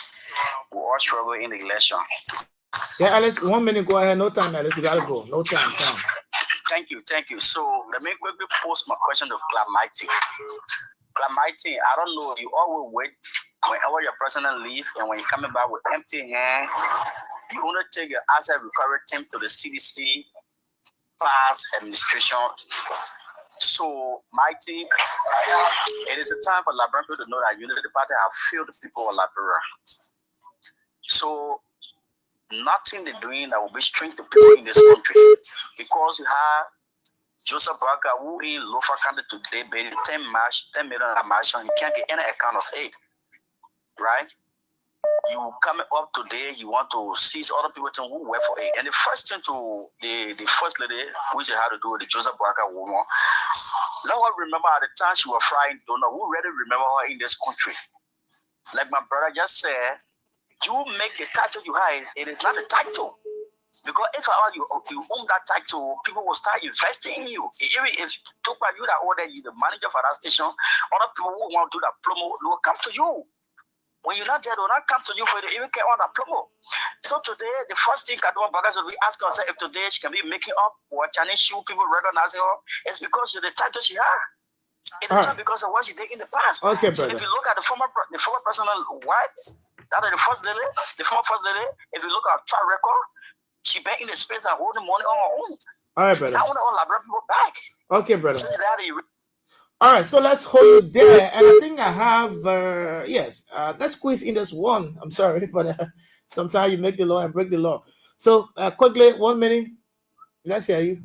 [SPEAKER 3] who all struggle in the election.
[SPEAKER 12] Yeah, Alice, 1 minute, go ahead. No time, Alice. We gotta go. No time.
[SPEAKER 3] Thank you. So let me quickly post my question to Clamite. Clamite, I don't know, you always wait whenever your president leave, and when you're coming back with empty hand, you want to take your asset recovery team to the CDC past administration. So, Mighty, it is a time for Liberia to know that Unity Party have failed the people of Liberia. So, nothing they're doing that will be strange to people in this country. Because you have Joseph Barker, who in Lofa County today, paid 10 million march, and he can't get any account of it. Right? You coming up today, you want to seize other people who work for it. And the first thing to the first lady, which had to do with the Joseph Barker woman, no one remember at the time she was frying donut. Who really remember her in this country? Like my brother just said, you make the title you have, it is not a title. Because if you own that title, people will start investing in you. Even if talk about you that order you, the manager for that station, other people who want to do that promo, they will come to you. When you're not there, they will not come to you for the even care on that promo. So today, the first thing Kaduma Bagas will be asking herself if today she can be making up or Chinese shoe people recognizing her, it's because of the title she had. It is not because of what she did in the past.
[SPEAKER 12] Okay,
[SPEAKER 3] so if you look at the former personal wife, that is the first lady, the former first lady, if you look at her track record, she been in the space and holding money on her own.
[SPEAKER 12] All right, brother.
[SPEAKER 3] I want all Liberia people back.
[SPEAKER 12] Okay, brother.
[SPEAKER 3] So
[SPEAKER 12] all right, so let's hold you there. And I think I have, let's squeeze in this one. I'm sorry, but sometimes you make the law and break the law. So quickly, 1 minute. Let's hear you.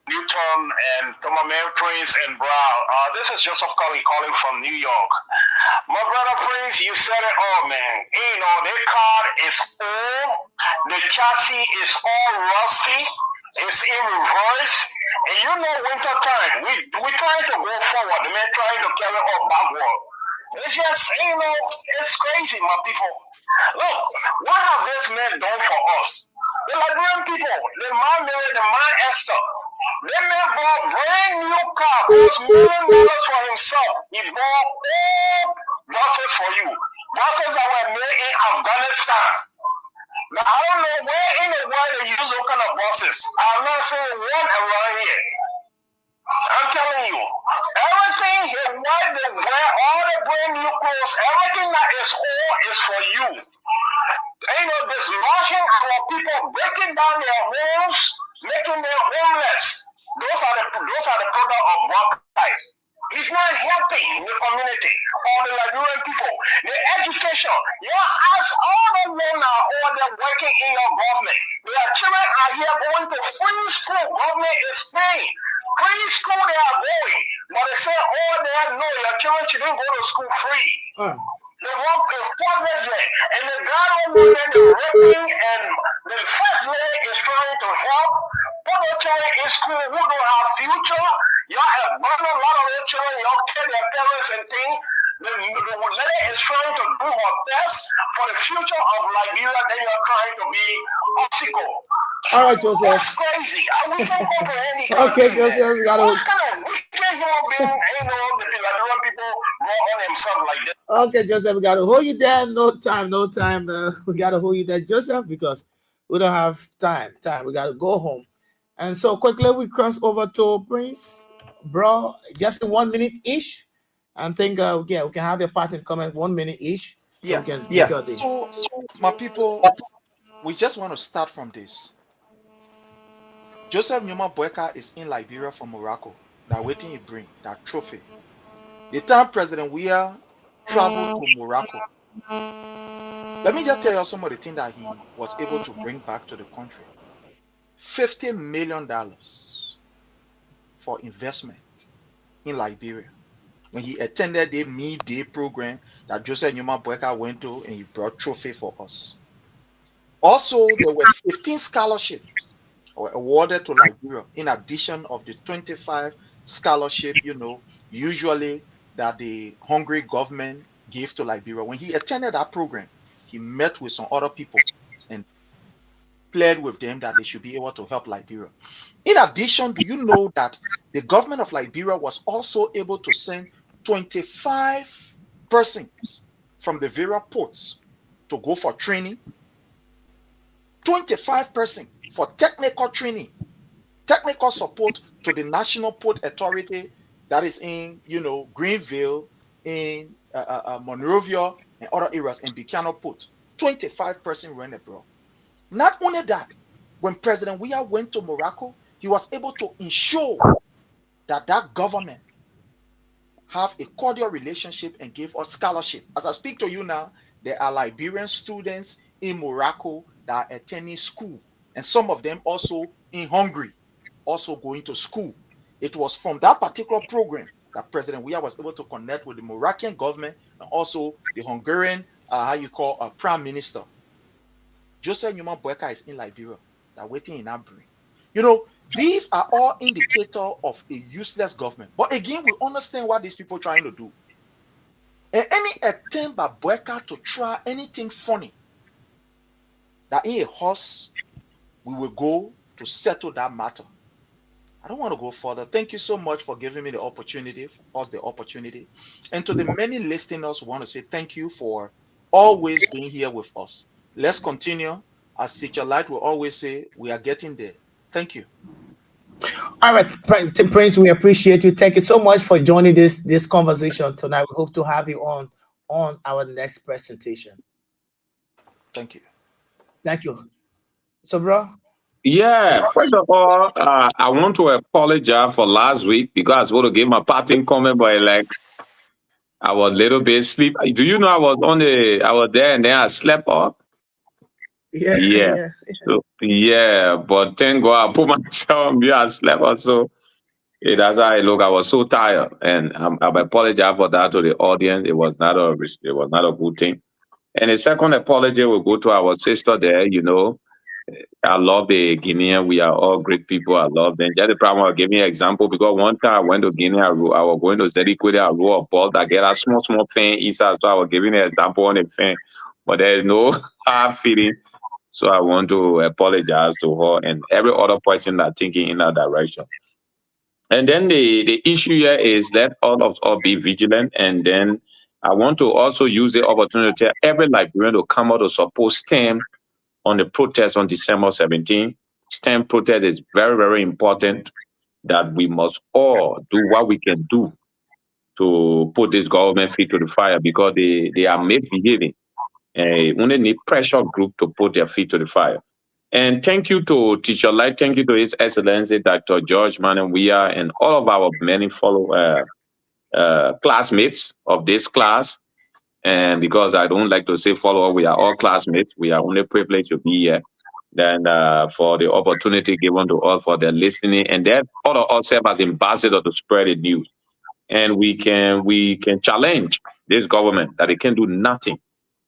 [SPEAKER 5] Newton and Tomamere Prince and Brown. This is Joseph calling from New York. My brother Prince, you said it all, man. You know, their car is old. The chassis is all rusty. It's in reverse. And you know, winter time, we're trying to go forward. The man trying to carry us backward. It's just, you know, it's crazy, my people. Look, what have this man done for us? The Liberian people, the man Mary, the man Esther, that man bought brand new car, cost $1 million for himself. He bought old buses for you. Buses that were made in Afghanistan. Now, I don't know where in the world they use those kind of buses. I'm not saying one around here. I'm telling you, everything here, what they wear, all the brand new clothes, everything that is old is for you. You know, dislodging our people, breaking down their homes, making them homeless. Those are the product of work life. It's not helping the community or the Liberian people. The education, your ask all the men now or they're working in your government. Their children are here going to free school. Government is paying. Free school they are going. But they say, oh, they have no, your children shouldn't go to school free. They want a poverty, and the God woman is raping, and the first lady is trying to help. Put the children in school who don't have future. Y'all abandon a lot of their children, y'all kill their parents and things. The lady is trying to do her best for the future of Liberia, then you're trying to be obstacle.
[SPEAKER 12] All right, Joseph.
[SPEAKER 5] That's crazy. We can't comprehend it.
[SPEAKER 12] Okay, Joseph, we got to.
[SPEAKER 5] What kind of wicked human being, you know, the Liberian people go on himself like that?
[SPEAKER 12] Okay, Joseph, we got to hold you there. No time. We got to hold you there, Joseph, because we don't have time. We got to go home. And so quickly we cross over to Prince, bro, just in 1 minute ish. I think, yeah, we can have your part in comment 1 minute ish. So
[SPEAKER 14] Yeah,
[SPEAKER 12] we can
[SPEAKER 14] yeah.
[SPEAKER 12] make your day.
[SPEAKER 14] So my people, we just want to start from this. Joseph Numa Boyka is in Liberia from Morocco. That waiting he bring that trophy. The time President Weah traveled to Morocco. Let me just tell you some of the things that he was able to bring back to the country. $50 million for investment in Liberia. When he attended the midday program that Joseph Numa Boyka went to, and he brought trophy for us. Also, there were 15 scholarships awarded to Liberia, in addition of the 25 scholarship, usually that the Hungary government gave to Liberia. When he attended that program, he met with some other people and played with them that they should be able to help Liberia. In addition, do you know that the government of Liberia was also able to send 25 persons from the various ports to go for training? 25 persons for technical training, technical support to the National Port Authority that is in, Greenville, in Monrovia, and other areas, in Buchanan Port. 25 persons ran abroad. Not only that, when President Weah went to Morocco, he was able to ensure that that government have a cordial relationship and gave us scholarship. As I speak to you now, there are Liberian students in Morocco that are attending school, and some of them also in Hungary, also going to school. It was from that particular program that President Weah was able to connect with the Moroccan government and also the Hungarian, Prime Minister. Joseph Numa Boyka is in Liberia. They're waiting in Abri. These are all indicators of a useless government. But again, we understand what these people are trying to do. And any attempt by Boyka to try anything funny, that in a horse, we will go to settle that matter. I don't want to go further. Thank you so much for giving me the opportunity, And to the many listeners, we want to say thank you for always being here with us. Let's continue. As Teacher Light will always say, we are getting there. Thank you.
[SPEAKER 12] All right, Prince, we appreciate you. Thank you so much for joining this conversation tonight. We hope to have you on our next presentation.
[SPEAKER 14] Thank you.
[SPEAKER 12] Thank you. So, bro?
[SPEAKER 13] Yeah, first of all, I want to apologize for last week because I was going to give my parting comment, but I was a little bit asleep. Do you know I was there and then I slept off? Yeah. So, but thank God I put myself on mute. I slept off, so that's how I look. I was so tired, and I apologize for that to the audience. It was not a good thing. And the second apology will go to our sister there. I love the Guinean. We are all great people. I love them. Just the problem, I'll give you an example, because one time I went to Guinea, I was going to Zediquity, I roll a ball that get a small fan inside. So I was giving an example on the fan, but there is no hard feeling. So I want to apologize to her and every other person that thinking in that direction. And then the issue here is let all of us be vigilant. And then I want to also use the opportunity to tell every Liberian to come out to support STEM on the protest on December 17th. STEM protest is very, very important, that we must all do what we can do to put this government feet to the fire, because they are misbehaving. Only need pressure group to put their feet to the fire. And thank you to Teacher Light. Thank you to His Excellency Dr. George Manuel Weah and all of our many fellow classmates of this class. And because I don't like to say follower, we are all classmates. We are only privileged to be here. Then for the opportunity given to us for their listening, and then all of us serve as ambassador to spread the news. And we can challenge this government that it can do nothing.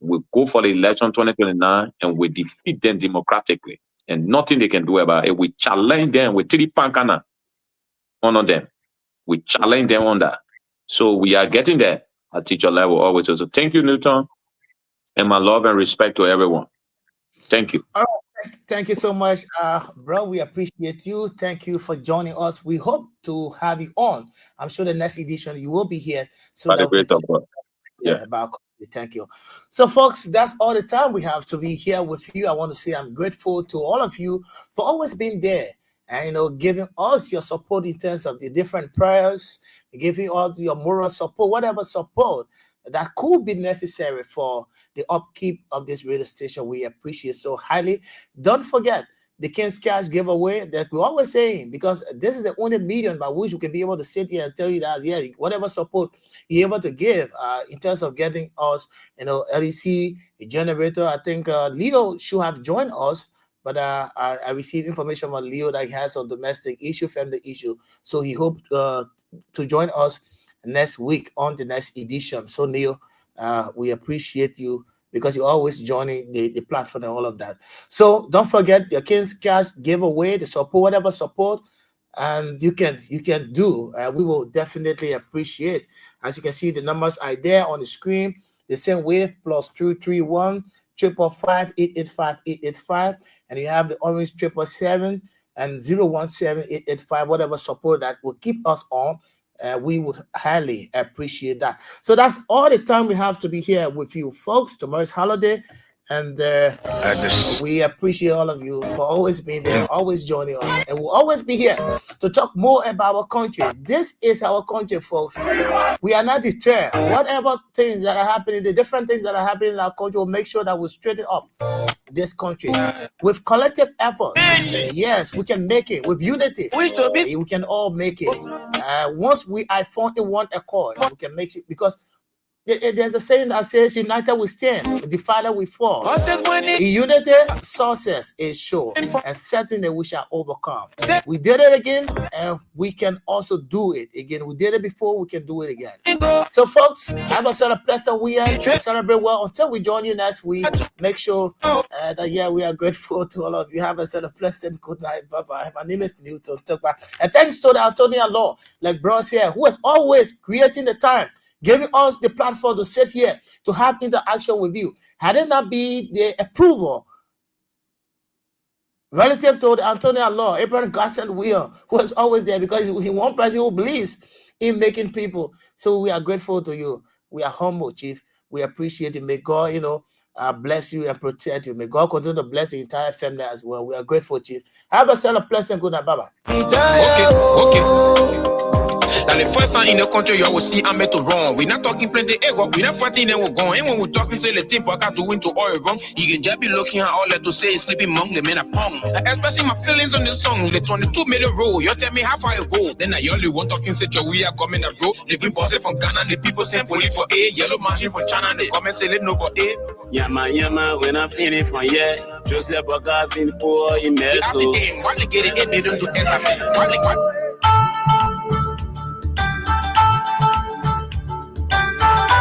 [SPEAKER 13] We go for the election 2029 and we defeat them democratically, and nothing they can do about it. We challenge them with 3 pankana on them. We challenge them on that. So we are getting there at teacher level always. So thank you, Newton, and my love and respect to everyone. Thank you.
[SPEAKER 12] All right. Thank you so much, bro. We appreciate you. Thank you for joining us. We hope to have you on. I'm sure the next edition you will be here. So
[SPEAKER 13] by the grace of God.
[SPEAKER 12] Yeah, about thank you. So, folks, that's all the time we have to be here with you. I want to say I'm grateful to all of you for always being there and giving us your support in terms of the different prayers, giving all your moral support, whatever support that could be necessary for the upkeep of this radio station. We appreciate so highly. Don't forget the King's Cash giveaway that we're always saying, because this is the only medium by which we can be able to sit here and tell you that, yeah, whatever support you're able to give in terms of getting us, LEC, a generator. I think Leo should have joined us, but I received information from Leo that he has a domestic issue, family issue. So he hoped to join us next week on the next edition. So Leo, we appreciate you, because you're always joining the platform and all of that. So don't forget the King's Cash giveaway, the support, whatever support, and you can do. We will definitely appreciate. As you can see, the numbers are there on the screen. The same wave +231 555 885 885, and you have the orange 777 and 017 885. Whatever support that will keep us on. We would highly appreciate that. So that's all the time we have to be here with you folks. Tomorrow's holiday, and we appreciate all of you for always being there, always joining us, and we'll always be here to talk more about our country. This is our country, folks. We are not deterred. Whatever things that are happening, the different things that are happening in our country, will make sure that we straighten up this country with collective effort. Yes, we can make it with unity. We can all make it. Once we are formed in one accord, we can make it, because there's a saying that says, united we stand, divided we fall. In unity, success is sure, and certainly we shall overcome. We did it again, and we can also do it again. We did it before, we can do it again. So folks, have a sort of pleasant weekend, celebrate well until we join you next week. Make sure that we are grateful to all of you. Have a sort of pleasant good night. Bye-bye. My name is Newton Tukba, and thanks to the Antonia Law, like bros here, who is always creating the time, giving us the platform to sit here, to have interaction with you. Had it not be the approval relative to the Antonia Law, Abraham Garson Will, who is always there, because he one person who believes in making people. So we are grateful to you. We are humble, Chief. We appreciate you. May God, bless you and protect you. May God continue to bless the entire family as well. We are grateful, Chief. Have a pleasant good night. Bye-bye.
[SPEAKER 6] Okay. Now the first time in the country you always see I'm to wrong. We're not talking plenty ego, we're not fighting and we're going. And when we're talking, say the team got to win to all wrong. You can just be looking at all that to say is sleeping among the men are pong. Expressing my feelings on the song, the 22 minute roll. You tell me how far you go. Then I only one talking say we are coming up, bro. They been bossing from Ghana, the people send police for A, yellow machine from China, they come and say let nobody. Yama, when I'm feeling from here. Joseph Boga been poor in mess. What they get it, they don't do anything. What?